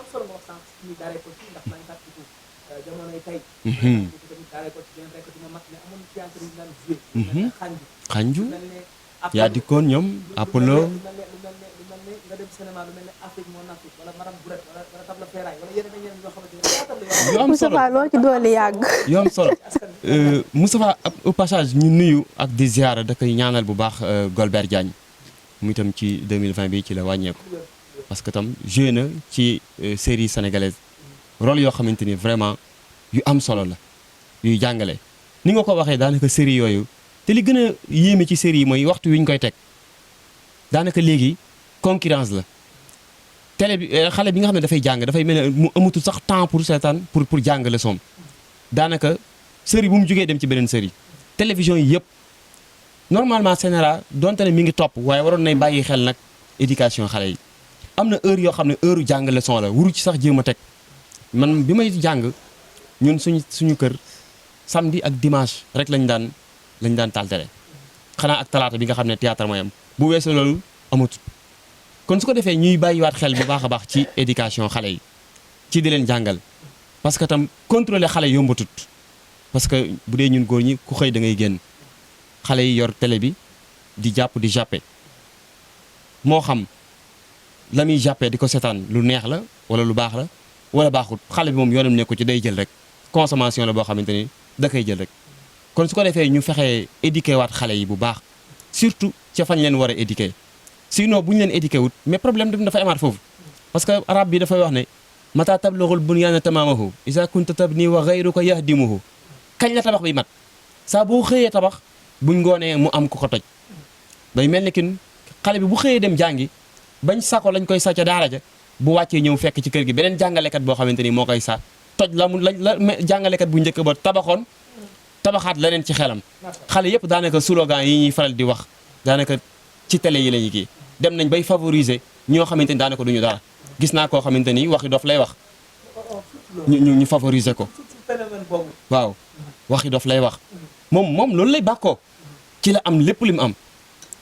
xanju yaa dikkoon ñoom Apollo yu am solo Moustapha loo ci doole yàgg. yu am solo Moustapha au passage ñu nuyu ak di ziara da koy ñaanal bu baax Golbert Diagne mu itam ci 2020 bi ci la wàññeeku parce que tam joué na ci série sénégalaise rôle yoo xamante ni vraiment yu am solo la yuy jàngale ni nga ko waxee daanaka série yooyu te li gën a yéeme ci série yi mooy waxtu wi ñu koy teg daanaka léegi concurrence la télé bi xale bi nga xam ne dafay jàng dafay mel ne mu amatul sax temps pour seetaan pour jàng leçon daanaka série bu mu jógee dem ci beneen série télévision yi yëpp normalement CNRA donte ne mi ngi topp waaye waroon nay bàyyi xel nag éducation xale yi am na heure yoo xam ne heure jàng leçon la wuru ci sax jéem a teg man bi may jàng ñun suñu kër samedi ak dimanche rek lañ daan taal télé xanaa ak talaata bi nga xam ne théâtre mooy am bu weesoo loolu amatut kon su ko defee ñuy bàyyiwaat xel bu baax a baax ci éducation xale yi ci di leen jàngal parce que tam contrôler xale yombatut parce que bu dee ñun góor ñi ku xëy da ngay génn xale yi yor télé bi di jàpp di jàppe moo xam la muy jàppee di ko seetaan lu neex la wala lu baax la wala baaxut xale bi moom yoonam nekku ci day jël rek consommation la boo xamante ni da koy jël rek kon su ko defee ñu fexee éduquer waat xale yi bu baax surtout ca fañ leen war a éduquer sinon bu ñu leen éduquer wut mais problème dem dafay amaat foofu parce que arab bi dafay wax ne mata tablughul bunyaana tamaamahu iza kunta tabni wa ghayruka yahdimuhu kañ la tabax bi mat saa boo xëyee tabax buñ ngoonee mu am ku ko toj day mel ni kin xale bi bu xëyee dem jàngi bañ sako lañ koy sa ca daara ja bu wàccee ñëw fekk ci kër gi beneen jàngalekat boo xamante ni moo koy sa toj la jàngalekat bu njëkk ba tabaxoon tabaxaat leneen ci xelam xale yëpp daanaka slogan yi ñuy faral di wax daanaka ci télé yi la ñuy kii dem nañ bay favoriser ñoo xamante ni daanaka duñu dara gis naa koo xamante ni waxi dof lay wax ñu favoriser ko waaw waxi dof lay wax moom loolu lay bàkkoo ci la am lépp li mu am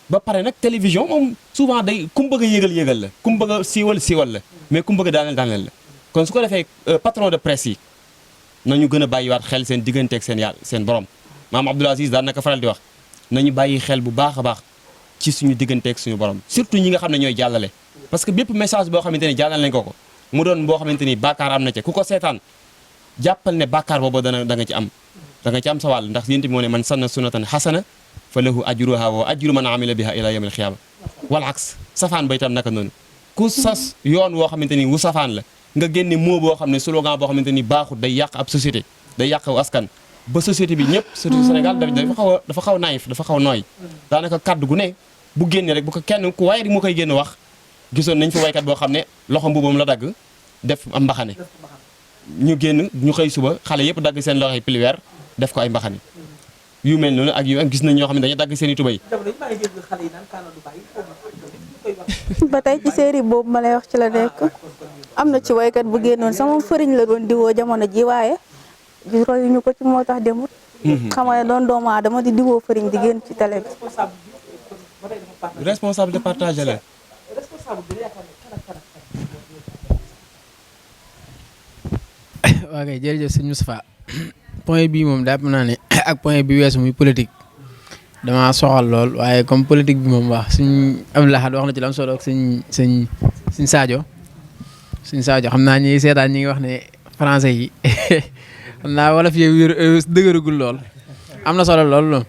ba pare nag télévision moom souvent day ku mu bëgg a yëgal la ku mu bëgg a siiwal la mais ku mu bëgg a daaneel la kon su ko defee patron de presse yi nañu gën a bàyyiwaat xel seen digganteeg seen borom maam Abdoul Aziz daan naka faral di wax nañu bàyyi xel bu baax a baax ci suñu digganteeg suñu borom surtout ñi nga xam ne ñooy jàllale parce que bépp message boo xamante ni jàllale nañ ko mu doon boo xamante ni bàkkaar am na ca ku ko seetaan jàppal ne bàkkaar boobu da nga ci am sa wàll ndax yéen tamit moo ne man sanna sunnatan hasana fa lahu ajruha wa ajru man amila biha ila yawmil xiyaama wal aks safaan ba itam naka noonu ku sas yoon woo xamante ni wu safaan la nga génne moo boo xam ne slogan boo xamante ni baaxut day yàq ab société day yàq askan ba société bi ñëpp surtout Sénégal dafa xaw naïf dafa xaw nooy daanaka kaddu gu ne bu génne rek bu ko kenn ku waaye di mu koy génn wax gisoon nañ fi waykat boo xam ne loxo mbuubam la dagg def am mbaxane ñu génn ñu xëy suba xale yëpp dagg seen loxo piliweer def ko ay mbaxane yu mel noonu ak yu gis nañ ñoo xam ne dañuy dagg seen i tubay. ba tey ci série boobu ma lay wax ci la nekk am na ci waykat bu génnoon sama fëriñ la doon diwoo jamono ji waaye royuñu ko ci moo tax demut. xam nga doon doomu aadama di diwoo fëriñ di génn ci télé bi. responsable de partage la. waa kay jërëjëf sëñ Moustapha point bii moom jàpp naa ne ak point bi weesu muy politique damaa soxal lool waaye comme politique bi moom wax suñ Abdou Lahad wax na ci la am solo ak suñ Sadio xam naa ñi seetaan ñi ngi wax ne français yi xam naa wala fi dëgëragul lool am na solo lool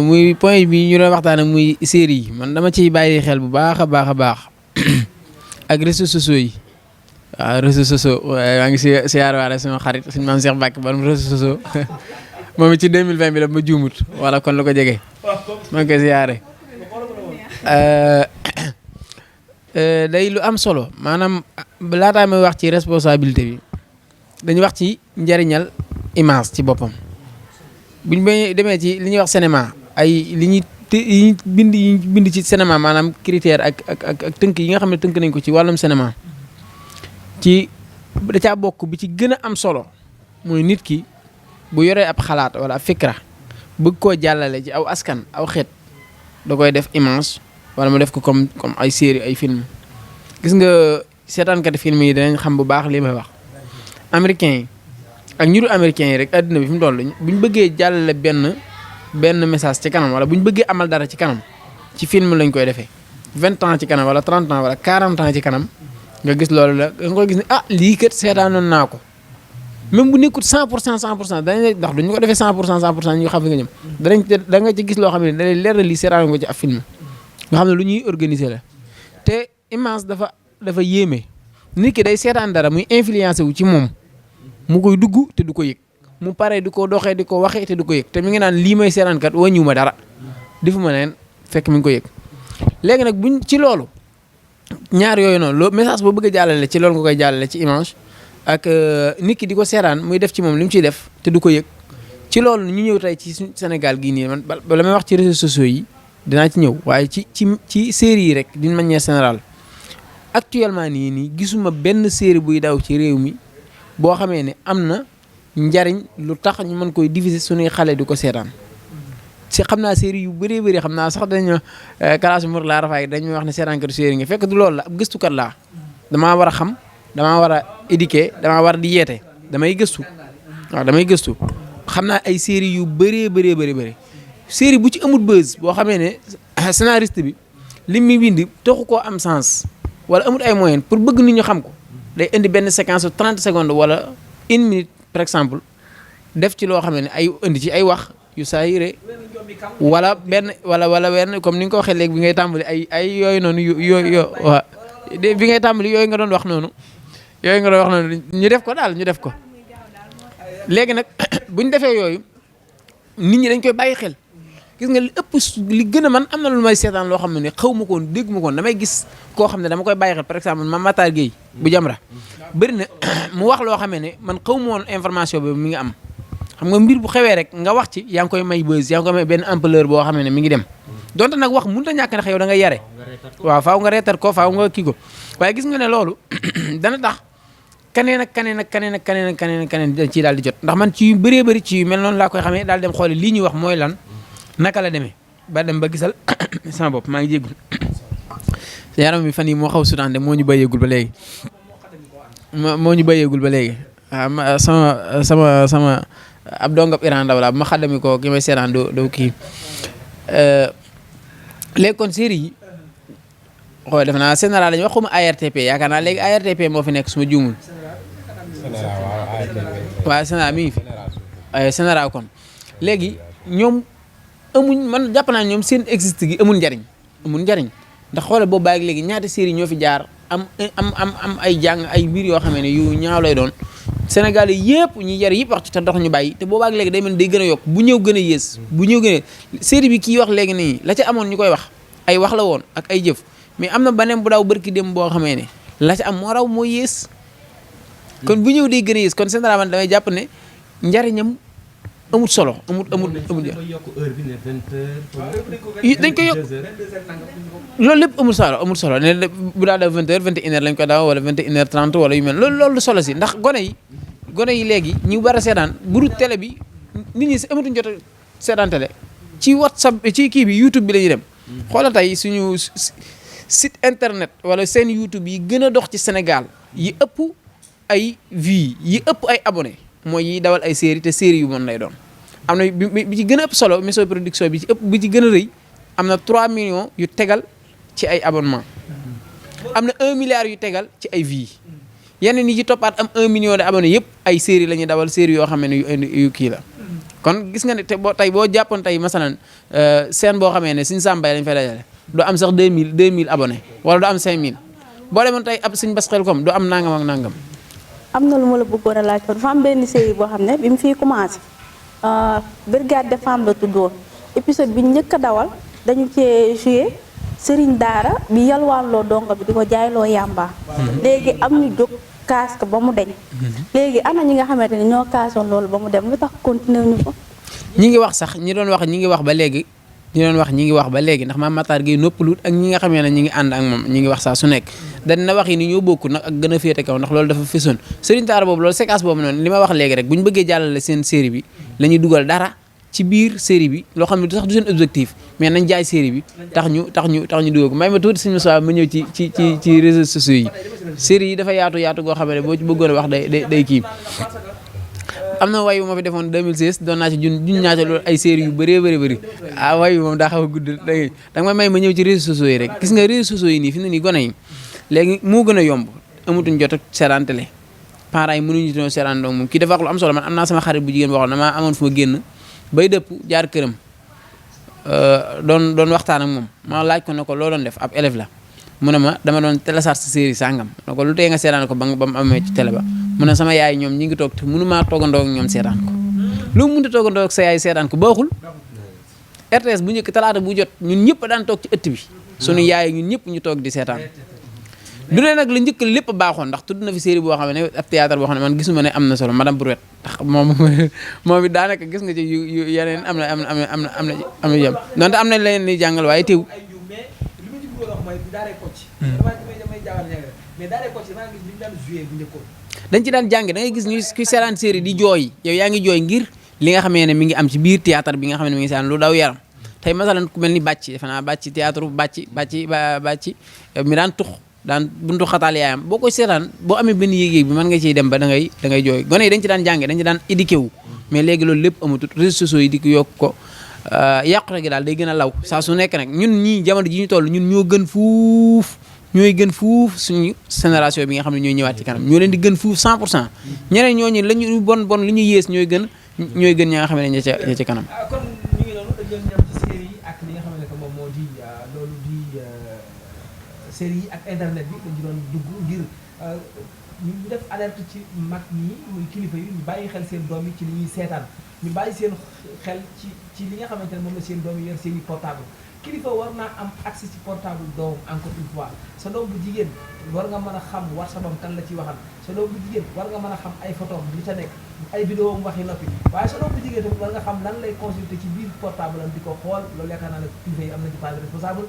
muy point bi ñu doon waxtaan ak muy série yi man dama ciy bàyyi xel bu baax a baax ak réseaux sociaux yi. waaw réseaux sociaux maa ngi siyaar waale sama xarit suñu maam Cheikh Mbacke borom réseaux sociaux moom it ci 2020 bi la ma juumut wala kon la ko jege maa ngi koy siyaare day lu am solo maanaam laataa may wax ci responsabilité bi dañuy wax ci njariñal image ci boppam buñ demee ci li ñuy wax cinéma ay li ñuy bind ci cinéma maanaam critère ak tënk yi nga xam ne tënk nañ ko ci wàllum cinéma ci da caa bokk bi ci gën a am solo mooy nit ki bu yoree ab xalaat wala ab fikra bëgg koo jàllale ci aw askan aw xeet da koy def image wala mu def ko comme ay série ay film gis nga seetaankati film yi danañ xam bu baax li may wax américains yi ak ñu dul américains yi rek àddina bi fi mu toll bu ñu bëggee jàllale benn message ci kanam wala bu ñu bëggee amal dara ci kanam ci film lañ koy defee 20 ans ci kanam wala 30 ans wala 40 ans ci kanam nga gis loolu la nga koy gis ne lii kat seetaanoon naa ko même bu nekkul 100% dañ ndax duñu ko defee 100% ñu xam fi nga ñëm da nga ci gis loo xam ne da lay leer na lii seetaanoon ko ci ab film nga xam ne lu ñuy organiser la te image dafa yéeme nit ki day seetaan dara muy influencé wu ci moom mu koy dugg te du ko yëg mu pare di ko doxee di ko waxee te du ko yëg te mi ngi naan lii may seetaan kat wàññiwu ma dara defu ma leen fekk mi ngi ko yëg léegi nag buñ ci loolu ñaar yooyu noonu loo message boo bëgg a jàllale ci loolu nga koy jàllale ci image ak nit ki di ko seetaan muy def ci moom li mu ciy def te du ko yëg ci loolu ñu ñëw tey ci Sénégal gii nii man bala may wax ci réseaux sociaux yi dinaa ci ñëw waaye ci série yi rek d'une manière générale actuellement nii gisuma benn série buy daw ci réew mi boo xamee ne am na njariñ lu tax ñu mën koy diffuser suñuy xale di ko seetaan si xam naa série yu bëree bëri xam naa sax dañu classe mur laa rafaay dañuy wax ne seetaankatu série nga fekk du loolu la ab gëstukat laa damaa war a xam damaa war a éduquer damaa war a di yeete damay gëstu waaw damay gëstu xam naa ay série yu bëree série bu ci amul buzz boo xamee ne scénariste bi li muy bind taxu koo am sens wala amul ay moyens pour bëgg nit ñu xam ko day indi benn séquence de 30 secondes wala 1 minute par exemple def ci loo xam ne ay indi ci ay wax yu saa yire wala benn comme ni nga ko waxee léegi bi ngay tàmbali ay yooyu noonu yooyu waaw bi ngay tàmbali yooyu nga doon wax noonu ñu def ko daal ñu def ko léegi nag buñ defee yooyu nit ñi dañ koy bàyyi xel gis nga li ëpp li gën a man am na lu may seetaan loo xam ne xaw ma ko woon dégg ma ko woon damay gis koo xam ne dama koy bàyyi xel par exemple man Matar Gueye bu Jamra bëri na mu wax loo xamee ne man xaw ma woon information bi mi ngi am xam nga mbir bu xewee rek nga wax ci yaa ngi koy may buzz yaa ngi koy may benn ampleur boo xamee ne mi ngi dem donte nag wax mënut a ñàkk ne xew da nga yare waaw faaw nga reetar ko faaw nga kii ko waaye gis nga ne loolu dana tax kaneen ci daal di jot ndax man ci yu bëree bëri ci yu mel noonu laa koy xamee daal dem xoole lii ñuy wax mooy lan naka la demee ba dem ba gisal sama bopp maa ngi jéggul yaram mi fan yi moo xaw Soudan de moo ñu bàyyeegul ba léegi waaw sama ab dongab Iran ndaw la bu ma xaddami ko ki may seetaan doo kii léegi kon série yi xool def naa général lañu wax xuma ARTP yaakaar naa léegi ARTP moo fi nekk suma juumul waaw général mi ngi fi général kon léegi ñoom amuñ man jàpp naa ñoom seen existe gi amul njariñ ndax xoolal boobu bàyyi léegi ñaata série ñoo fi jaar am ay jàng ay mbir yoo xam ne yu ñaaw lay doon Sénégal yëpp ñi yar yëpp wax ci te dox ñu bàyyi te boobaak léegi day mel day gën a yokk bu ñëw gën a yées bu ñëw gën a série bi kii wax léegi nii la ca amoon ñu koy wax ay wax la woon ak ay jëf mais am na beneen bu daaw bërki dem boo xamee ne la ca am moo raw moo yées kon bu ñëw day gën a yées kon généralement damay jàpp ne njariñam amul solo amul dañ ko yokk loolu lépp amul solo ne bu daa def 20h 21h lañ ko daaw wala 21h30 wala yu mel loolu solo si ndax gone yi léegi ñu war a seetaan buru télé bi nit ñi amatuñ jot a seetaan télé ci WhatsApp ci kii bi YouTube bi la ñuy dem xoolal tey suñu site internet wala seen YouTube yi gën a dox ci Sénégal yi ëpp ay vues yi ëpp ay abonnés mooy yi dawal ay série te série yu mën lay doon am na bi ci gën a ëpp solo Messo Production bi ci gën a rëy am na 3 millions yu tegal ci ay abonnement am na 1 milliard yu tegal ci ay vues yeneen yi ci toppaat am 1 million de abonnés yëpp ay série la ñuy dawal série yoo xam ne yu kii la kon gis nga ne te boo jàppoon tey masalan scène boo xamee ne Sëñ Samba lañ fay dajale doo am sax 2000 abonnés wala doo am 5000 boo demoon tey ab Sëñ Bass Xelkom doo am nangam ak nangam. am na lu ma la bëggoon a laaj ko dafa am benn série boo xam ne bi mu fiy commencé Brigade des Femmes la tuddoon épisode bi njëkk a dawal dañu cee joué Serigne Daara bi yalwaanloo dongo bi di ko jaayloo yàmba léegi am ñu jóg kaas ko ba mu deñ léegi ana ñi nga xamante ne ñoo kaasoon loolu ba mu dem lu tax continuer ñu ko. ñi ngi wax sax ñi doon wax ñi ngi wax ba léegi ndax Mame Matar Gueye noppaluut ak ñi nga xamee ne ñi ngi ànd ak moom ñi ngi wax saa su nekk dañ na wax yi ni ñoo bokk nag ak gën a féete kaw ndax loolu dafa fesoon Serigne Daara boobu loolu séquence boobu noonu li ma wax léegi rek bu ñu bëggee jàllale seen série bi la ñuy dugal dara ci biir série bi loo xam ne du sax du seen objectif mais nañ jaay série bi tax ñu dugal ko may ma tuuti suñu ma ñëw ci réseaux sociaux yi série yi dafa yaatu goo xam ne boo ci bëggoon a wax day kii am na wayu ma fi defoon 2016 doon naa ci jun ñaata loolu ay série yu bëree bëri wayu moom daa xaw a gudd danga may ma ñëw ci réseaux sociaux yi rek gis nga réseaux sociaux yi nii fi mu ne nii gone yi léegi moo gën a yomb amatuñ jot a seetaan télé parents yi mënuñu doon seetaan donc moom kii dafa wax lu am solo man am naa sama xarit bu jigéen boo xam ne damaa amoon fu ma génn bay dëpp jaar këram doon waxtaan ak moom ma laaj ko ne ko loo doon def ab élève la mu ne ma dama doon télécharge série sàngam ne ko lu tee nga seetaan ko ba mu amee ci télé ba mu ne sama yaay ñoom ñi ngi toog te mënumaa toogandoo ak ñoom seetaan ko lu mu mënta toogandoo ak sa yaay seetaan ko baaxul RTS bu njëkk talaata bu jot ñun ñëpp daan toog ci ëtt bi sunu yaay ñun ñëpp ñu toog di seetaan du ne nag la njëkk lépp baaxoon ndax tudd na fi série boo xam ne ab théâtre boo xam ne man gisuma ne am na solo madame Brouette ndax moom it daanaka gis nga ci yu yeneen am na yem donte am na leneen li jàngal waaye teew dañ ci daan jànge da ngay gis ñu ku seetaan série di jooy yow yaa ngi jooy ngir li nga xamee ne mi ngi am ci biir théâtre bi nga xam ne mi ngi seetaan lu daw yaram tey masalan ku mel ni bàcc defe naa bàcc théâtre bàcc mi daan tux daan buntu xataal yaayam boo koy seetaan boo amee benn yéeg-yéeg bi mën nga ciy dem ba da ngay jooy gone yi dañ ci daan jànge dañ ci daan éduqué wu mais léegi loolu lépp amatut réseaux sociaux yi di ko yokk ko yàqute gi daal day gën a law saa su nekk nag ñun ñii jamono ji ñu toll ñun ñooy gën fuuf suñu génération bi nga xam ne ñooy ñëwaat ci kanam ñoo leen di gën fuuf 100% ñeneen ñooñu lañu bon li ñuy yées ñooy gën ñi nga xam ne ña ca kanam. kon ñu ngi noonu dañu ñam ci série yi ak li nga xam ne que moom moo di loolu di série yi ak internet bi dañu doon dugg ngir ñu def alerte ci mag ñi muy kilifa yi ñu bàyyi xel seen doom yi ci li ñuy seetaan ñu bàyyi seen xel ci li nga xamante ne moom la seen doom yi yor seen i portable kilifa war naa am accès ci portable doom encore une fois sa doom bu jigéen war nga mën a xam WhatsApp kan la ci waxal sa doom bu jigéen war nga mën a xam ay photos li ca nekk ay vidéo mu waxi noppi waaye sa doom bu jigéen tamit war nga xam lan lay consulter ci biir portable am di ko xool loolu yaakaar naa ne kilifa yi am na ci part de responsable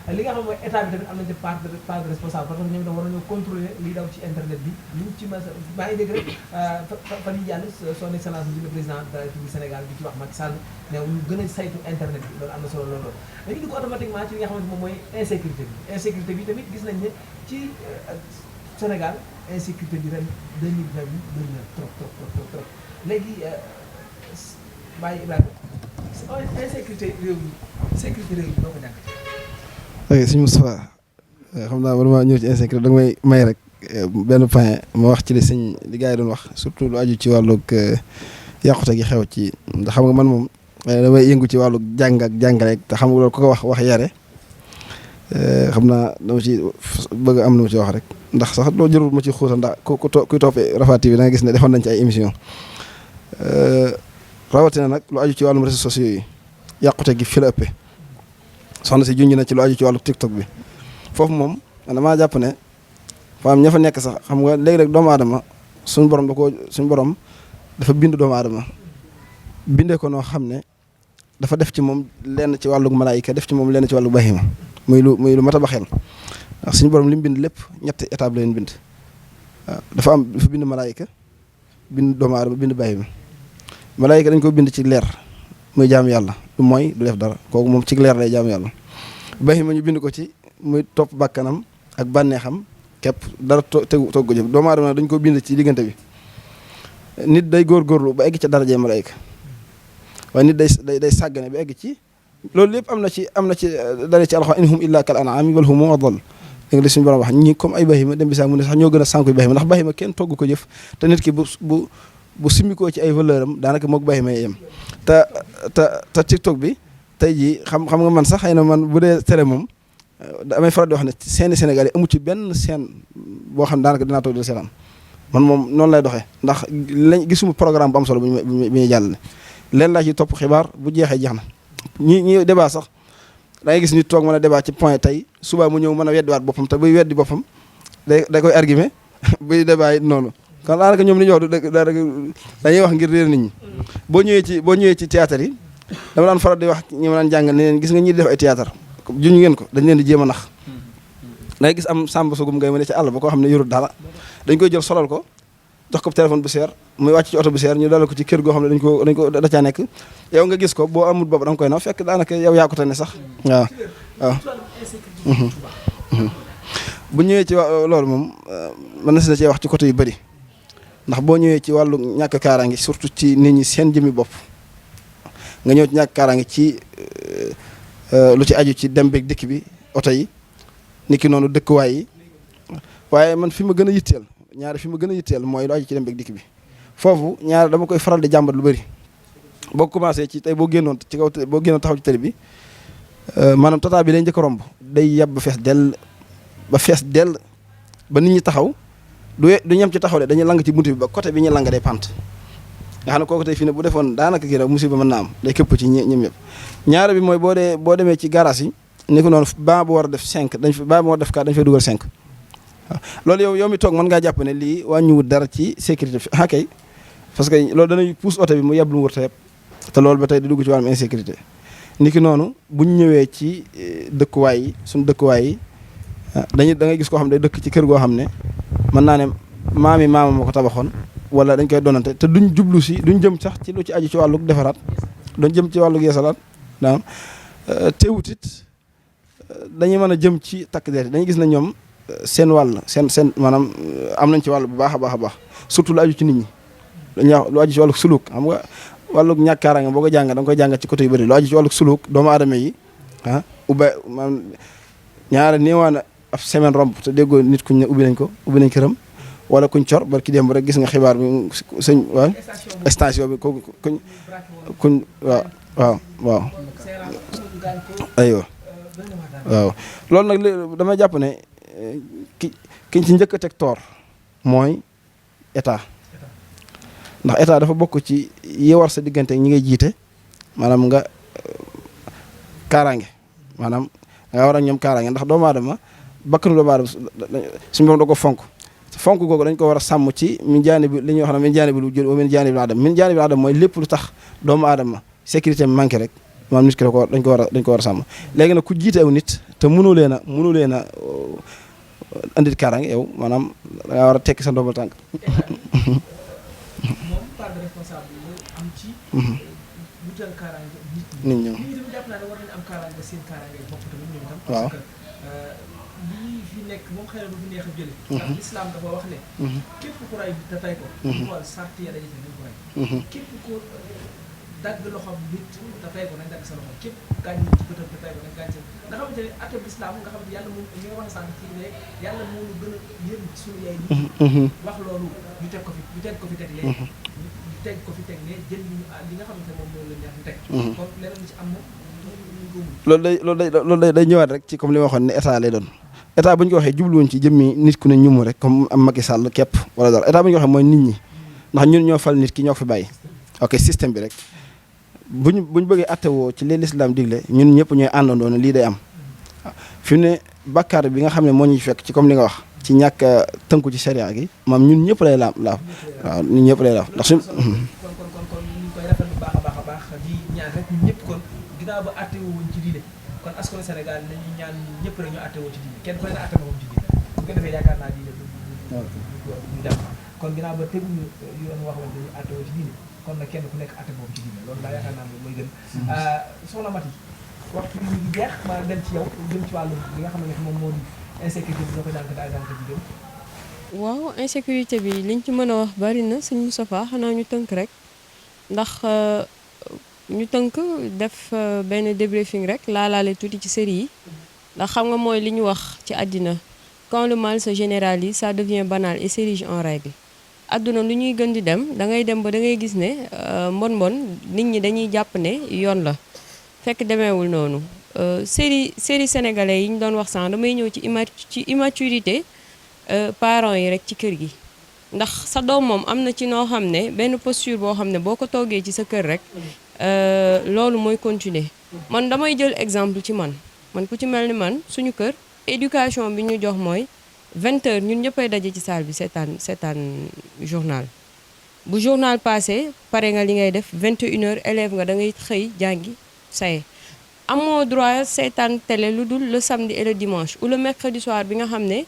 li nga xam mooy état bi tamit am na ci part de responsable parce que ñoom itam war nañoo contrôler liy daw ci internet bi luñ ci mën maa ngi dégg rek fan yi jàll son excellence monsieur le président de la République Sénégal bi ci wax Macky Sall ne ñu gën a saytu internet bi loolu am na solo loolu dañuy dugg automatiquement ci li nga xamante moom mooy insécurité bi tamit gis nañ ne ci Sénégal insécurité bi ren 2020 bi bëri na trop léegi Baye Ibrahima insécurité réew mi doo ko jàngat. ok sëñ Moustapha xam naa man maa ñëw ci insécurité da nga may rek benn point ma wax ci li gars yi doon wax surtout lu aju ci wàllug yàqute gi xew ci ndax xam nga man moom damay yëngu ci wàllu jàng ak jàngale te xam nga loolu ko wax yare xam naa dama ci bëgg am na ma ci wax rek ndax sax loo jërul ma ci xuusal ndax kuy toppee Rafah TV da nga gis ne defoon nañ ci ay émission rawatina nag lu aju ci wàllum réseaux sociaux yi yàqute gi fi la ëppee soxna si junj na ci lu aju ci wàllu TikTok bi foofu moom damaa jàpp ne faam ña fa nekk sax xam nga léegi rek doomu aadama suñu borom dafa bind doomu aadama bindee ko noo xam ne dafa def ci moom lenn ci wàllug malaayika def ci moom lenn ci wàllug bahima muy lu mat a baxeel ndax suñu borom li mu bind lépp ñetti étape la leen bind waaw dafa bind malaayika bind doomu aadama bind bahima malaayika dañ ko bind ci leer muy jaamu yàlla du mooy du def dara kooku moom ci leer lay jaamu yàlla bahima ñu bind ko ci muy topp bakkanam ak bànneexam képp dara togg ko jëf doomu aadama dañ ko bind ci diggante bi nit day góorgóorlu ba egg ca darajee malaayika waaye nit day sàggane ba egg ci loolu lépp am na ci dara ci alxuraan in hum illa kal an'aami bal hum adall dégg nga suñu borom wax ñi comme ay bahima dem bi sax mu ne sax ñoo gën a sànku bahima ndax bahima kenn togg ko jëf te nit ki bu simmikoo ci ay valeur am daanaka moog bahima yem te TikTok bi tey jii xam nga man sax xëy na man bu dee tere moom damay faral di wax ne seeni Sénégal yi amu ci benn scène boo xam daanaka dinaa toog di seetaan man moom noonu lay doxee ndax gisuma programme bu am solo bu ñuy jàllale leen laa ci topp xibaar bu jeexee jeex na ñi débat sax da ngay gis nit toog mën a débat ci point tey suba mu ñëw mën a weddiwaat boppam te buy weddi boppam da koy argument buy débat yi noonu kon daanaka ñoom li ñuy wax dañuy wax ngir réer nit ñi boo ñëwee ci théâtre yi dama daan faral di wax ñi ma daan jàngal ne leen gis nga ñi def ay théâtre juñu ngeen ko dañ leen di jéem a nax da ngay gis am sàmba sugum ngay ma ne ci àll ba koo xam ne yorul dara dañ koy jël solal ko jox ko téléphone bu seer muy wàcc ci oto bu seer ñu dalal ko ci kër goo xam ne dañ ko da caa nekk yow nga gis ko boo amul bopp da nga koy naw fekk daanaka yow yaa ko tane sax waaw bu ñëwee ci loolu moom mën na si cee wax ci côté yu bëri ndax boo ñëwee ci wàllu ñàkk kaaraange surtout ci nit ñi seen jëmmi bopp nga ñëw ci ñàkk kaaraange ci lu ci aju ci dem beeg dikk bi oto yi niki noonu dëkkuwaay yi waaye man fi ma gën a yitteel mooy lu aju ci dem beeg dikk bi foofu ñaari dama koy faral di jàmbat lu bëri boo commencé ci tey boo génnoon taxaw ci télé bi maanaam tata bi day njëkk a romb day yeb ba fees dell ba nit ñi taxaw du ñem ci taxaw de dañuy lang ci buntu bi ba côté bi ñu lang day pant nga xam ne kooku tey fii ne bu defoon daanaka kii rek musiba mën na am day këpp ci ñëm ñëpp ñaare bi mooy boo demee ci garage yi ni ko noonu ba bu war a def 5 ba bu war a def 4 dañ fay dugal 5 waaw loolu yow mi toog mën ngaa jàpp ne lii wàññiwut dara ci sécurité fi kay parce que loolu danañ pousse oto bi mu yeb lu mu war a yeb te loolu ba tey di dugg ci wàllum insécurité ni ki noonu buñ ñëwee ci dëkkuwaay yi suñu dëkkuwaay yi da ngay gis koo xam ne day dëkk ci kër goo xam ne mën naa ne maama moo ko tabaxoon wala dañ koy donante te duñ jublu si duñ jëm sax ci lu ci aju ci wàllug defaraat duñ jëm ci wàllug yeesalaat daam teewut it dañuy mën a jëm ci takk der dañuy gis na ñoom seen wàll seen maanaam am nañ ci wàll bu baax a baax surtout lu aju ci nit ñi dañuy wax lu aju ci wàllug suluk xam nga wàllug ñàkkaaraange boo ko jàng da nga koy jàngat ci côté yu bëri lu aju ci wàllug suluk doomu aadama yi maanaam ñaare néewaana ab semaine romb te déggoo nit kuñ ne ubbi nañ këram wala kuñ cor barki démb rek gis nga xibaar bi sëñ waaw station bi kuñ waaw aywa waaw loolu nag dama jàpp ne kiñ ci njëkk a teg toor mooy état ndax état dafa bokk ci yi war sa diggante ñi ngay jiite maanaam nga kaaraange maanaam nga war ak ñoom kaaraange ndax doomu aadama bakkanu doomu aadama suñu borom da ko fonk googu dañ ko war a sàmm ci min jaani bi li ñuy wax ne min jaani bi lu jël min jaani bi adam min jaani bi adam mooy lépp lu tax doomu aadama sécurité bi manqué rek maanaam nit ki dañ ko war a sàmm léegi nag ku jiite aw nit te mënu leen a andil kaaraange yow maanaam da ngaa war a tekki sa ndombal tànk nit ñi waaw lii fi nekk moom xëy na du fi neex a jële ndax lislaam dafa wax ne képp ku ray te tay ko xool sart ya daje nañ ko ray képp ku dagg loxoom nit te tay ko nañ dagg sa loxo képp gaañ nit ci bëtam te tay ko nañ gaañ sa nga xamante ne atab lislaam nga xamante yàlla moom li nga wax sànq ci ne yàlla moo ñu gën a yëm suñu yaay nit wax loolu ñu teg ko fi teg lee ñu teg ko fi teg ne jël li nga xamante moom loolu la neex ñu teg kon leneen lu ci am moom loolu day ñëwaat rek ci comme li ma waxoon ne état lay doon état bu ñu ko waxee jubluwoon ci jëmmi nit ku ne ñumu rek comme am Macky Sall képp wala dara état bu ñu ko waxee mooy nit ñi ndax ñun ñoo fal nit ki ñoo ko fi bàyyi ok système bi rek buñ bëggee attewoo ci li l'islam digle ñun ñëpp ñooy àndandoo ne lii day am fi mu ne bàkkaar bi nga xam ne moo ñuy fekk ci comme li nga wax ci ñàkk tënku ci sharia gi maam ñun ñëpp lay laaf waaw ñun ñëpp lay laaf ndax suñ kon ñu koy rafetlu baax a baax kon askanu Sénégal nañu ñaan ñëpp rek ñu àtte woo ci diine kenn ku ne na àtte moom ci diine bu ko defee yaakaar naa diine du dem kon ginnaaw ba teguñu yoon wax lañ dañu àtte woo ci diine kon nag kenn ku nekk àtte moom ci diine loolu daa yaakaar naa mooy gën soxna Mati waxtu bi ñu ngi jeex ma dem ci yow jëm ci wàllu li nga xam ne moom moo di insécurité bi ñoo ko jànk daal jànk jigéen. waaw insécurité bi liñ ci mën a wax bari na sëñ Moustapha xanaa ñu tënk rek ndax ñu tënk def benn débriefing rek laalaale tuuti ci série yi ndax xam nga mooy li ñu wax ci àddina quand le mal se généralise ça devient banal et s'érige en règle àdduna lu ñuy gën di dem da ngay dem ba da ngay gis ne mbon nit ñi dañuy jàpp ne yoon la fekk demeewul noonu série sénégalais yi ñu doon wax sànq damay ñëw ci immaturité parents yi rek ci kër gi ndax sa doom moom am na ci noo xam ne benn posture boo xam ne boo ko toogee ci sa kër rek loolu mooy continuer man damay jël exemple ci man ku ci mel ni man suñu kër éducation bi ñu jox mooy 20h ñun ñëppay daje ci salle bi seetaan journal bu journal passé pare nga li ngay def 21h élève nga da ngay xëy jàngi saye amoo droit seetaan télé lu dul le samedi et le dimanche ou le mercredi soir bi nga xam ne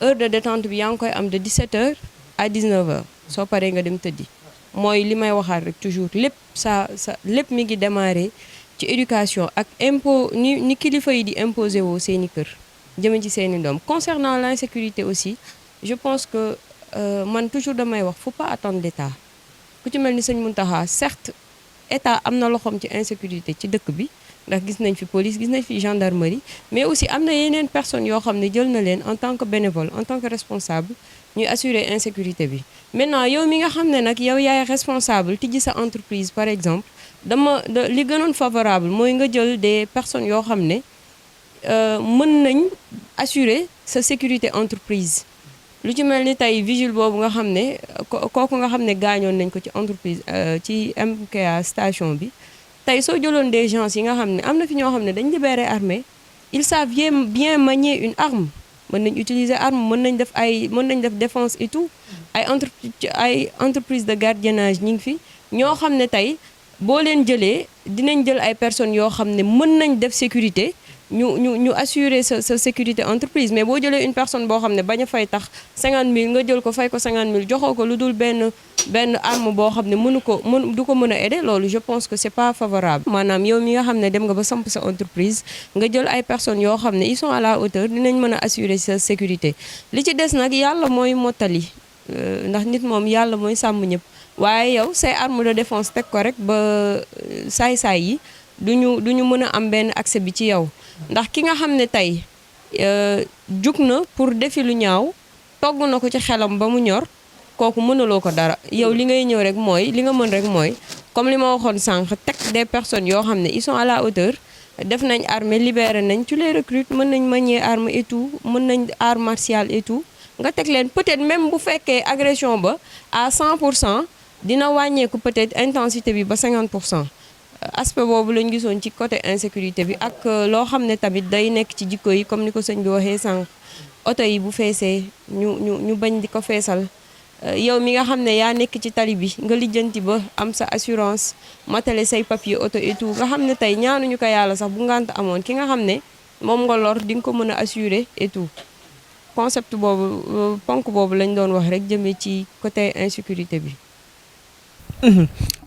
heure de détente bi yaa ngi koy am de 17h à 19h soo paree nga dem tëddi mooy li may waxaat rek toujours lépp lépp mi ngi démarrer ci éducation ak impôt ni kilifa yi di imposer woo seeni kër jëme ci seeni doom concernant l'insécurité aussi je pense que man toujours damay wax faut pas attendre l'État ku ci mel ni sëñ Mountakha certes État am na loxoom ci insécurité ci dëkk bi ndax gis nañ fi police gis nañ fi gendarmerie mais aussi am na yeneen personnes yoo xam ne jël na leen en tant que bénévole en tant que responsable ñuy assurer insécurité bi maintenant yow mi nga xam ne nag yow yaay responsable tijji sa entreprise par exemple li gënoon favorable mooy nga jël des personnes yoo xam ne mën nañ assurer sa sécurité entreprise lu ci mel ni tey vigile boobu nga xam ne kooku nga xam ne gaañoon nañ ko ci entreprise ci MKA station bi tey soo jëloon des gens yi nga xam ne am na fi ñoo xam ne dañ libéré armée ils savent bien manier une arme mën nañ utiliser arme mën nañ def défense et tout ay entreprise de gardiennage ñi ngi fi ñoo xam ne tey boo leen jëlee dinañ jël ay personnes yoo xam ne mën nañ def sécurité ñu assurer sa sécurité entreprise mais boo jëlee une personne boo xam ne bañ a fay tax 50 000 nga jël ko fay ko 50 000 joxoo ko lu dul benn arme boo xam ne du ko mën a aider loolu je pense que c'est pas favorable. maanaam yow mi nga xam ne dem nga ba samp sa entreprise nga jël ay personnes yoo xam ne ils sont à la hauteur dinañ mën a assurer sa sécurité li ci des nag yàlla mooy mottali ndax nit moom yàlla mooy sàmm ñëpp waaye yow say arme de défense teg ko rek ba saay-saay yi duñu mën a am benn accès bi ci yow. ndax ki nga xam ne tey jug na pour defi lu ñaaw togg na ko ci xelam ba mu ñor kooku mënuloo ko dara yow li ngay ñëw rek mooy li nga mën rek mooy comme li ma waxoon sànq teg des personnes yoo xam ne ils sont à la hauteur def nañ armée libéré nañ tu les recrutes mën nañ manier arme et tout mën nañ art martial et tout nga teg leen peut-être même bu fekkee agression ba à 100% dina wàññeeku peut-être intensité bi ba 50%. aspect boobu lañ gisoon ci côté insécurité bi ak loo xam ne tamit day nekk ci jikko yi comme ni ko sëñ bi waxee sànq oto yi bu feesee ñu bañ di ko feesal yow mi nga xam ne yaa nekk ci tali bi nga lijjanti ba am sa assurance matale say papier oto et tout nga xam ne tey ñaanuñu ko yàlla sax bu ngant amoon ki nga xam ne moom nga lor di nga ko mën a assurer et tout concept boobu ponk boobu lañ doon wax rek jëmee ci côté insécurité bi.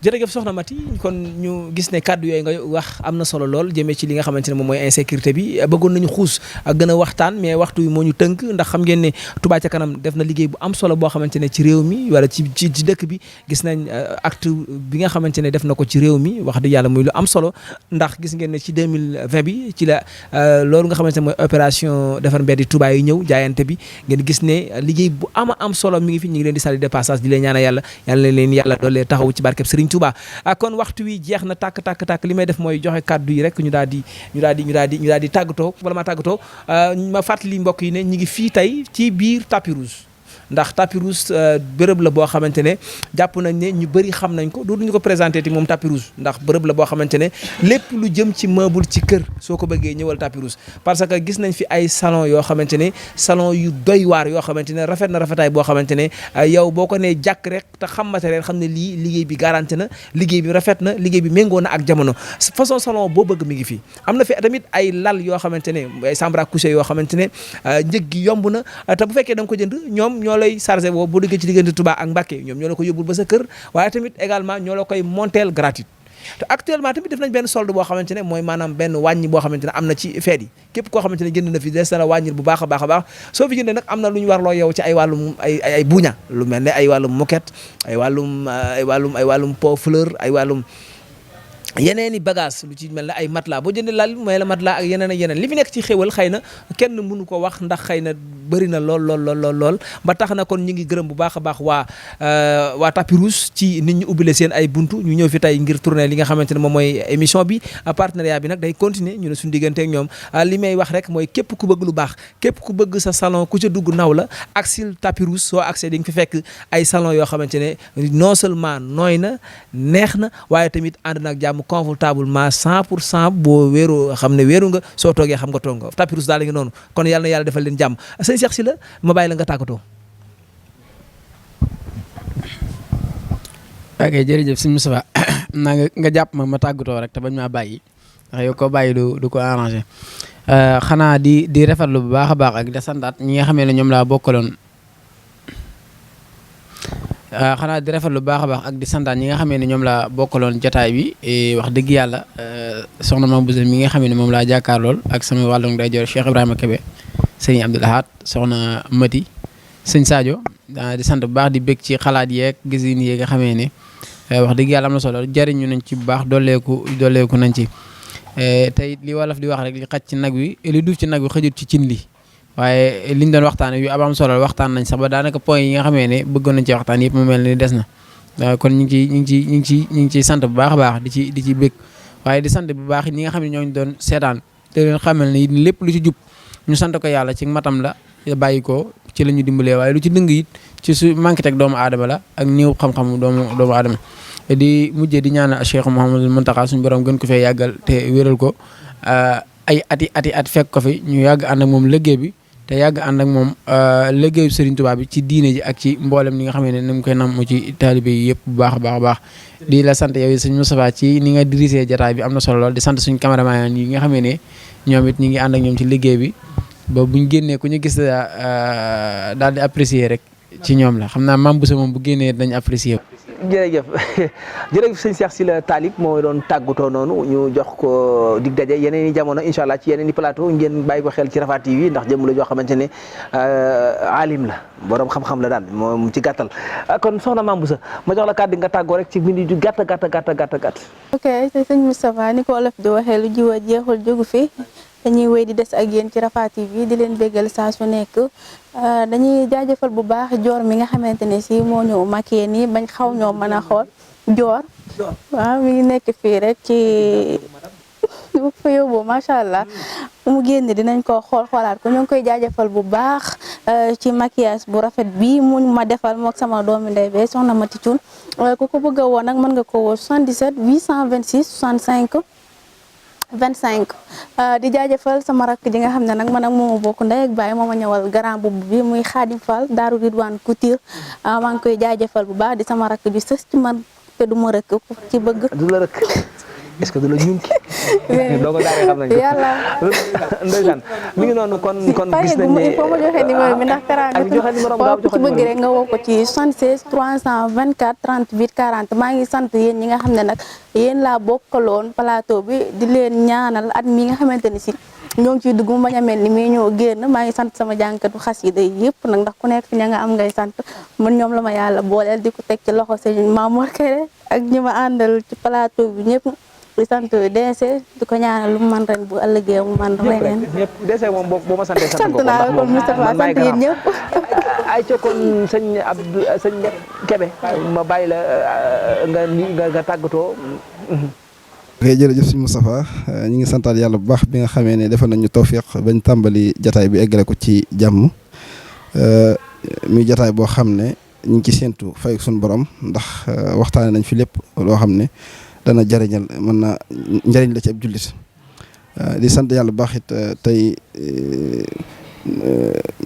jërëjëf soxna Mati kon ñu gis ne kàddu yooyu nga wax am na solo lool jëmee ci li nga xamante ne moom mooy insécurité bi bëggoon nañu xuus ak gën a waxtaan mais waxtu wi moo ñu tënk ndax xam ngeen ne Touba ca kanam def na liggéey bu am solo boo xamante ne ci réew mi wala ci dëkk bi gis nañ acte bi nga xamante ne def na ko ci réew mi wax dëgg yàlla muy lu am solo ndax gis ngeen ne ci 2020 bi ci la loolu nga xamante ne mooy opération defar mbeddi Touba yi ñëw jaayante bi ngeen gis ne liggéey bu am solo mi ngi fi ñu ngi leen di sali de passage di leen ñaanal yàlla leen yàlla doole taxaw ci barkeb Serigne Touba kon waxtu wi jeex na tàkk li may def mooy joxe kàddu yi rek ñu daal di tàggatoo wala ma tàggatoo ma fàttali mbokk yi ne ñu ngi fii tey ci biir tapis rouge ndax tapis rouge bërëb la boo xamante ne jàpp nañ ne ñu bëri xam nañ ko dootuñu ko présenté ti moom tapis rouge ndax bërëb la boo xamante ne lépp lu jëm ci meuble ci kër soo ko bëggee ñëwal tapis rouge parce que gis nañ fi ay salon yoo xamante ne salon yu doy waar yoo xamante ne rafet na rafetaay boo xamante ne yow boo ko nee jàkk rek te xam matériel xam ne lii liggéey bi garanti na liggéey bi rafet na liggéey bi méngoo na ak jamono façon salon boo bëgg mi ngi fi am na fi tamit ay lal yoo xamante ne ay chambre à coucher yoo xamante ne njëg gi yomb na te bu fekkee da nga ko jënd ñoom ñoo lay chargé boo bu duggee ci diggante Touba ak Mbacké ñoom ñoo la ko yóbbul ba sa kër waaye tamit également ñoo la koy monteel gratuite te actuellement tamit def nañ benn solde boo xamante ne mooy maanaam benn wàññi boo xamante ne am na ci feet yi képp koo xamante ne jënd na fi des na la wàññil bu baax a baax a baax soo fi jëndee nag am na lu ñu war loo yow ci ay wàllum ay buña lu mel ne ay wàllum moquette ay wàllum pot fleur ay wàllum yeneen i bagage lu ci mel ne ay matelas boo jëndee lal mooy la matelas ak yeneen ak yeneen li fi nekk ci xéwal xëy na kenn mënu ko wax ndax xëy na bëri na lool ba tax na kon ñu ngi gërëm bu baax a baax waa tapis rouge ci nit ñi ubbile seen ay buntu ñu ñëw fi tey ngir tourner li nga xamante ne moom mooy émission bi partenariat bi nag day continuer ñu ne suñu diggante ak ñoom li may wax rek mooy képp ku bëgg lu baax képp ku bëgg sa salon ku ca dugg naw la ak sil tapis rouge soo accès di nga fi fekk ay salon yoo xamante ne non seulement nooy na neex na waaye tamit ànd na ak jàmm confortablement 100% boo wéeroo xam ne wéeru nga soo toogee xam nga toog nga tapis rouge daal la ngi noonu kon yàlla na yàlla defal leen jàmm sëñ Cheikh Sylla ma bàyyi la nga tàggatoo. ok jërëjëf sëñ Moustapha naa nga jàpp ma tàggatoo rek te bañ maa bàyyi ndax yow ko bàyyi du ko arrangé xanaa di rafetlu bu baax a baax ak di santaat ñi nga xamee ne ñoom laa bokkaloon xanaa di rafetlu bu baax a baax ak di santaat ñi nga xamee ne ñoom laa bokkaloon jotaay bi wax dëgg yàlla soxna Mame Bousso mi nga xamee ne moom laa jàkkaar lool ak sama wàllum day jor Cheikh Ibrahima Kébé sëñ Abdoul Ahad soxna Mati sëñ Sadio di sant bu baax di bég ci xalaat yeeg gisin yi nga xamee ne wax dëgg yàlla am na solo jariñu nañ ci bu baax dooleeku nañ ci tey li wolof di wax rek li xaj ci nag wi li duuf ci nag wi xëjut ci cin li waaye liñ doon waxtaane yu am solo waxtaan nañ sax ba daanaka point yi nga xamee ne bëggoon nañ ci waxtaan yëpp mu mel ni des na kon ñu ngi ciy sant bu baax a baax di ci bég waaye di sant bu baax ñi nga xam ne ñooñu doon seetaan te leen xamal ne lépp lu ci jub ñu sant ko yàlla ci matam la bàyyi ko ci la ñu dimbalee waaye lu ci dëng it ci su manqué teg doomu aadama la ak néew xam-xam doomu aadama di mujjee di ñaanal Cheikh Mouhamadul Mountakha suñu borom gën ko fee yàggal te wéral ko ay ati fekk ko fi ñu yàgg ànd ak moom liggéey bi te yàgg ànd ak moom liggéeyu Serigne Touba bi ci diine ji ak ci mboolem ni nga xam ne ni mu koy nam mu ci taalibe yi yëpp bu baax a baax di la sant yow sëñ Moustapha ci ni nga dirisee jataay bi am na solo lool di sant suñu cameraman yi nga xamee ne ñoom it ñi ngi ànd ak ñoom ci liggéey bi ba buñ génnee ku ñu gis daal di apprécier rek ci ñoom la xam naa Mame Bousso moom bu génnee dañ apprécier jërëjëf sëñ Cheikh Sylla Talib moo doon tàggatoo noonu ñu jox ko dig daje yeneen i jamono incha allah ci yeneen i plateau ngeen bàyyi ko xel ci Rafah TV ndax jëm la joo xamante ne alim la borom xam-xam la daal moom ci gàttal kon soxna Mame Bousso ma jox la kàddu nga tàggoo rek ci bindi ju gàtt. ok sëñ Moustapha ni ko olof di waxee lu jiw a jeexul jógu fi dañuy wéy di des ak yéen ci Rafah TV di leen béggal saa su nekk dañuy jaajëfal bu baax joor mi nga xamante ne si moo ñëw maquillé nii bañ xaw ñoo mën a xool joor waaw mi ngi nekk fii rek ci bu fa yóbboo macha allah fu mu génn dinañ ko xoolaat ko ñu ngi koy jaajëfal bu baax ci maquillage bu rafet bi mu ma defal mook sama doomi ndey bee soxna Mati Thioune ku ko bëgg a woo nag mën nga ko woo 77 826 65 25 di jaajëfal sama rakk ji nga xam ne nag man ak moom bokk ndey ak baay mooma ñëwal grand boubou bi muy Khadim Fall Daaru Ridwaan Couture maa ngi koy jaajëfal bu baax di sama rakk ji sës ci man te du ma rëkk ci bëgg du la rëkk est-ce que du la ñunki doo ko daanee xam nañ ko yàlla ndeysaan mi ngi noonu kon gis nañ ne il faut ma joxe numéro bi ndax teraanga ku ci bëgg rek nga woo ko ci 76 324 38 40 maa ngi sant yéen ñi nga xam ne nag yéen laa bokkaloon plateau bi di leen ñaanal at mi nga xamante ni si ñoo ngi ciy dugg mu bañ a mel ni mais ñoo génn maa ngi sant sama jànkatu xasida yëpp nag ndax ku nekk fi ña nga am ngay sant man ñoom la ma yàlla booleel di ko teg ci loxo sëñ Mamour Kéré ak ñi ma àndal ci plateau bi ñëpp di sant DC di ko ñaanal lu mu man ren bu ëllëgee mu man reneen ñëpp DC moom boo ma santee sant sant naa kon Moustapha sant yéen ñëpp ay ca kon sëñ Abdou sëñ Kébé ma bàyyi la nga tàggatoo. ok jërëjëf sëñ Moustapha ñu ngi santaat yàlla bu baax bi nga xamee ne defal nañu tawfiq bañ tàmbali jataay bi eggale ko ci jàmm muy jataay boo xam ne ñu ngi ci séentu fay suñu borom ndax waxtaane nañ fi lépp loo xam ne dana jariñal mën na njariñ la ci ab jullit di sant yàlla baax it tey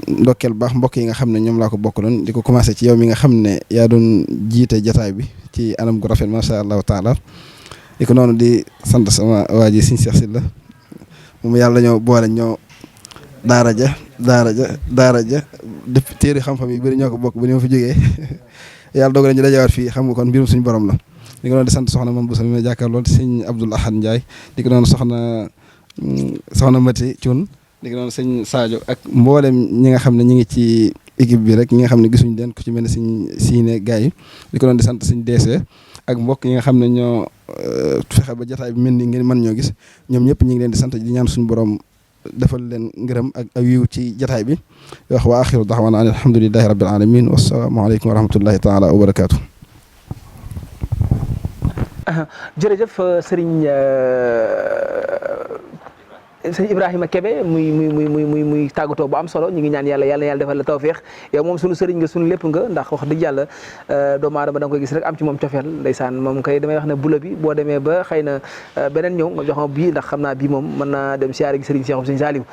ndokkeel baax mbokk yi nga xam ne ñoom laa ko bokkaloon di ko commencé ci yow mi nga xam ne yaa doon jiite jataay bi ci anam gu rafet macha allahu taala di ko noonu di sant sama waa ji Sëñ Cheikh Sylla moom yàlla ñoo boole ñoo daara ja def téere xam-xam yi bëri ñoo ko bokk ba ni ma fi jógee yàlla dogal ñu dajawaat fii xam nga kon mbirum suñu borom la di ko doon di sant soxna Mame Bousso mi ma jàkkaarloo sëñ Abdoul Ahad Ndiaye di ko doon soxna Mati Thioune di ko doon sëñ Sadio ak mboolem ñi nga xam ne ñi ngi ci équipe bi rek ñi nga xam ne gisuñu leen ku ci mel ne sëñ Siine gars yi di ko doon di sant sëñ DC ak mbokk yi nga xam ne ñoo fexe ba jotaay bi mel ni ngeen mën ñoo gis ñoom ñëpp ñi ngi leen di sant di ñaan suñu borom defal leen ngërëm ak aw yiw ci jataay bi wax wa axiru daxwaana an alhamdulillahi rabbil alamin wassalaamu aleykum wa rahmatullahi taala wa barakaatu. jërëjëf sëriñ Ibrahima Kebe muy tàggatoo bu am solo ñu ngi ñaan yàlla defal la tawféex yow moom sunu sëriñ nga sunu lépp nga ndax wax dëgg yàlla doomu aadama da nga koy gis rek am ci moom cofeel ndeysaan moom kay damay wax ne bula bi boo demee ba xëy na beneen ñëw nga jox ma bii ndax xam naa bii moom mën naa dem siyaare gi sëriñ Cheikh sëñ Saliou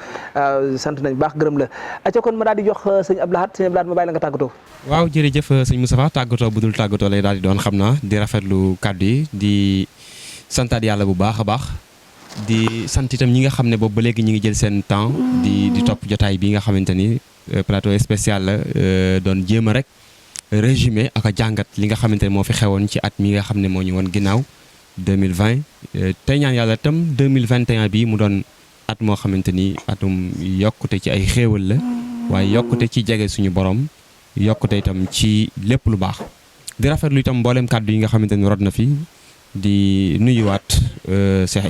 sant nañ baax gërëm la aca kon ma daal di jox sëñ Abdou Lahad ma bàyyi la nga tàggatoo. waaw jërëjëf sëñ Moustapha tàggatoo bu dul tàggatoo lay daal di doon xam naa di rafetlu kàddu yi di santaat yàlla bu baax a baax di sant itam ñi nga xam ne boobu ba léegi ñi ngi jël seen temps di topp jotaay bi nga xamante ni plateau spécial la doon jéem a rek résumé ak a jàngat li nga xamante ne moo fi xewoon ci at mi nga xam ne moo ñu woon ginnaaw 2020 tey ñaan yàlla itam 2021 bi mu doon at moo xamante ni atum yokkute ci ay xéewal la waaye yokkute ci jege suñu borom yokkute itam ci lépp lu baax di rafetlu itam mboolem kàddu yi nga xamante ni rod na fi di nuyuwaat Cheikh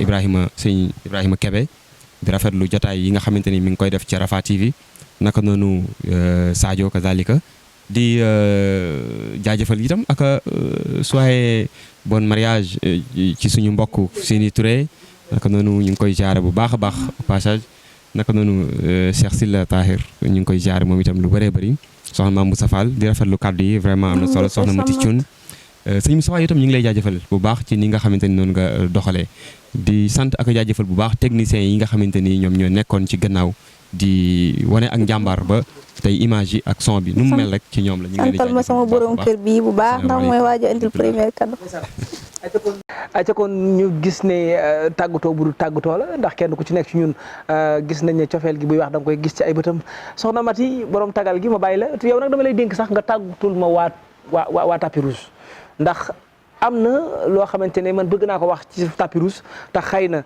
sëñ Ibrahima Kebe di rafetlu jotaay yi nga xamante ni mi ngi koy def ci Rafah TV naka noonu Sadio kazalika di jaajëfal itam ak soyez bon mariage ci suñu mbokk Séni Touré naka noonu ñu ngi koy jaare bu baax a baax au passage naka noonu Cheikh Sylla Tahir ñu ngi koy jaare moom itam lu bëree bëri soxna Mame Boussa Fall di rafetlu kàddu yi vraiment am na solo soxna Mati Thioune sëñ Moustapha itam ñu ngi lay jaajëfal bu baax ci ni nga xamante ni noonu nga doxalee di sant ak jaajëfal bu baax techniciens yi nga xamante ni ñoom ñoo nekkoon ci gannaaw di wane ak njàmbaar ba tey image yi ak son bi nu mu mel rek ci ñoom la ñu ngi leen di santal ma sama borom kër bii bu baax ndax mooy waaj a indil premier cadeau. ayca kon ñu gis ne tàggatoo bu dul tàggatoo la ndax kenn ku ci nekk ci ñun gis nañ ne cofeel gi buy wax da nga koy gis ci ay bëtam soxna Mati borom tagal gi ma bàyyi la te yow nag dama lay dénk sax nga tàggatul ma waa tapis rouge ndax am na loo xamante ne man bëgg naa ko wax ci tapis rouge tax xëy na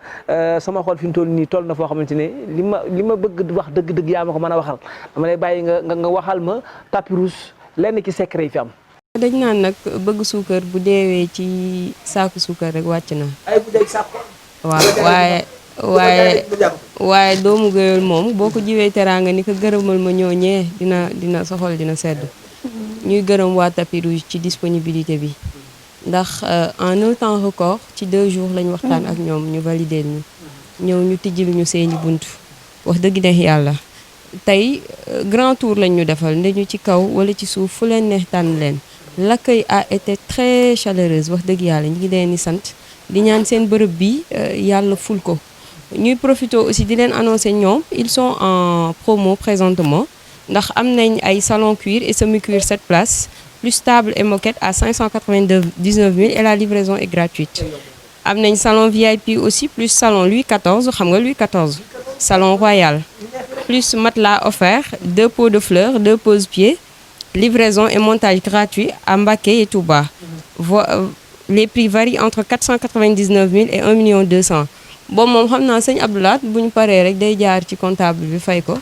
sama xol fi mu toll nii toll na foo xamante ne li ma bëgg wax dëgg-dëgg yaa ma ko mën a waxal dama lay bàyyi nga waxal ma tapis rouge lenn ci secret yi fi am. dañ naan nag bëgg suukar bu deewee ci saaku suukar rek wàcc na. ay bu dee saaku. waaw waaye doomu géwél moom boo ko jiwee teraanga ni ko gërëmal ma ñooñee dina sa xol dina sedd. ñuy gërëm waa tapis rouge ci disponibilité bi ndax en un temps record ci 2 jours lañ waxtaan ak ñoom ñu validé ñu ñëw ñu tijjil ñu seeni bunt wax dëgg neex yàlla tey grand tour lañ ñu defal ndeñu ci kaw wala ci suuf fu leen neex tànn leen l'accueil a été très chaleureuse wax dëgg yàlla ñu ngi leen di sant di ñaan seen bërëb bi yàlla ful ko ñuy profité aussi di leen annoncé ñoom ils sont en promo présentement ndax am nañ ay salon cuir et semi-cuir 7 places plus table et moquette à 599 000 et la livraison est gratuite. am nañ salon VIP aussi plus salon Louis XIV xam nga Louis XIV salon royal plus matelas offert 2 pots de fleurs 2 pose-pieds livraison et montage gratuit à Mbacké et Touba. Les prix varient entre 499 000 et 1 200 000 bon moom xam naa sëñ Abdou Lahad bu ñu paree rek day jaar ci comptable bi fay ko.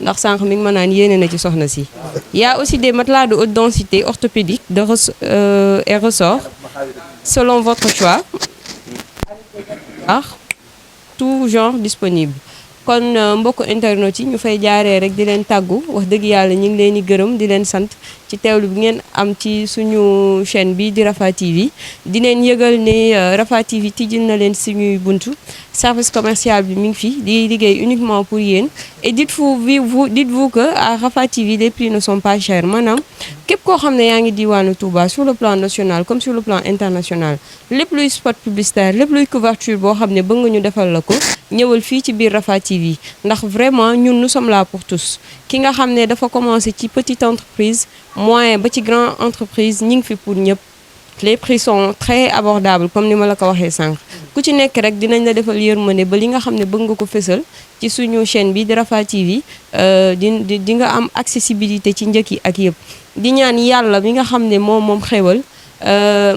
ndax sànq mi ngi ma naan yéene na ci soxna si. Il y a aussi des matelas de haute densité orthopédique et ressort selon votre choix. Tout genre disponible. kon mbokku internet yi ñu fay jaaree rek di leen tàggu wax dëgg yàlla ñu ngi leen di gërëm di leen sant ci teewlu bi ngeen am ci suñu chaîne bi di Rafah TV di leen yëgal ne Rafah TV tijjil na leen suñuy buntu service commercial bi mi ngi fi di liggéey uniquement pour yéen et dites-vous que à Rafah TV les prix ne sont pas chers maanaam képp koo xam ne yaa ngi diwaanu Touba sur le plan national comme sur le plan international lépp luy spot publicitaire lépp luy couverture boo xam ne bëgg nga ñu defal la ko ñëwal fii ci biir Rafah TV ndax vraiment ñun nous sommes là pour tous ki nga xam ne dafa commencé ci petite entreprise moyen ba ci grande entreprise ñi ngi fi pour ñëpp les prix sont très abordables comme ni ma la ko waxee sànq ku ci nekk rek dinañ la defal yërmande ba li nga xam ne bëgg nga ko fësal ci suñu chaîne bi di Rafah TV di nga am accessibilité ci njëkk yi ak yëpp di ñaan yàlla mi nga xam ne moom xéwal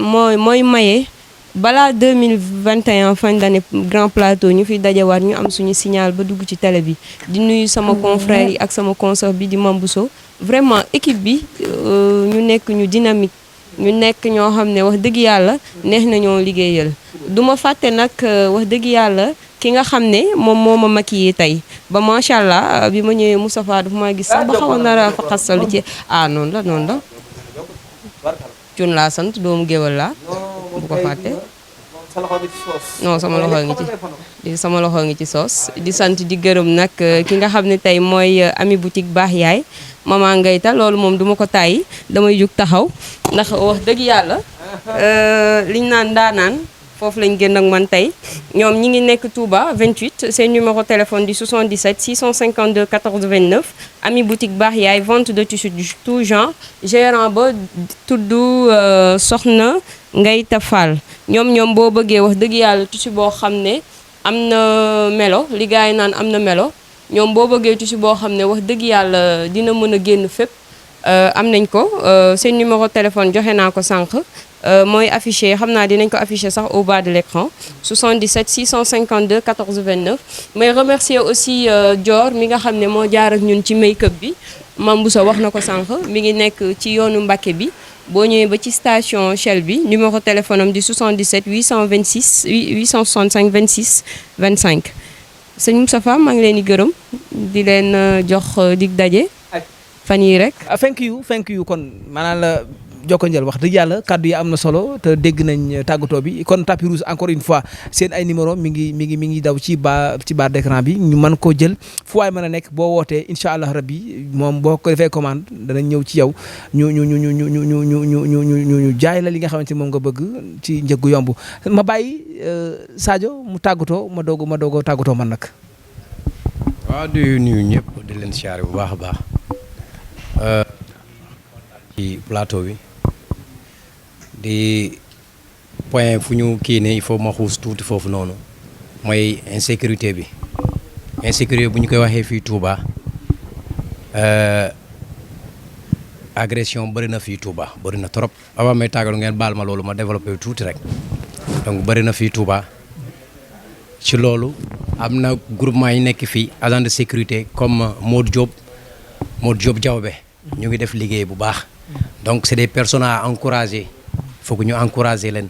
mooy maye balaa 2021 fin d'année grand plateau ñu fi dajawaat ñu am suñu signal ba dugg ci télé bi di nuyu sama confrère yi ak sama consœur bi di Mambousso vraiment équipe bi ñu nekk ñu dynamique ñu nekk ñoo xam ne wax dëgg yàlla neex nañoo liggéeyal du ma fàtte nag wax dëgg yàlla ki nga xam ne moom moo ma maquillé tey ba macha allah bi ma ñëwee Moustapha dafa maa gis sax ba xaw a nar a fa xasal ci noonu la cun laa sant doomu géwal laa bu ko fàtte non sama loxo ngi ci soos di sant di gërëm nag ki nga xam ne tey mooy ami boutique baax yaay mama Ngayta loolu moom duma ko tàyyi damay jug taxaw ndax wax dëgg yàlla liñ naan daanaan foofu lañ génn ak man tey ñoom ñi ngi nekk Touba 28 seen numéro téléphone di 77 652 14 29 ami boutique baax yaay vente de tissus du tout genre gérant ba tudd Soxna Ngayta Fall ñoom boo bëggee wax dëgg yàlla tissu boo xam ne am na melo li gars yi naan am na melo ñoom boo bëggee tissu boo xam ne wax dëgg yàlla dina mën a génn fépp am nañ ko seen numéro téléphone joxe naa ko sànq mooy affiché xam naa dinañ ko affiché sax au bas de l'écran 77 652 14 29 mais remercier aussi Dior mi nga xam ne moo jaar ak ñun ci make-up bi Mambousso wax na ko sànq mi ngi nekk ci yoonu Mbacké bi boo ñëwee ba ci station Shell bi numéro téléphone am di 77 826 865 26 25 sëñ Moustapha maa ngi leen di gërëm di leen jox dig daje fan yii rek. thank you kon maanaam la jokko njël wax dëgg yàlla kàddu yi am na solo te dégg nañ tàggatoo bi kon tapis rouge encore une fois seen ay numéro mi ngi daw ci barre d'écran bi ñu mën koo jël fu waay mën a nekk boo wootee incha allah rabbi moom boo ko defee commande danañ ñëw ci yow ñu jaay la li nga xamante moom nga bëgg ci njëggu yomb ma bàyyi Sadio mu tàggatoo ma doog tàggatoo man nag. waaw di nuyu ñëpp di leen siyaare bu baax a baax ci plateau bi. di point fu ñu kii ne il faut ma xuus tuuti foofu noonu mooy insécurité bi bu ñu koy waxee fii Touba agression bëri na fii Touba bëri na trop avant may tàggal ngeen baal ma loolu ma développé tuuti rek donc bëri na fii Touba ci loolu am na groupement yi nekk fii agent de sécurité comme Modou Diop Diawbe ñu ngi def liggéey bu baax donc c'est des personnes à encourager. faut que ñu encourager leen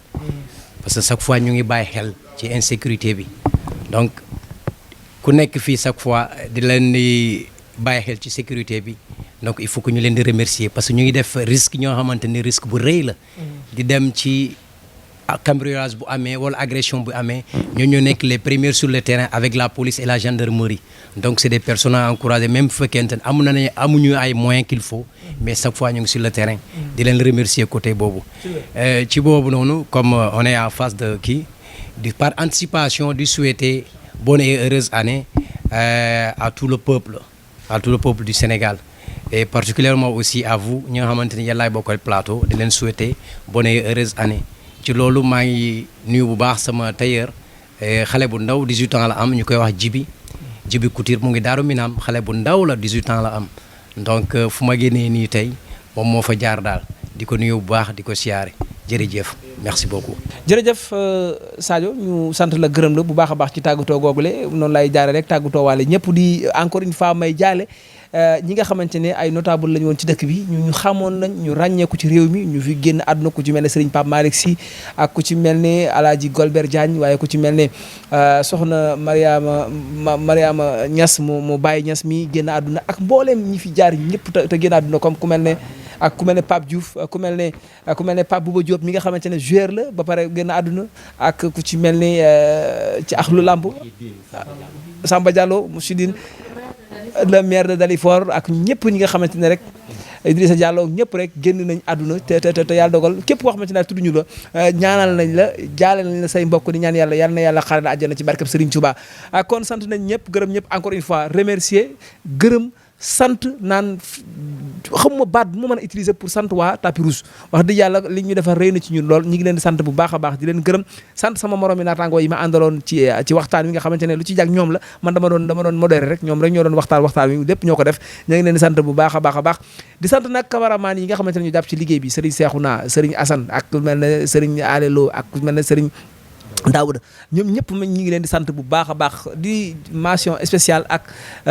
parce que chaque fois ñu ngi bàyyi xel ci insécurité bi donc ku nekk fii chaque fois di leen di bàyyi xel ci sécurité bi donc il faut que ñu leen di remercier parce que ñu ngi def risque ñoo xamante ni risque bu rëy la di dem ci cambriolage bu amee wala agression bu amee ñoo nekk les premiers sur le terrain avec la police et la gendarmerie donc c'est des personnes à encourager même bu fekkente ne amuñu ay moyens qu'il faut mais chaque fois ñu ngi sur le terrain di leen remercier côté boobu ci boobu noonu comme on est en face de par anticipation di souhaiter bonne et heureuse année à tout le peuple du Sénégal et particulièrement aussi à vous ñi nga xamante ni yàllaay bokkal plateau di leen souhaiter bonne et heureuse année ci loolu maa ngi nuyu bu baax sama tailleur xale bu ndaw 18 ans la am ñu koy wax Jibi Couture mu ngi Daaru Minam xale bu ndaw la 18 ans la am donc fu ma génnee nii tey moom moo fa jaar daal di ko nuyu bu baax di ko siyaare jërëjëf merci beaucoup. jërëjëf Sadio ñu sant la gërëm la bu baax a baax ci tàggatoo googule noonu lay jaare rek tàggatoo waale ñëpp di encore une fois may jaale ñi nga xamante ne ay notable lañu woon ci dëkk bi ñu xamoon nañ ñu ràññeeku ci réew mi ñu fi génn àdduna ku ci mel ne Serigne Pape Malick Sy ak ku ci mel ne Alaaji Golbert Diagne waaye ku ci mel ne soxna Mariama Niass mu Baye Niass mi génn àdduna ak mbooleem ñi fi jaar ñëpp te génn àdduna comme ku mel ne ak ku mel ne Pape Diouf ku mel ne Pape Bouba Diop mi nga xamante ne joueur la ba pare génn àdduna ak ku ci mel ni ci axlu làmb Samba Diallo Mouchidine le maire de Dalifort ak ñëpp ñi nga xamante ne rek Idrissa Diallo ñëpp rek génn nañ àdduna te yàlla dogal képp koo xamante ne tudd ñu la ñaanal nañ la jaale nañ la say mbokk di ñaan yàlla yal na yàlla xaaral àjjana ci barkeb Serigne Touba kon sant nañ ñëpp gërëm ñëpp encore une fois remercier gërëm sant naan xamuma baat bu ma mën a utiliser pour sant waa Tapis Rouge wax dëgg yàlla li ñu defar rëy na ci ñun lool ñu ngi leen di sant bu baax a baax di leen gërëm sant sama morom yi naataangoo yi ma àndaloon ci waxtaan wi nga xamante ne lu ci jag ñoom la man dama doon modéré rek ñoom rek ñoo doon waxtaan wi lépp ñoo ko def ñu ngi leen di sant bu baax a baax di sant nag cameraman yi nga xamante ne ñu jàpp ci liggéey bi Serigne Cheikhouna Serigne Assane ak ku mel ne Serigne Alelo ak ku mel ne Serigne Daouda ñoom ñëpp ñu ngi leen di sant bu baax a baax di mention spéciale ak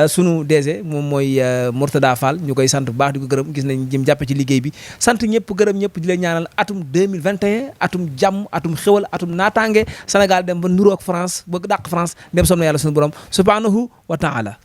sunu DG moom mooy Mourtada Fall ñu koy sant bu baax di ko gërëm gis nañ jëm jàppe ci liggéey bi sant ñëpp gërëm ñëpp di leen ñaanal atum 2021 atum jàmm atum xéwal atum naataange Sénégal dem ba nuroog France ba dàq France dem som na yàlla sunu borom subhanahu wa taala